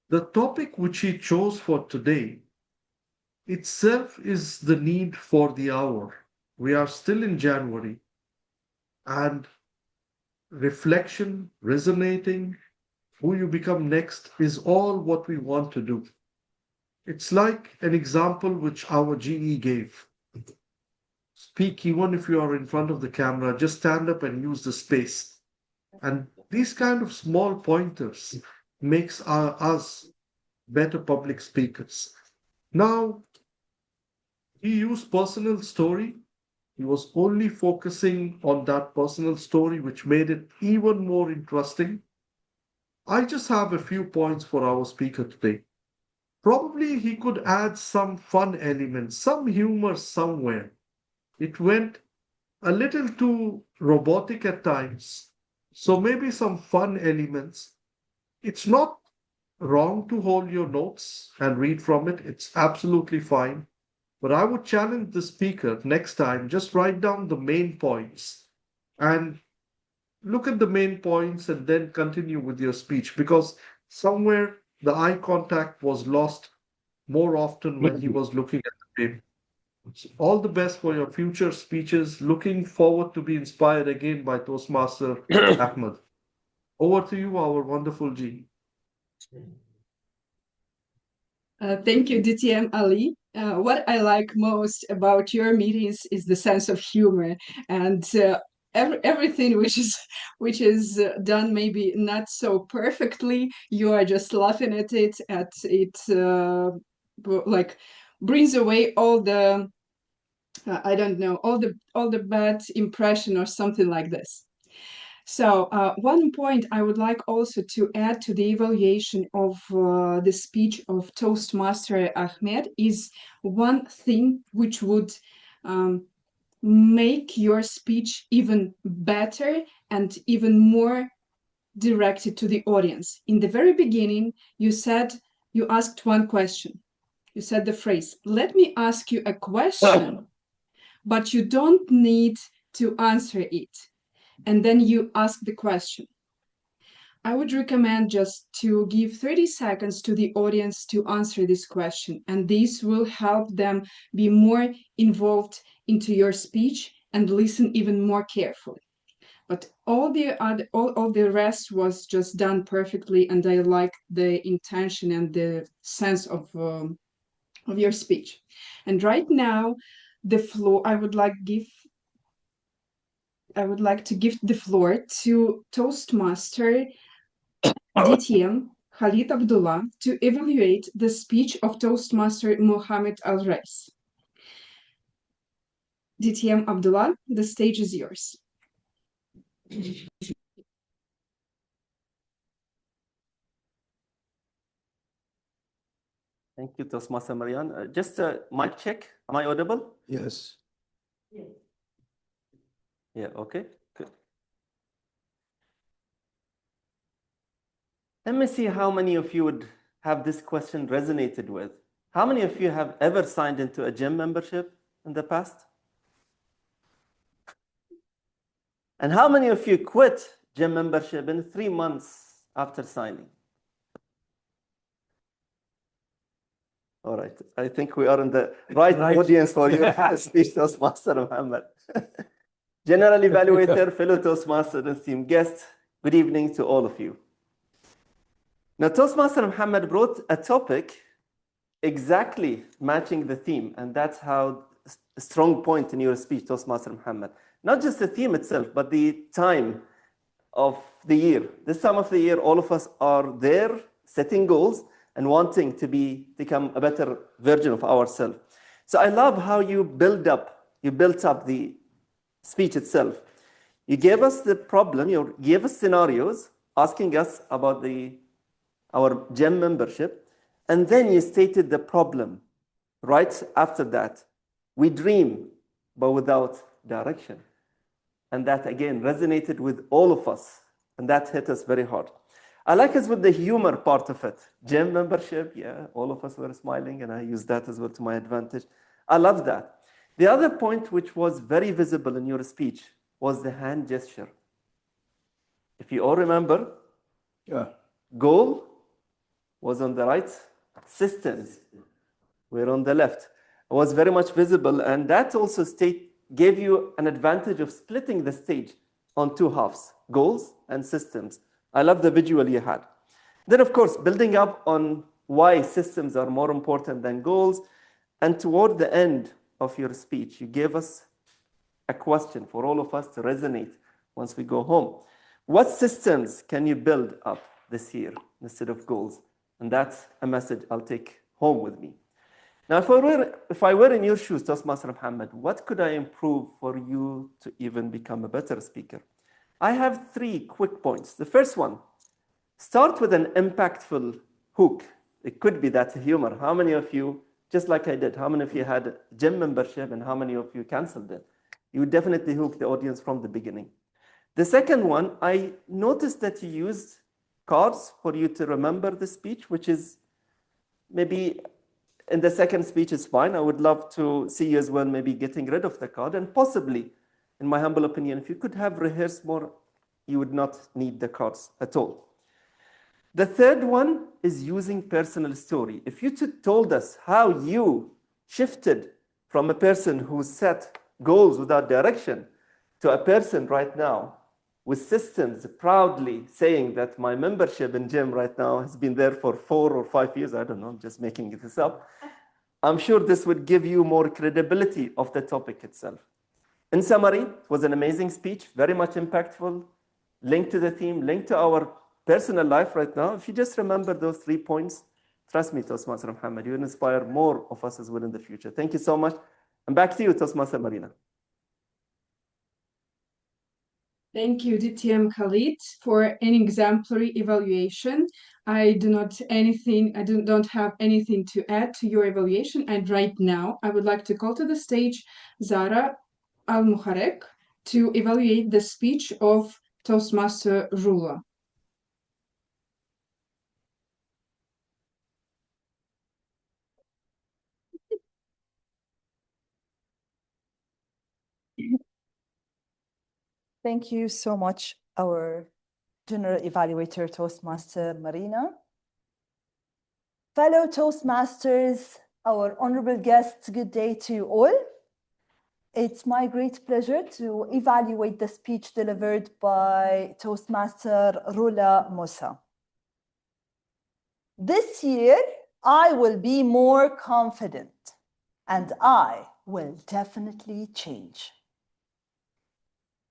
Speaker 7: The topic which he chose for today itself is the need for the hour. We are still in January, and reflection, resonating, who you become next is all what we want to do. It's like an example which our GE gave. Speak even if you are in front of the camera, just stand up and use the space. And these kind of small pointers makes us better public speakers. Now, he used personal story. He was only focusing on that personal story, which made it even more interesting. I just have a few points for our speaker today. Probably he could add some fun elements, some humor somewhere. It went a little too robotic at times. So maybe some fun elements. It's not wrong to hold your notes and read from it. It's absolutely fine. But I would challenge the speaker next time, just write down the main points and look at the main points and then continue with your speech, because somewhere the eye contact was lost more often when he was looking at the paper. All the best for your future speeches. Looking forward to be inspired again by Toastmaster Ahmed. Over to you, our wonderful G.
Speaker 3: Thank you, DTM Ali. What I like most about your meetings is the sense of humor, and everything which is done maybe not so perfectly, you are just laughing at it. Like brings away all the I don't know, all the bad impression or something like this. So one point I would like also to add to the evaluation of the speech of Toastmaster Ahmed is one thing which would make your speech even better and even more directed to the audience. In the very beginning, you asked one question. You said the phrase, "Let me ask you a question," but you don't need to answer it. And then you ask the question. I would recommend just to give 30 seconds to the audience to answer this question, and this will help them be more involved into your speech and listen even more carefully. But all the rest was just done perfectly, and I like the intention and the sense of your speech. And right now, the floor I would like to give the floor to Toastmaster DTM Khalid Abdullah to evaluate the speech of Toastmaster Mohammed Al-Rais. DTM Abdullah, the stage is yours.
Speaker 6: Thank you, Toastmaster Marianne. Just a mic check. Am I audible?
Speaker 16: Yes.
Speaker 6: Yeah, okay, good. Let me see how many of you would have this question resonated with. How many of you have ever signed into a gym membership in the past? And how many of you quit gym membership in 3 months after signing? All right, I think we are in the right audience for your speech, Toastmaster Mohammed. General Evaluator, fellow Toastmaster and esteemed guests, good evening to all of you. Now, Toastmaster Mohammed brought a topic exactly matching the theme, and that's how a strong point in your speech, Toastmaster Mohammed. Not just the theme itself, but the time of the year. This time of the year, all of us are there setting goals and wanting to become a better version of ourselves. So I love how you built up the speech itself. You gave us the problem, you gave us scenarios, asking us about our GEM membership, and then you stated the problem right after that. We dream, but without direction. And that, again, resonated with all of us, and that hit us very hard. I like us with the humor part of it. GEM membership, yeah, all of us were smiling, and I used that as well to my advantage. I love that. The other point, which was very visible in your speech, was the hand gesture. If you all remember, goal was on the right, systems were on the left. It was very much visible, and that also gave you an advantage of splitting the stage on two halves, goals and systems. I love the visual you had. Then, of course, building up on why systems are more important than goals, and toward the end of your speech, you gave us a question for all of us to resonate once we go home. What systems can you build up this year instead of goals? And that's a message I'll take home with me. Now, if I were in your shoes, Toastmaster Muhammad, what could I improve for you to even become a better speaker? I have 3 quick points. The first one, start with an impactful hook. It could be that humor. How many of you, just like I did, how many of you had a GEM membership and how many of you canceled it? You would definitely hook the audience from the beginning. The second one, I noticed that you used cards for you to remember the speech, which is maybe in the second speech is fine. I would love to see you as well, maybe getting rid of the card, and possibly, in my humble opinion, if you could have rehearsed more, you would not need the cards at all. The third one is using personal story. If you told us how you shifted from a person who set goals without direction to a person right now with systems, proudly saying that my membership in GEM right now has been there for 4 or 5 years, I don't know, I'm just making this up. I'm sure this would give you more credibility of the topic itself. In summary, it was an amazing speech, very much impactful, linked to the theme, linked to our personal life right now. If you just remember those 3 points, trust me, Toastmaster Muhammad, you will inspire more of us as well in the future. Thank you so much. And back to you, Toastmaster Marina.
Speaker 3: Thank you, DTM Khalid, for an exemplary evaluation. I don't have anything to add to your evaluation. And right now, I would like to call to the stage Zara Al-Mukharek to evaluate the speech of Toastmaster Rula.
Speaker 2: Thank you so much, our General Evaluator, Toastmaster Marina. Fellow Toastmasters, our honorable guests, good day to you all. It's my great pleasure to evaluate the speech delivered by Toastmaster Rula Musa. This year, I will be more confident, and I will definitely change.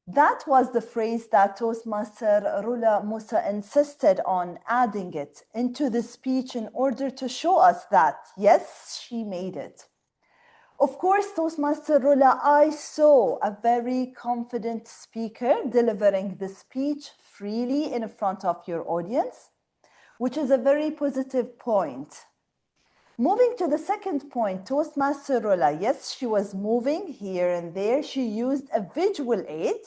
Speaker 2: That was the phrase that Toastmaster Rula Musa insisted on adding it into the speech in order to show us that, yes, she made it. Of course, Toastmaster Rula, I saw a very confident speaker delivering the speech freely in front of your audience, which is a very positive point. Moving to the second point, Toastmaster Rula, yes, she was moving here and there. She used a visual aid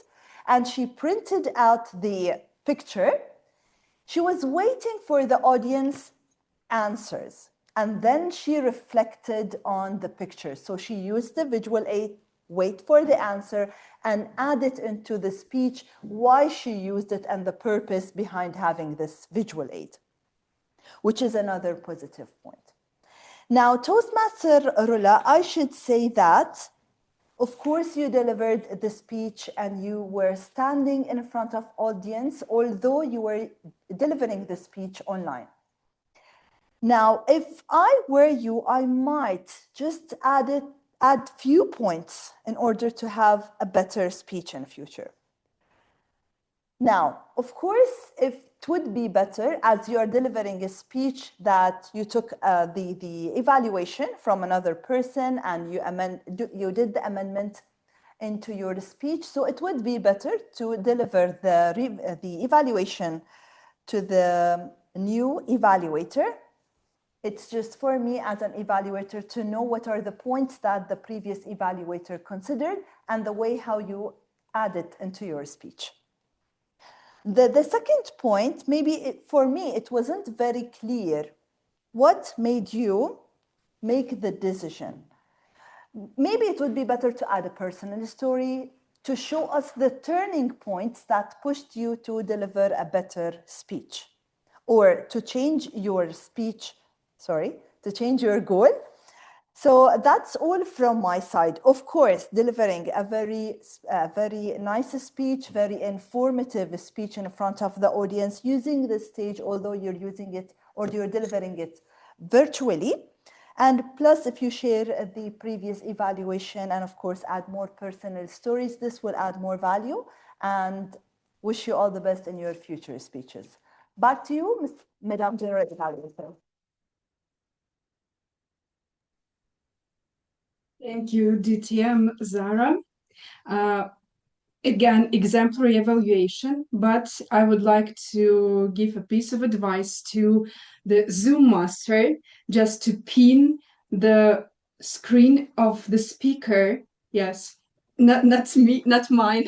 Speaker 2: and she printed out the picture. She was waiting for the audience answers, and then she reflected on the picture. So she used the visual aid, wait for the answer, and add it into the speech, why she used it and the purpose behind having this visual aid, which is another positive point. Now, Toastmaster Rula, I should say that, of course, you delivered the speech and you were standing in front of audience, although you were delivering the speech online. Now, if I were you, I might just add few points in order to have a better speech in the future. Now, of course, if it would be better as you are delivering a speech that you took the evaluation from another person and you did the amendment into your speech. So it would be better to deliver the evaluation to the new evaluator. It's just for me as an evaluator to know what are the points that the previous evaluator considered and the way how you add it into your speech. The second point, maybe for me, it wasn't very clear. What made you make the decision? Maybe it would be better to add a personal story to show us the turning points that pushed you to deliver a better speech or to change your speech, to change your goal. So that's all from my side. Of course, delivering a very nice speech, very informative speech in front of the audience, using the stage, although you're using it or you're delivering it virtually. And plus, if you share the previous evaluation and of course add more personal stories, this will add more value, and wish you all the best in your future speeches. Back to you, Madam General Evaluator.
Speaker 3: Thank you, DTM Zara. Again, exemplary evaluation, but I would like to give a piece of advice to the Zoom master just to pin the screen of the speaker. Yes, not me, not mine,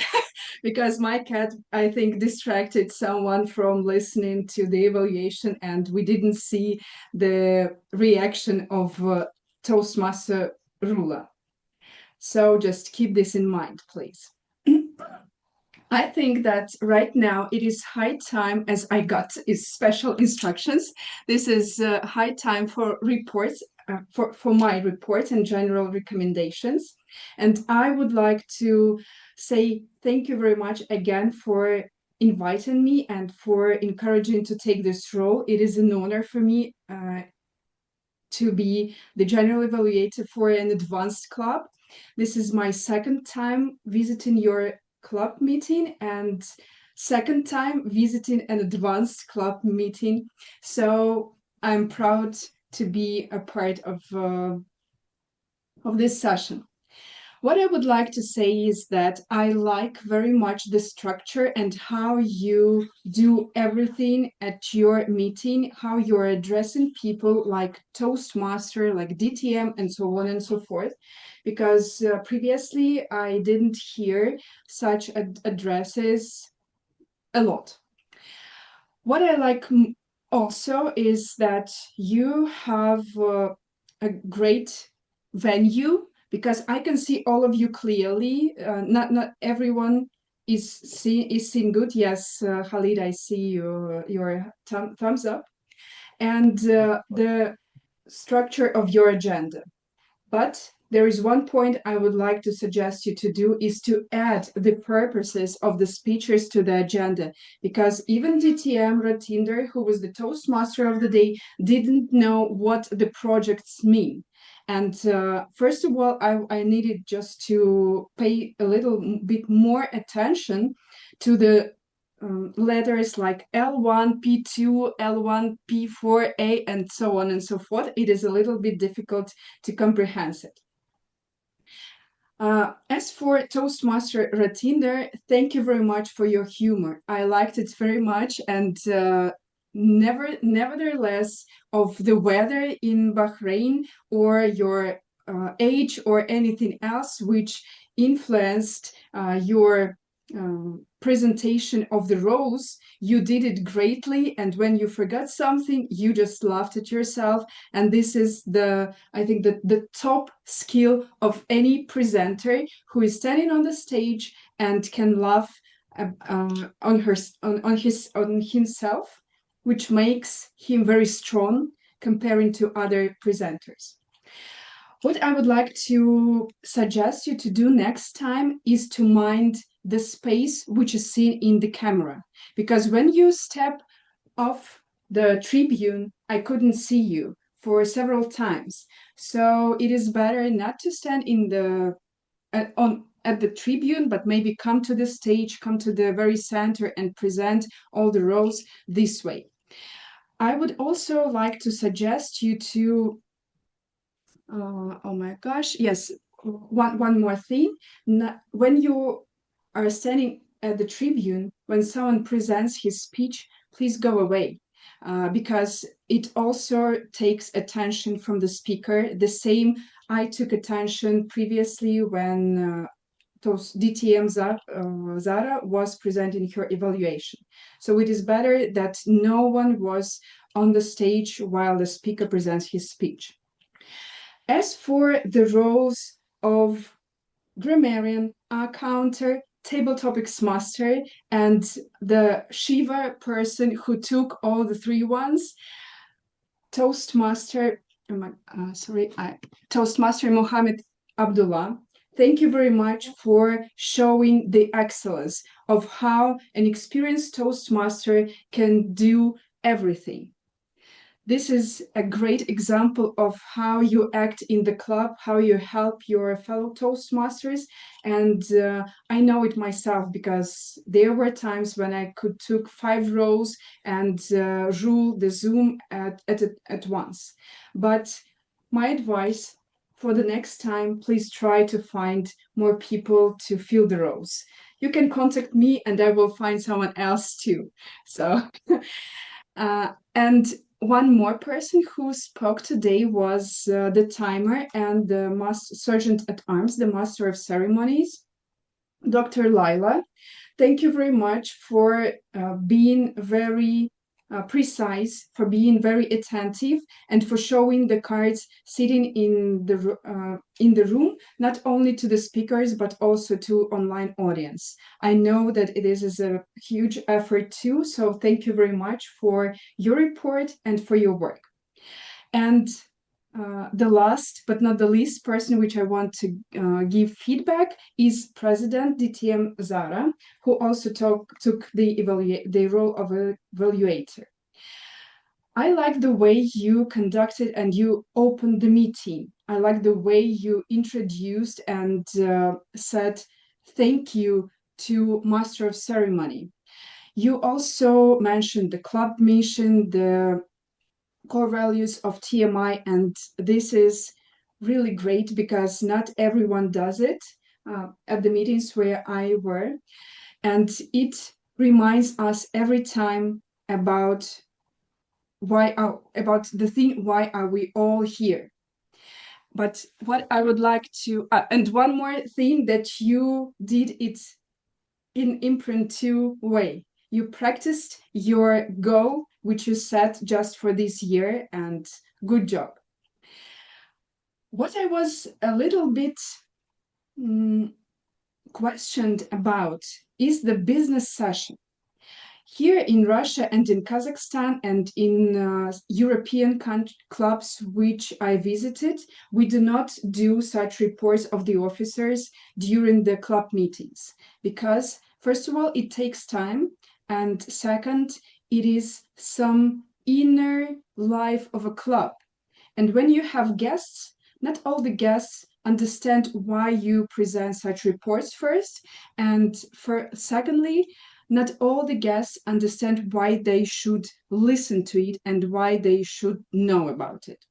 Speaker 3: because my cat, I think, distracted someone from listening to the evaluation and we didn't see the reaction of Toastmaster Rula. So just keep this in mind, please. I think that right now it is high time, as I got special instructions. This is high time for reports, for my report and general recommendations. And I would like to say thank you very much again for inviting me and for encouraging to take this role. It is an honor for me to be the general evaluator for an advanced club. This is my second time visiting your club meeting and second time visiting an advanced club meeting. So I'm proud to be a part of this session. What I would like to say is that I like very much the structure and how you do everything at your meeting, how you're addressing people like Toastmaster, like DTM, and so on and so forth. Because previously I didn't hear such addresses a lot. What I like also is that you have a great venue, because I can see all of you clearly. Not everyone is seen good. Yes, Khalid, I see your thumbs up. And the structure of your agenda. But there is one point I would like to suggest you to do is to add the purposes of the speeches to the agenda, because even DTM Ratinder, who was the Toastmaster of the day, didn't know what the projects mean. And first of all, I needed just to pay a little bit more attention to the letters like L1, P2, L1, P4A, and so on and so forth. It is a little bit difficult to comprehend it. As for Toastmaster Ratinder, thank you very much for your humor. I liked it very much, and nevertheless, of the weather in Bahrain or your age or anything else which influenced your presentation of the roles, you did it greatly, and when you forgot something, you just laughed at yourself. And this is I think the top skill of any presenter who is standing on the stage and can laugh on himself, which makes him very strong comparing to other presenters. What I would like to suggest you to do next time is to mind the space which is seen in the camera. Because when you step off the tribune, I couldn't see you for several times. So it is better not to stand in at the tribune, but maybe come to the stage, come to the very center and present all the roles this way. I would also like to suggest you to oh my gosh, yes, one more thing. When you are standing at the tribune, when someone presents his speech, please go away, because it also takes attention from the speaker. The same I took attention previously when DTM Zara was presenting her evaluation. So it is better that no one was on the stage while the speaker presents his speech. As for the roles of grammarian, counter, table topics master, and the Shiva person who took all the 3 ones, Toastmaster, Toastmaster Mohammed Abdullah, thank you very much for showing the excellence of how an experienced Toastmaster can do everything. This is a great example of how you act in the club, how you help your fellow Toastmasters. And I know it myself, because there were times when I could took 5 roles and rule the Zoom at once. But my advice for the next time, please try to find more people to fill the roles. You can contact me and I will find someone else too. So, and one more person who spoke today was the timer and the sergeant at arms, the master of ceremonies, Dr. Laila. Thank you very much for being very precise, for being very attentive, and for showing the cards sitting in the room, not only to the speakers but also to online audience. I know that it is a huge effort too, so thank you very much for your report and for your work. And the last but not the least person which I want to give feedback is President DTM Zara, who also took the role of evaluator. I like the way you conducted and you opened the meeting. I like the way you introduced and said thank you to Master of Ceremony. You also mentioned the club mission, the core values of TMI, and this is really great because not everyone does it at the meetings where I were, and it reminds us every time about why are we all here. But what I would like to and one more thing that you did it in impromptu way. You practiced your goal, which you set just for this year, and good job. What I was a little bit questioned about is the business session. Here in Russia and in Kazakhstan and in European clubs which I visited, we do not do such reports of the officers during the club meetings because, first of all, it takes time, and second, it is some inner life of a club. And when you have guests, not all the guests understand why you present such reports first, and secondly, not all the guests understand why they should listen to it and why they should know about it.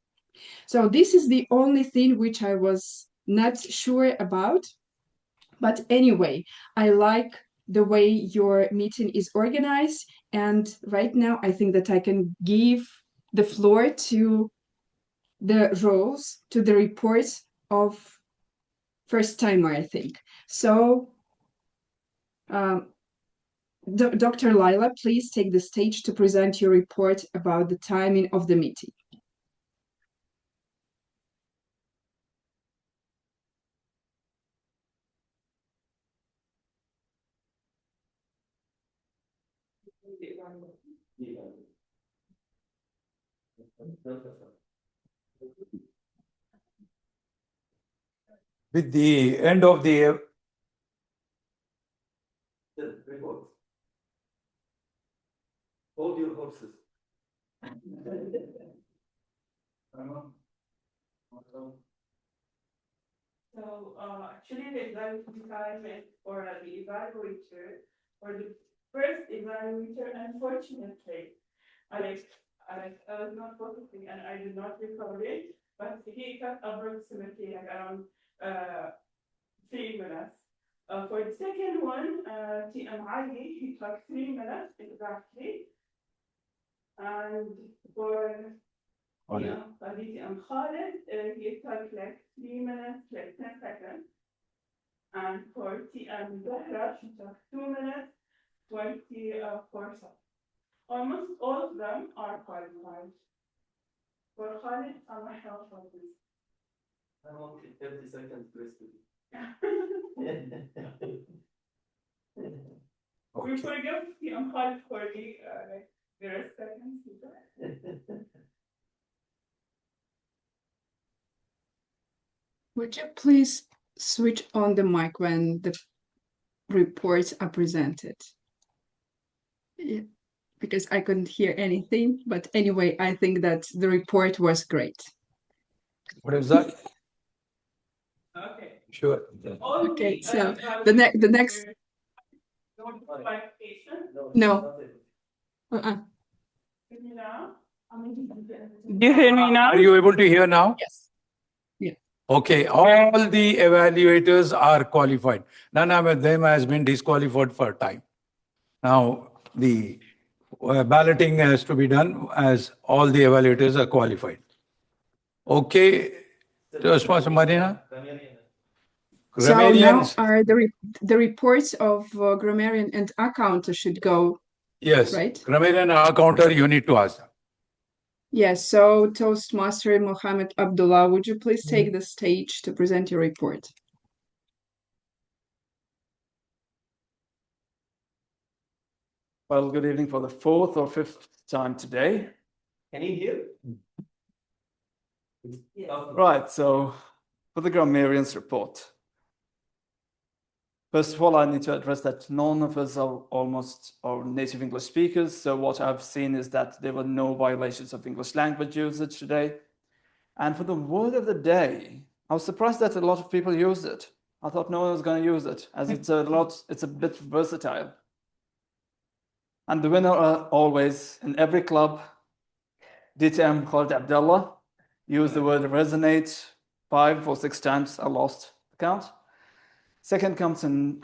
Speaker 3: So this is the only thing which I was not sure about. But anyway, I like the way your meeting is organized. And right now, I think that I can give the floor to the roles, to the reports of first timer, I think. So, Dr. Laila, please take the stage to present your report about the timing of the meeting.
Speaker 9: With the end of the
Speaker 6: Hold your horses.
Speaker 1: So actually the requirement for the evaluator, for the first evaluator, unfortunately, Alex was not focusing and I did not record it, but he got approximately like around 3 minutes. For the second one, TM Ali, he took 3 minutes exactly. And for TM Khalid, he took like 3 minutes, like 10 seconds. And for TM Zahra, she took 2 minutes, 24 seconds. Almost all of them are qualified. For Khalid, Allah help us.
Speaker 14: I want 30 seconds to
Speaker 1: We forgive TM Khalid for the rest seconds.
Speaker 3: Would you please switch on the mic when the reports are presented? Yeah, because I couldn't hear anything, but anyway, I think that the report was great.
Speaker 9: What is that?
Speaker 1: Okay.
Speaker 9: Sure.
Speaker 3: Okay, so the next. No.
Speaker 1: Do you hear me now?
Speaker 9: Are you able to hear now?
Speaker 3: Yes. Yeah.
Speaker 9: Okay, all the evaluators are qualified. None of them has been disqualified for time. Now, the balloting has to be done as all the evaluators are qualified. Okay, Sponsor Marina?
Speaker 3: So now
Speaker 9: Grammarians,
Speaker 3: are the reports of grammarian and accountant should go,
Speaker 9: yes.
Speaker 3: right?
Speaker 9: Grammarian counter, you need to ask them.
Speaker 3: Yes, so Toastmaster Mohammed Abdullah, would you please take the stage to present your report?
Speaker 8: Well, good evening for the 4th or 5th time today.
Speaker 14: Can you hear?
Speaker 8: Yes. Right, so for the grammarians report. First of all, I need to address that none of us are native English speakers. So what I've seen is that there were no violations of English language usage today. And for the word of the day, I was surprised that a lot of people used it. I thought no one was going to use it, as it's a bit versatile. And the winner always in every club, DTM Khalid Abdullah, used the word resonate 5 or 6 times. I lost the count. Second comes in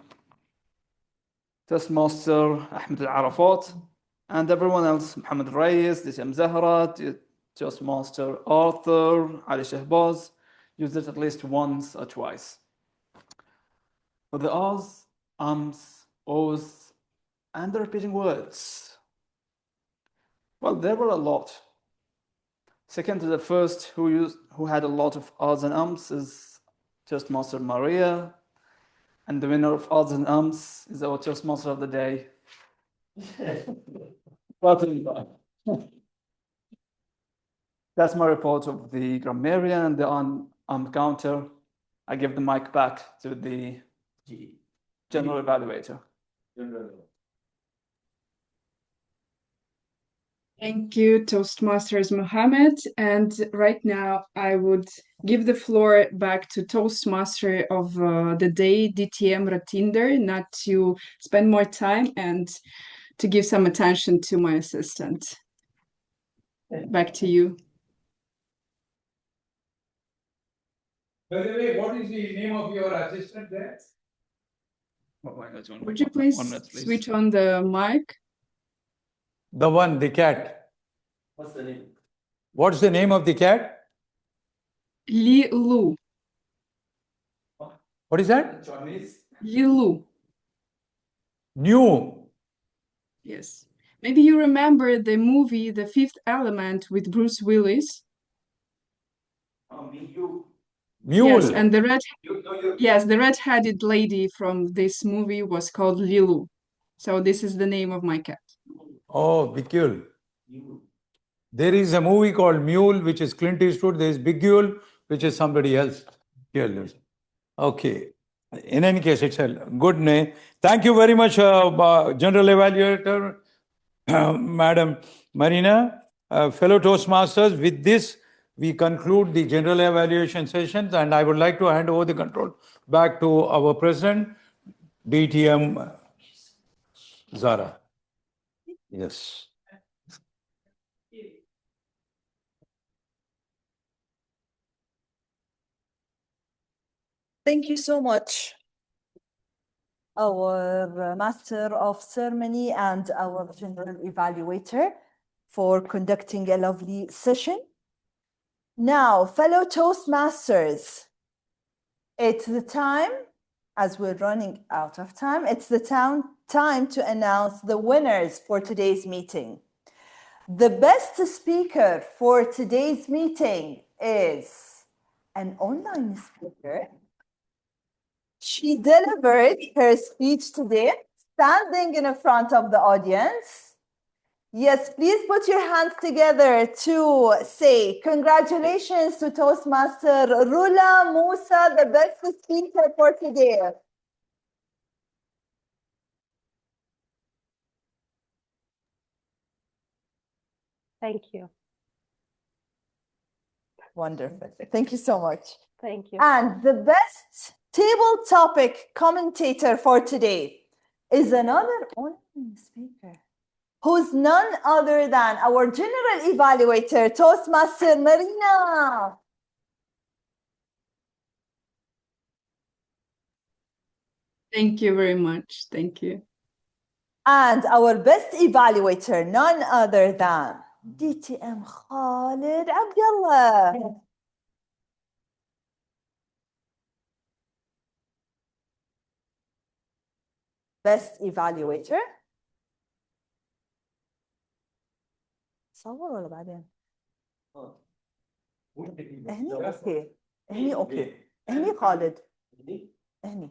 Speaker 8: Toastmaster Ahmed Al-Arafat, and everyone else, Muhammad Reyes, DTM Zahra, Toastmaster Arthur, Ali Shahbaz, used it at least once or twice. For the ahs, ums, ohs, and the repeating words, well, there were a lot. Second to the first who had a lot of ahs and ums is Toastmaster Maria, and the winner of ahs and ums is our Toastmaster of the day. That's my report of the grammarian and the counter. I give the mic back to the general evaluator.
Speaker 3: Thank you, Toastmasters Mohammed. And right now, I would give the floor back to Toastmaster of the day, DTM Ratinder, not to spend more time and to give some attention to my assistant. Back to you.
Speaker 9: By the way, what is the name of your assistant there?
Speaker 3: Would you please switch on the mic?
Speaker 9: The one, the cat.
Speaker 14: What's the name?
Speaker 9: What's the name of the cat?
Speaker 3: Lilu.
Speaker 9: What is that?
Speaker 14: Chinese?
Speaker 3: Lilu.
Speaker 9: New.
Speaker 3: Yes. Maybe you remember the movie The Fifth Element with Bruce Willis.
Speaker 9: Mule.
Speaker 3: Yes, and the red-headed lady from this movie was called Lilu. So this is the name of my cat.
Speaker 9: Oh, Bigule. There is a movie called Mule, which is Clint Eastwood. There is Bigule, which is somebody else. Okay. In any case, it's a good name. Thank you very much, General Evaluator, Madam Marina, fellow Toastmasters. With this, we conclude the general evaluation sessions, and I would like to hand over the control back to our President, DTM Zara. Yes.
Speaker 2: Thank you so much, our Master of Ceremony and our General Evaluator, for conducting a lovely session. Now, fellow Toastmasters, it's the time, as we're running out of time, it's the time to announce the winners for today's meeting. The best speaker for today's meeting is an online speaker. She delivered her speech today, standing in front of the audience. Yes, please put your hands together to say congratulations to Toastmaster Rula Musa, the best speaker for today.
Speaker 13: Thank you.
Speaker 2: Wonderful. Thank you so much.
Speaker 13: Thank you.
Speaker 2: And the best table topic commentator for today is another online speaker, who's none other than our General Evaluator, Toastmaster Marina.
Speaker 3: Thank you very much. Thank you.
Speaker 2: And our best evaluator, none other than DTM Khalid Abdullah. Best evaluator. صور ولا بعدين؟ هني اوكي. هني اوكي. هني خالد. هني.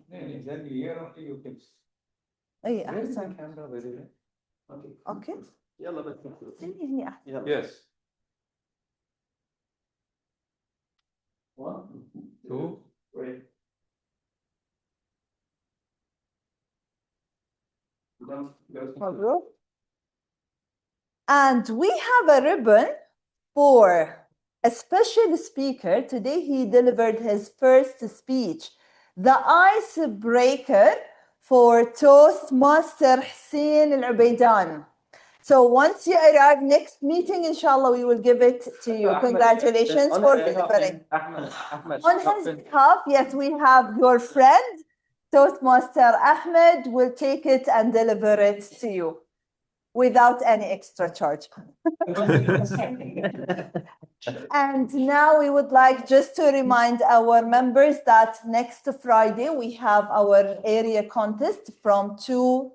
Speaker 2: اي احسن. اوكي.
Speaker 6: يلا بس.
Speaker 2: هني احسن.
Speaker 9: Yes. 1, 2, 3.
Speaker 2: And we have a ribbon for a special speaker. Today he delivered his first speech, the icebreaker for Toastmaster Hussein Al-Ubaidan. So once you arrive next meeting, inshallah, we will give it to you. Congratulations for delivering. On his behalf, yes, we have your friend, Toastmaster Ahmed, will take it and deliver it to you without any extra charge. And now we would like just to remind our members that next Friday we have our area contest from 2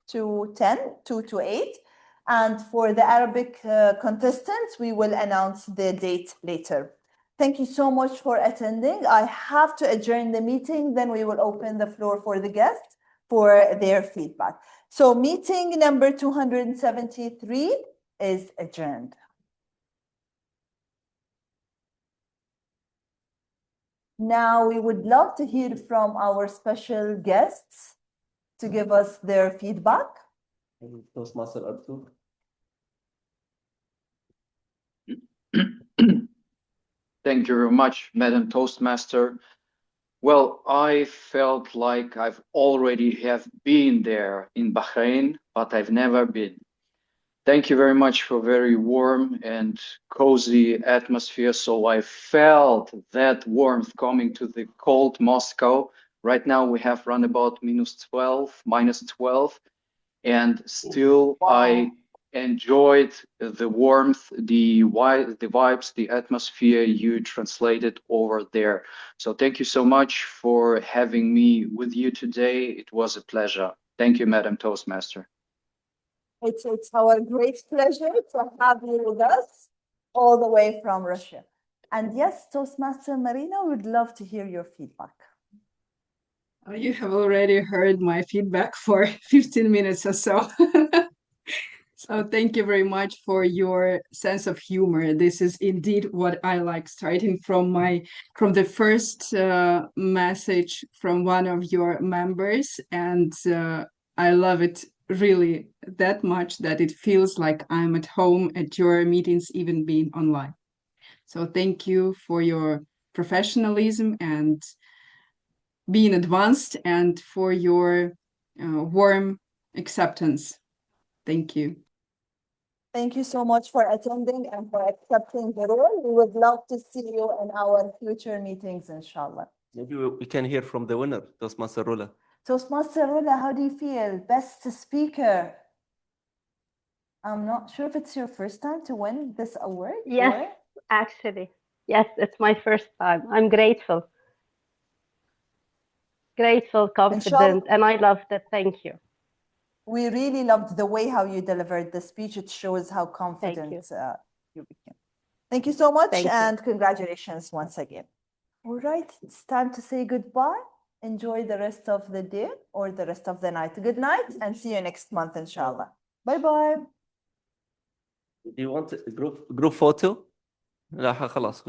Speaker 2: to 10, 2 to 8. And for the Arabic contestants, we will announce the date later. Thank you so much for attending. I have to adjourn the meeting, then we will open the floor for the guests for their feedback. So meeting number 273 is adjourned. Now we would love to hear from our special guests to give us their feedback.
Speaker 6: Toastmaster Arthur.
Speaker 5: Thank you very much, Madam Toastmaster. Well, I felt like I've already have been there in Bahrain, but I've never been. Thank you very much for very warm and cozy atmosphere. So I felt that warmth coming to the cold Moscow. Right now we have run about minus 12, and still I enjoyed the warmth, the vibes, the atmosphere you translated over there. So thank you so much for having me with you today. It was a pleasure. Thank you, Madam Toastmaster.
Speaker 2: It's our great pleasure to have you with us all the way from Russia. And yes, Toastmaster Marina, would love to hear your feedback.
Speaker 3: You have already heard my feedback for 15 minutes or so. So thank you very much for your sense of humor. This is indeed what I like, starting from the first message from one of your members. And I love it really that much that it feels like I'm at home at your meetings, even being online. So thank you for your professionalism and being advanced, and for your warm acceptance. Thank you.
Speaker 2: Thank you so much for attending and for accepting the role. We would love to see you in our future meetings, inshallah.
Speaker 6: Maybe we can hear from the winner, Toastmaster Rula.
Speaker 2: Toastmaster Rula, how do you feel? Best speaker. I'm not sure if it's your first time to win this award.
Speaker 13: Yes,
Speaker 2: or-
Speaker 13: actually. Yes, it's my first time. I'm grateful. Grateful, confident, and I loved it. Thank you.
Speaker 2: We really loved the way how you delivered the speech. It shows how confident you became. Thank you so much,
Speaker 13: Thank you.
Speaker 2: and congratulations once again. All right, it's time to say goodbye. Enjoy the rest of the day or the rest of the night. Good night, and see you next month, inshallah. Bye-bye.
Speaker 6: Do you want a group photo? لا خلاص.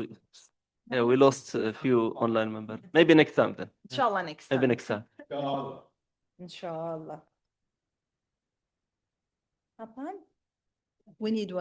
Speaker 6: Yeah, we lost a few online members. Maybe next time then.
Speaker 2: Inshallah next time.
Speaker 6: Maybe next time.
Speaker 2: Inshallah. Hapan? We need one.